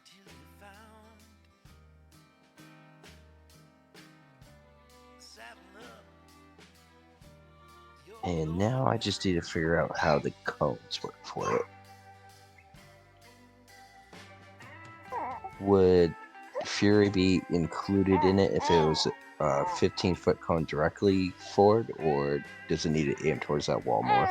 until you found. Saddle up. And now I just need to figure out how the cones work for it. Would Fury be included in it if it was a 15-foot cone directly forward, or does it need to aim towards that wall more?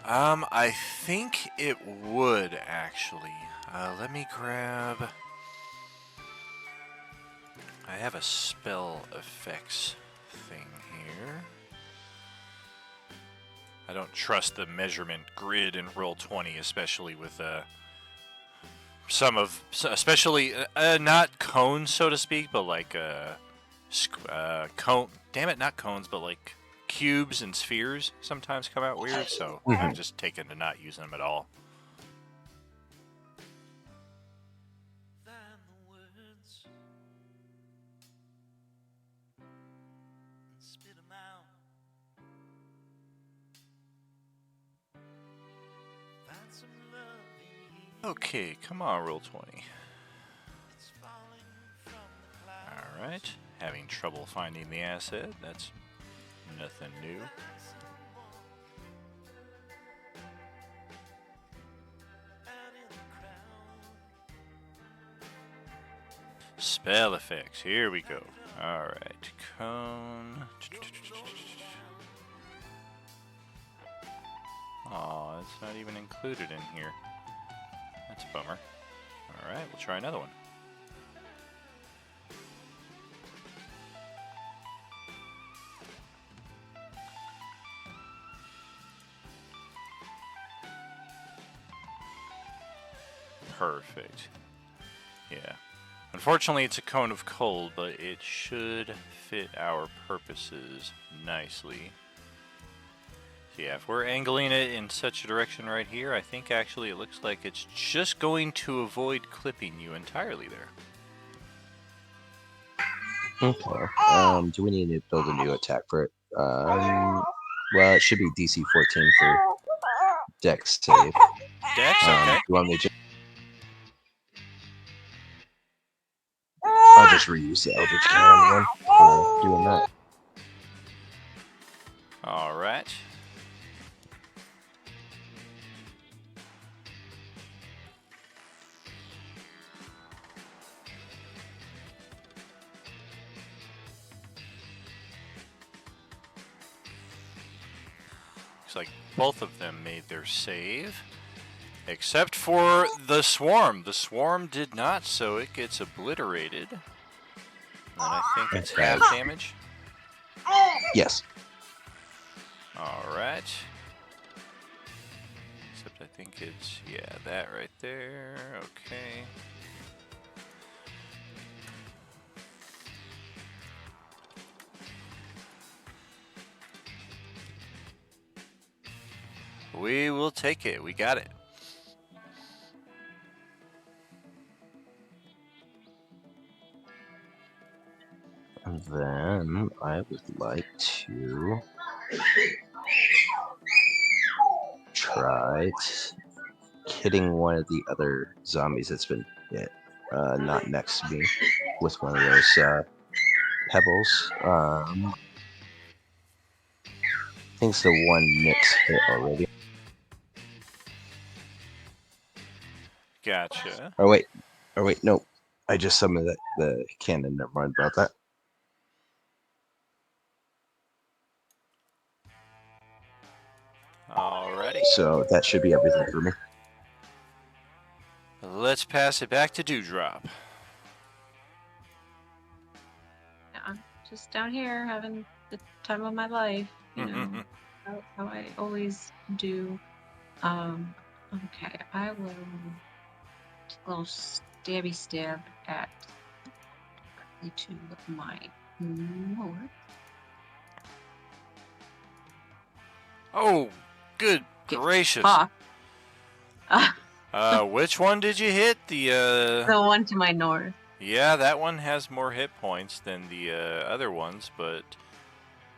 I think it would actually. Let me grab. I have a spell effects thing here. I don't trust the measurement grid in Roll20, especially with especially not cones, so to speak, but like cone. Damn it, not cones, but like cubes and spheres sometimes come out weird. So I've just taken to not using them at all. Than the words and spit 'em out. Find some love in here. Okay, come on, Roll20. It's falling from the clouds. All right, having trouble finding the asset. That's nothing new. Like someone out in the crowd. Spell effects. Here we go. All right, cone. Aw, it's not even included in here. That's a bummer. All right, we'll try another one. Perfect. Yeah. Unfortunately, it's a cone of cold, but it should fit our purposes nicely. So yeah, if we're angling it in such a direction right here, I think actually it looks like it's just going to avoid clipping you entirely there. Okay. Do we need to build a new attack for it? Well, it should be DC 14 for Dex save. Dex, okay. You want me to? I'll just reuse the Eldritch Cannon then for doing that. All right. Looks like both of them made their save. Except for the Swarm. The Swarm did not, so it gets obliterated. And I think it's Okay. half damage. Yes. Alright. Except I think it's, yeah, that right there. Okay. We will take it. We got it. And then I would like to try hitting one of the other zombies that's been hit, not next to me, with one of those pebbles. I think it's the one Nick's hit already. Gotcha. Oh wait, no. I just summoned the cannon. Never mind about that. Alrighty. So that should be everything for me. Let's pass it back to Dewdrop. Yeah, I'm just down here having the time of my life, you know, how I always do. Okay, I will take a little stabby stab at the two of my north. Oh, good gracious. Fuck. Which one did you hit? The one to my north. Yeah, that one has more hit points than the other ones, but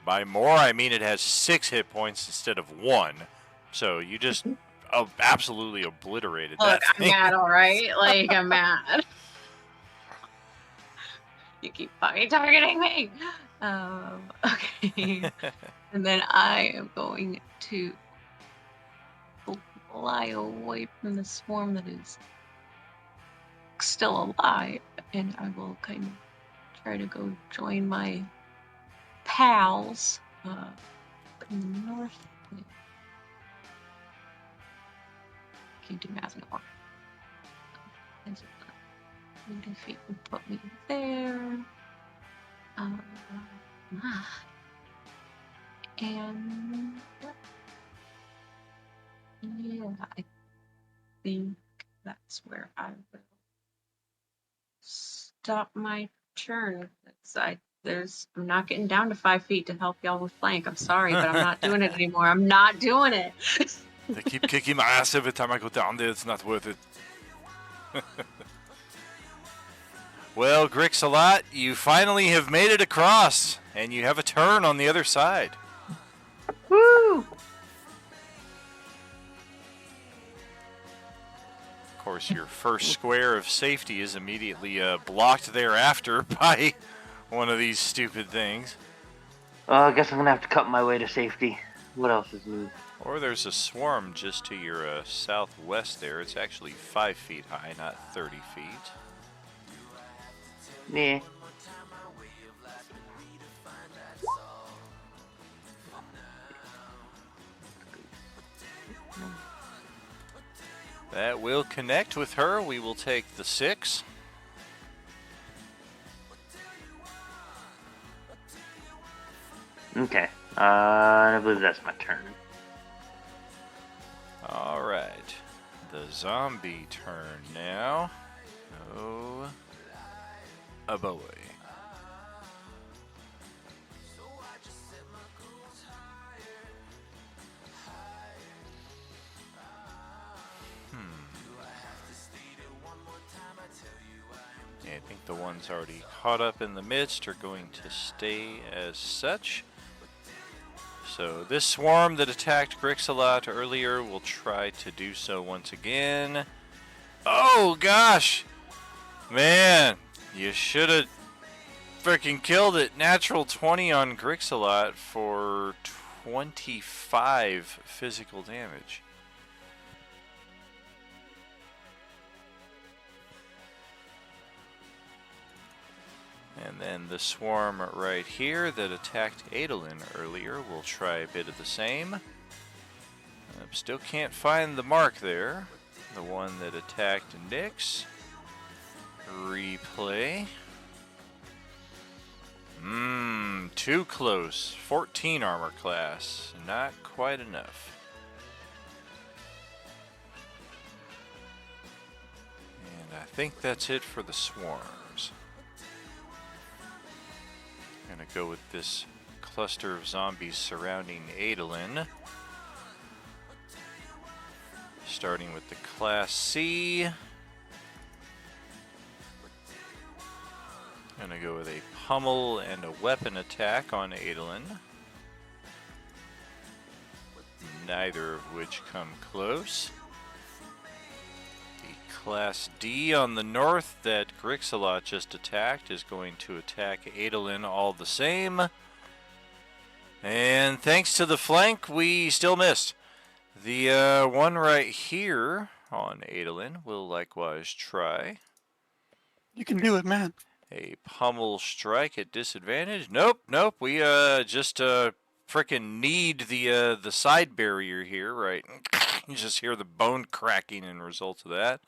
by more I mean it has 6 hit points instead of 1. So you just absolutely obliterated Look, that I'm thing. mad, alright? Like, I'm mad. You keep fucking targeting me! Okay. And then I am going to fly away from the swarm that is still alive, and I will kind of try to go join my pals in the north. Can't do math no more. 20 feet would put me there. And yeah, I think that's where I will stop my turn. I'm not getting down to 5 feet to help y'all with flank. I'm sorry, but I'm not doing it anymore. I'm not doing it. They keep kicking my ass every time I go down there. It's not worth it. Well, Grixalot, you finally have made it across, and you have a turn on the other side. Woo! Of course, your first square of safety is immediately blocked thereafter by one of these stupid things. I guess I'm gonna have to cut my way to safety. What else is new? Or there's a swarm just to your southwest there. It's actually 5 feet high, not 30 feet. Nah. That will connect with her. We will take the 6. Okay. I believe that's my turn. Alright. The zombie turn now. Oh, a boy. I think the ones already caught up in the midst are going to stay as such. So this swarm that attacked Grixalot earlier will try to do so once again. Oh gosh! Man, you should have freaking killed it. Natural 20 on Grixalot for 25 physical damage. And then the swarm right here that attacked Adolin earlier will try a bit of the same. Still can't find the mark there. The one that attacked Nyx. Replay. Too close. 14 armor class. Not quite enough. And I think that's it for the swarms. Gonna go with this cluster of zombies surrounding Adolin. Starting with the Class C. Gonna go with a pummel and a weapon attack on Adolin. Neither of which come close. Class D on the north that Grixalot just attacked is going to attack Adolin all the same. And thanks to the flank, we still missed. The one right here on Adolin will likewise try. You can do it, man. A pummel strike at disadvantage. Nope. We just frickin' need the side barrier here, right? You just hear the bone cracking in result of that.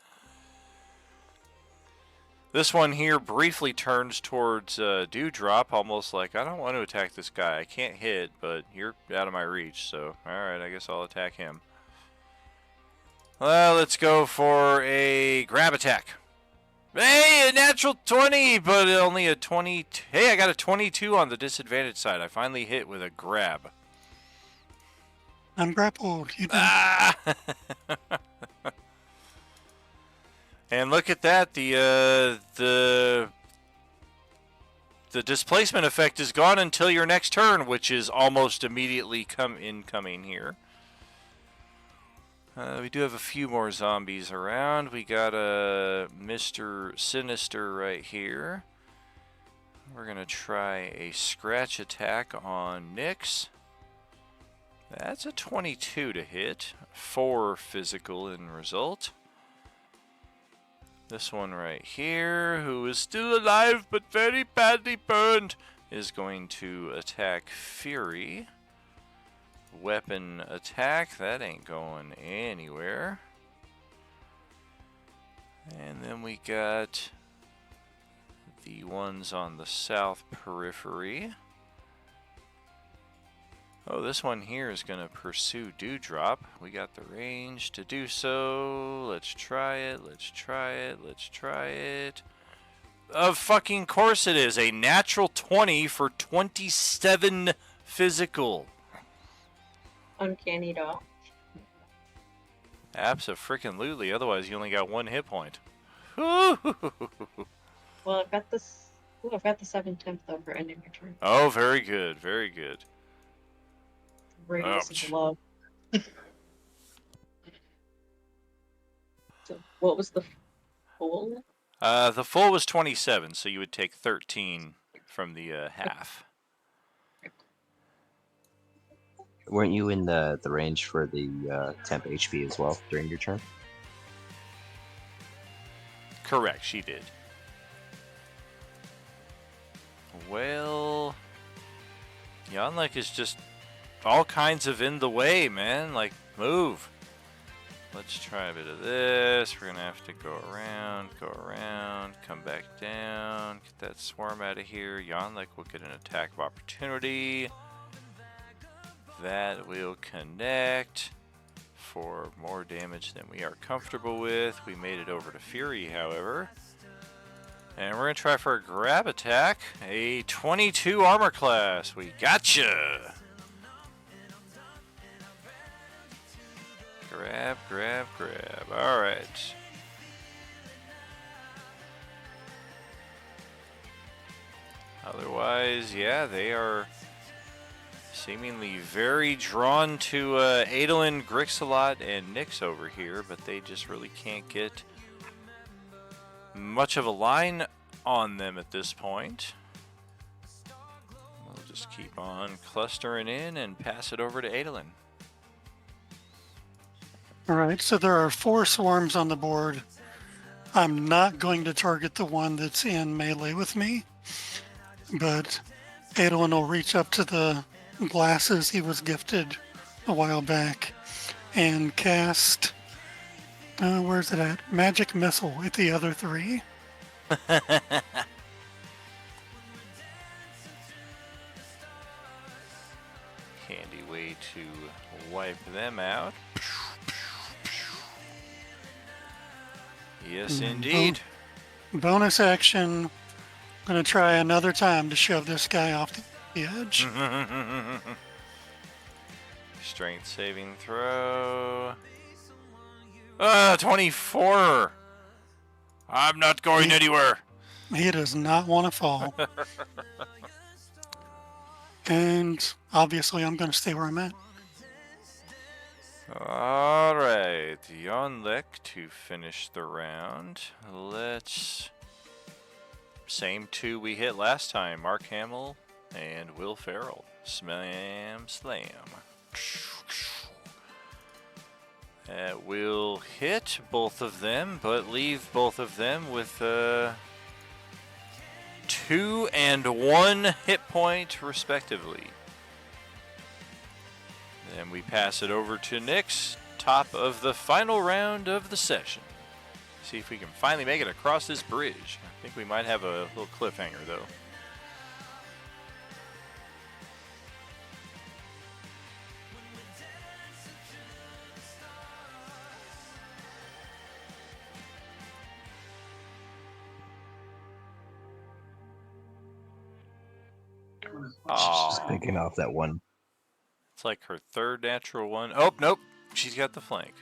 This one here briefly turns towards Dewdrop, almost like, I don't want to attack this guy. I can't hit, but you're out of my reach, so alright, I guess I'll attack him. Well, let's go for a grab attack. Hey, a natural 20, but only a 20. Hey, I got a 22 on the disadvantage side. I finally hit with a grab. I'm grappled. You did. Ah! And look at that, the displacement effect is gone until your next turn, which is almost immediately incoming here. We do have a few more zombies around. We got a Mr. Sinister right here. We're gonna try a scratch attack on Nyx. That's a 22 to hit, 4 physical in result. This one right here, who is still alive but very badly burned, is going to attack Fury. Weapon attack, that ain't going anywhere. then we got the ones on the south periphery. Oh, this one here is going to pursue Dewdrop. We got the range to do so. Let's try it. Let's try it. Let's try it. Of fucking course it is. A natural 20 for 27 physical. Uncanny dog. Abso-freaking-lutely. Otherwise, you only got 1 hit point. Oh, Well, I've got this. Ooh, I've got the 7/10 though for ending your turn. very good. Very good. Radius Ouch. of love. So, what was the full? The full was 27, so you would take 13 from the half. Weren't you in the range for the temp HP as well during your turn? Correct, she did. Well, Yanlek is just all kinds of in the way, man. Like, move. Let's try a bit of this. We're going to have to go around, come back down, get that swarm out of here. Yanlek will get an attack of opportunity. That will connect for more damage than we are comfortable with. We made it over to Fury, however. And we're going to try for a grab attack. A 22 armor class. We gotcha! Grab, grab, grab. Alright. Otherwise, yeah, they are seemingly very drawn to Adolin, Grixalot, and Nyx over here, but they just really can't get much of a line on them at this point. We'll just keep on clustering in and pass it over to Adolin. All right, so there are 4 swarms on the board. I'm not going to target the one that's in melee with me, but Adolin will reach up to the glasses he was gifted a while back and cast, where's it at? Magic Missile at the other 3. Handy way to wipe them out. Yes, indeed. Bonus action. Gonna try another time to shove this guy off the edge. Strength saving throw. 24. I'm not going anywhere. He does not want to fall. And obviously I'm gonna stay where I'm at. Alright, Yonlek to finish the round. Let's... Same 2 we hit last time. Mark Hamill and Will Ferrell. Slam, slam. That will hit both of them, but leave both of them with 2 and 1 hit point, respectively. Then we pass it over to Nyx, top of the final round of the session. See if we can finally make it across this bridge. I think we might have a little cliffhanger, though. Just picking off that one. It's like her 3rd natural one. Oh, nope. She's got the flank.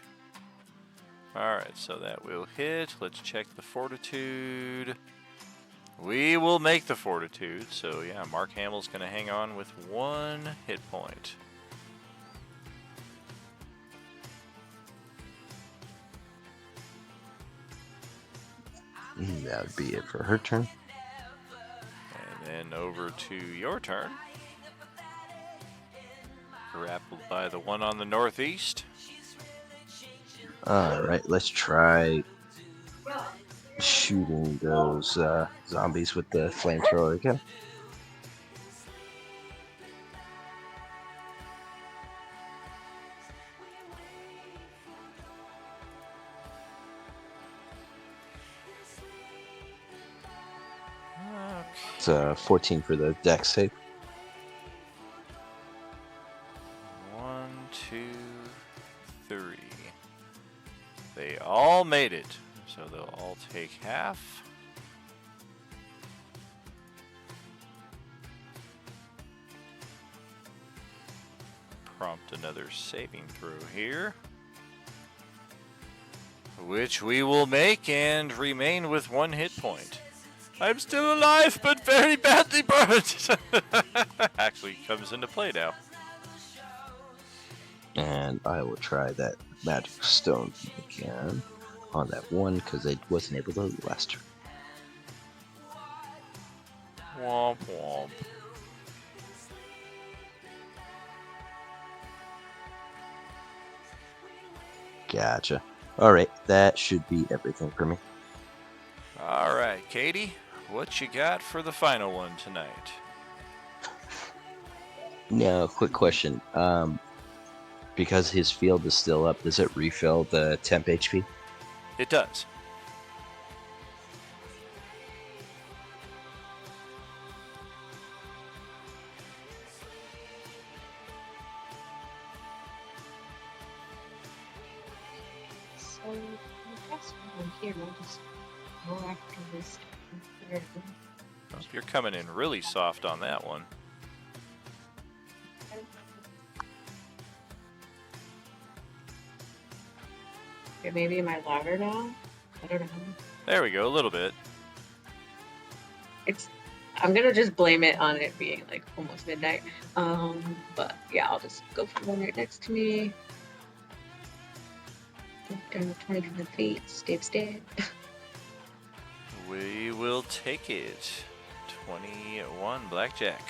Alright, so that will hit. Let's check the fortitude. We will make the fortitude. So, yeah, Mark Hamill's going to hang on with 1 hit point. That would be it for her turn. And then over to your turn. Grappled by the one on the northeast. Alright, let's try shooting those zombies with the flamethrower again. It's 14 for the dex save. 1, 2, 3. They all made it, so they'll all take half. Prompt another saving throw here, which we will make and remain with 1 hit point. I'm still alive, but very badly burned. Actually comes into play now. And I will try that magic stone again on that one because I wasn't able to last turn. Womp womp. Gotcha. Alright, that should be everything for me. All right, Katie, what you got for the final one tonight? Now, quick question. Because his field is still up, does it refill the temp HP? It does. So I guess when I'm here, I'll just go after this. You're coming in really soft on that one. Okay, maybe am I louder now? I don't know. There we go, a little bit. I'm gonna just blame it on it being like almost midnight. But yeah, I'll just go for the one right next to me. Down 20 feet, step. We will take it. 21 blackjack.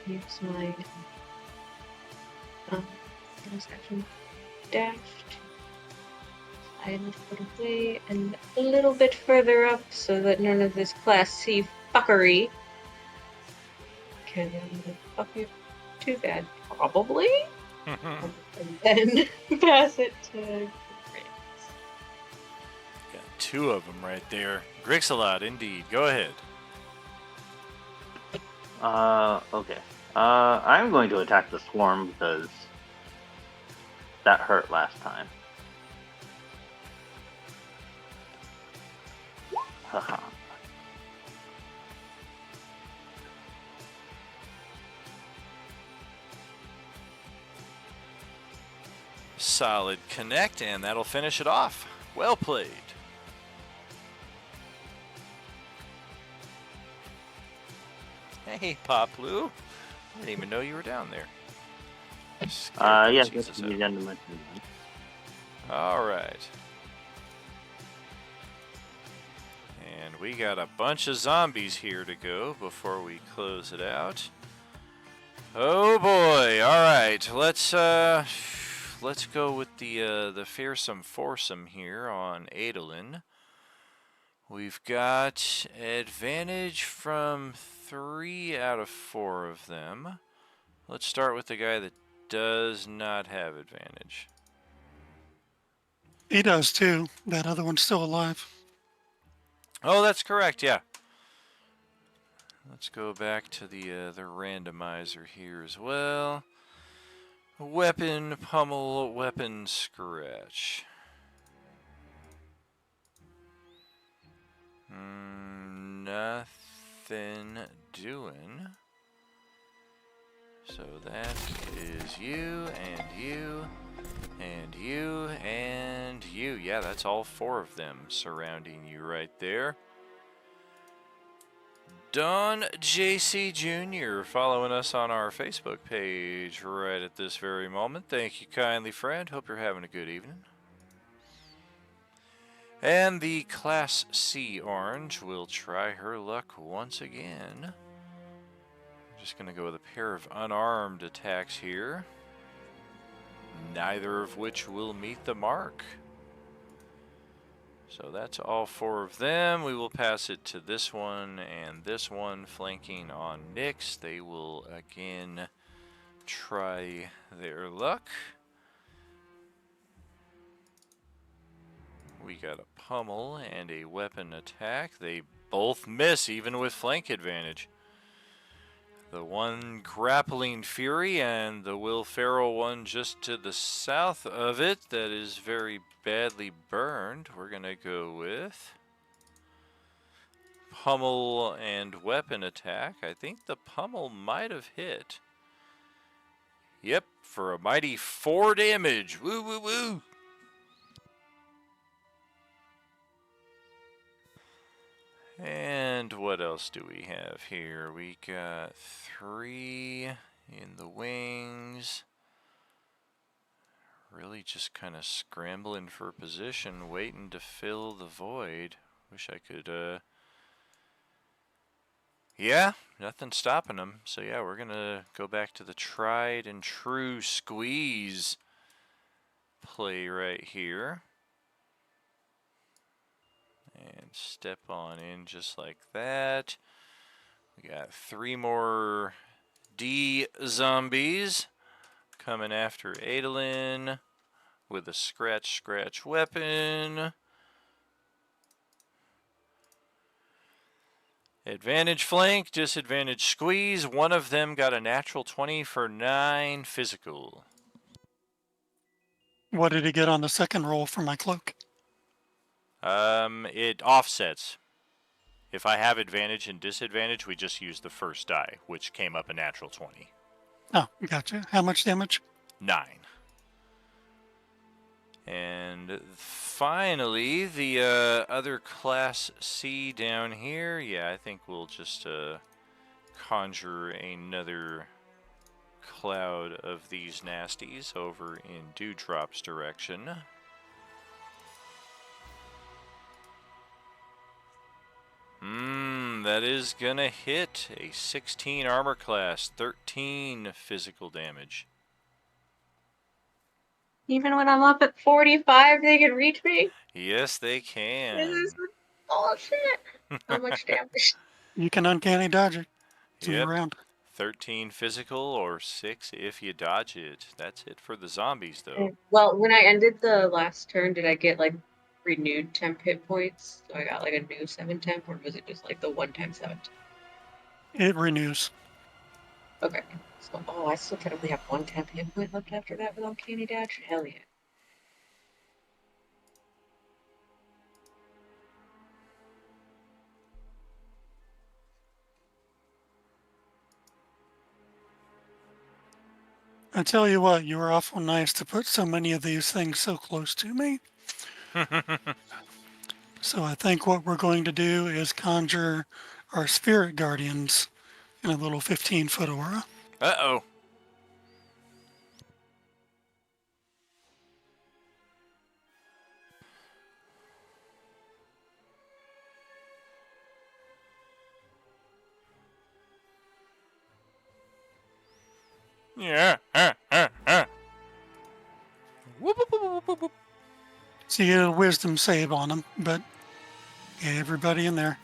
Use my bonus action dash to slide a little bit away and a little bit further up so that none of this class C fuckery can fuck you too bad, probably. And then pass it to Grix. Got 2 of them right there. Grixalot, indeed. Go ahead. Okay. I'm going to attack the swarm because that hurt last time. Haha. Solid connect, and that'll finish it off. Well played. Hey, Poplu. I didn't even know you were down there. Yes, that's the agenda mentioned. All right. And we got a bunch of zombies here to go before we close it out. Oh boy! All right, let's go with the fearsome foursome here on Adolin. We've got advantage from 3 out of 4 of them. Let's start with the guy that does not have advantage. He does too. That other one's still alive. Oh, that's correct, yeah. Let's go back to the randomizer here as well. Weapon, pummel, weapon, scratch. Nothing doing. So that is you, and you, and you, and you. Yeah, that's all 4 of them surrounding you right there. Don JC Jr. following us on our Facebook page right at this very moment. Thank you kindly, friend. Hope you're having a good evening. And the Class C Orange will try her luck once again. Just going to go with a pair of unarmed attacks here. Neither of which will meet the mark. So that's all 4 of them. We will pass it to this one and this one flanking on Nyx. They will again try their luck. We got a pummel and a weapon attack. They both miss, even with flank advantage. The one grappling fury and the Will Ferrell one just to the south of it that is very badly burned. We're going to go with pummel and weapon attack. I think the pummel might have hit. Yep, for a mighty 4 damage. Woo, woo, woo. And what else do we have here? We got 3 in the wings. Really just kind of scrambling for position, waiting to fill the void. Wish I could, yeah, nothing stopping them. So yeah, we're gonna go back to the tried and true squeeze play right here. And step on in just like that. We got 3 more D zombies coming after Adolin with a scratch weapon. Advantage flank, disadvantage squeeze. One of them got a natural 20 for 9 physical. What did he get on the second roll for my cloak? It offsets. If I have advantage and disadvantage, we just use the first die, which came up a natural 20. Oh, gotcha. How much damage? 9. And finally, the other Class C down here. Yeah, I think we'll just conjure another cloud of these nasties over in Dewdrop's direction. That is gonna hit a 16 armor class, 13 physical damage. Even when I'm up at 45, they can reach me? Yes, they This can. is bullshit. How much damage? You can uncanny dodge it. It's Yep. around. 13 physical or 6 if you dodge it. That's it for the zombies, though. Well, when I ended the last turn, did I get like renewed temp hit points? So I got like a new 7 temp, or was it just like the 1 time 7? It renews. Okay. So, I still can only have 1 temp hit point left after that with Uncanny Dash? Hell yeah. I tell you what, you were awful nice to put so many of these things so close to me. So I think what we're going to do is conjure our spirit guardians in a little 15-foot aura. Uh-oh. Yeah. Whoop, whoop, whoop, whoop, whoop. So you get a wisdom save on them, but yeah, everybody in there.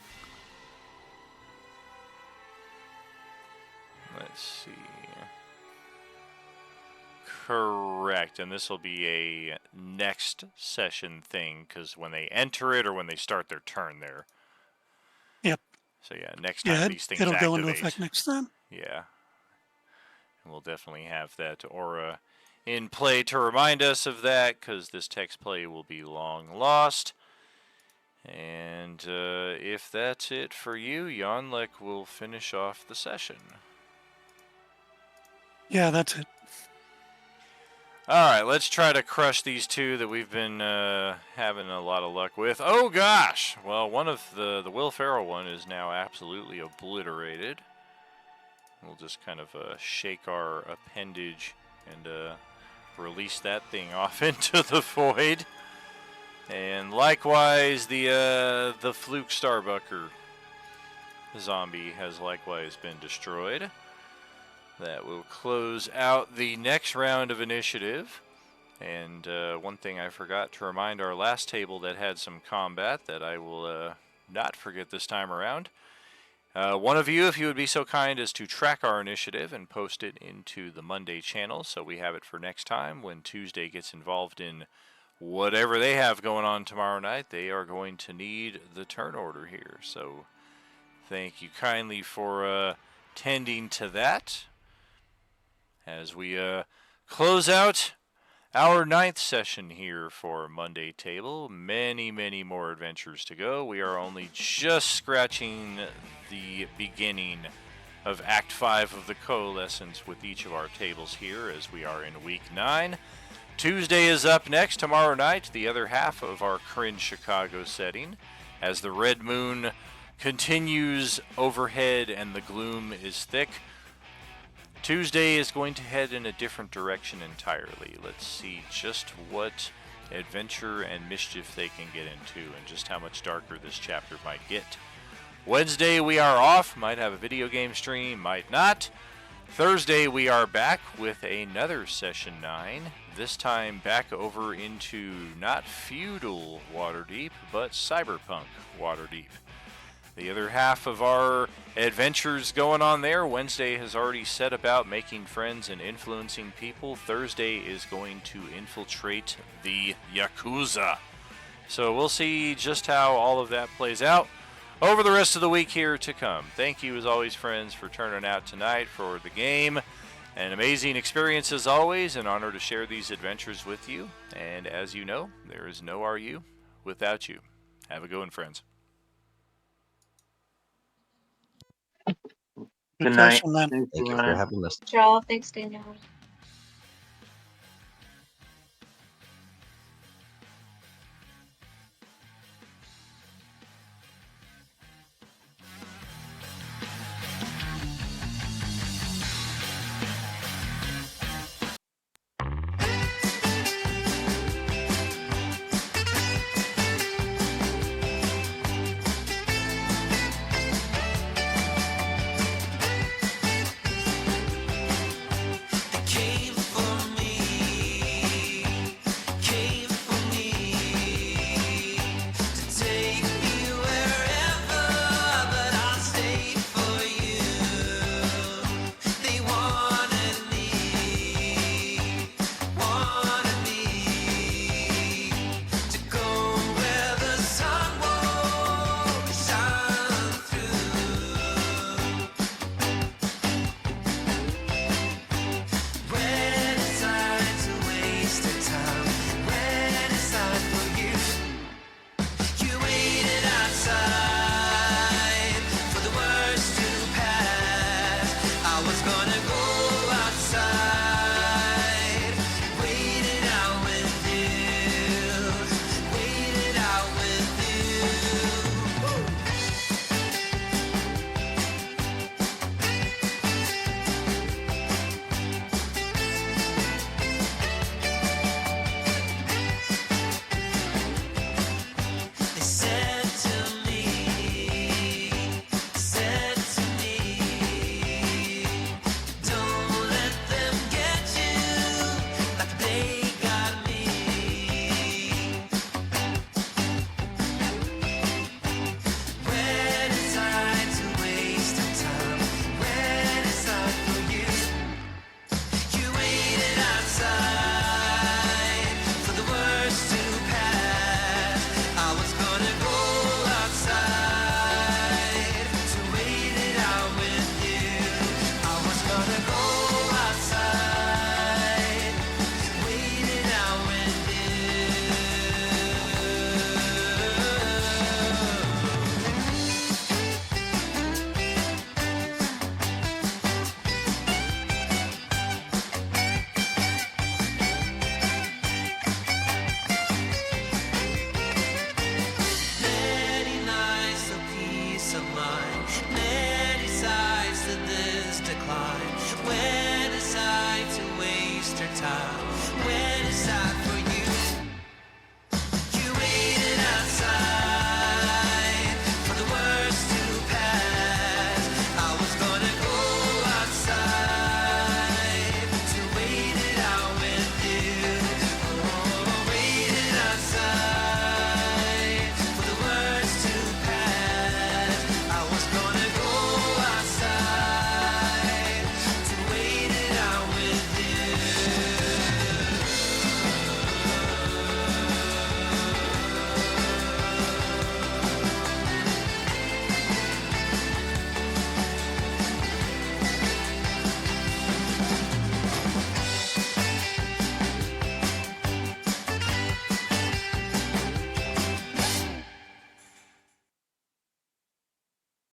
Let's see. Correct, and this will be a next session thing, because when they enter it or when they start their turn there. Yep. So yeah, next time Yeah, these things it'll activate. go into effect next time. Yeah. And we'll definitely have that aura in play to remind us of that, because this text play will be long lost. And if that's it for you, Yonlek will finish off the session. Yeah, that's it. Alright, let's try to crush these 2 that we've been having a lot of luck with. Oh gosh! Well, one of the Will Ferrell one is now absolutely obliterated. We'll just kind of shake our appendage and release that thing off into the void. And likewise, the Fluke Starbucker zombie has likewise been destroyed. That will close out the next round of initiative. And one thing I forgot to remind our last table that had some combat that I will not forget this time around. One of you, if you would be so kind as to track our initiative and post it into the Monday channel so we have it for next time when Tuesday gets involved in whatever they have going on tomorrow night, they are going to need the turn order here. So thank you kindly for tending to that as we close out our 9th session here for Monday Table. Many, many more adventures to go. We are only just scratching the beginning of Act 5 of the Coalescence with each of our tables here as we are in Week 9. Tuesday is up next, tomorrow night, the other half of our Cringe Chicago setting, as the red moon continues overhead and the gloom is thick. Tuesday is going to head in a different direction entirely. Let's see just what adventure and mischief they can get into and just how much darker this chapter might get. Wednesday we are off, might have a video game stream, might not. Thursday we are back with another Session 9, this time back over into not feudal Waterdeep, but cyberpunk Waterdeep. The other half of our adventures going on there. Wednesday has already set about making friends and influencing people. Thursday is going to infiltrate the Yakuza. So we'll see just how all of that plays out over the rest of the week here to come. Thank you as always, friends, for turning out tonight for the game. An amazing experience as always. An honor to share these adventures with you. And as you know, there is no RU without you. Have a good one, friends. Good night. Session, then. Thanks, Thank you for Ryan. having us. Y'all, thanks, Danielle.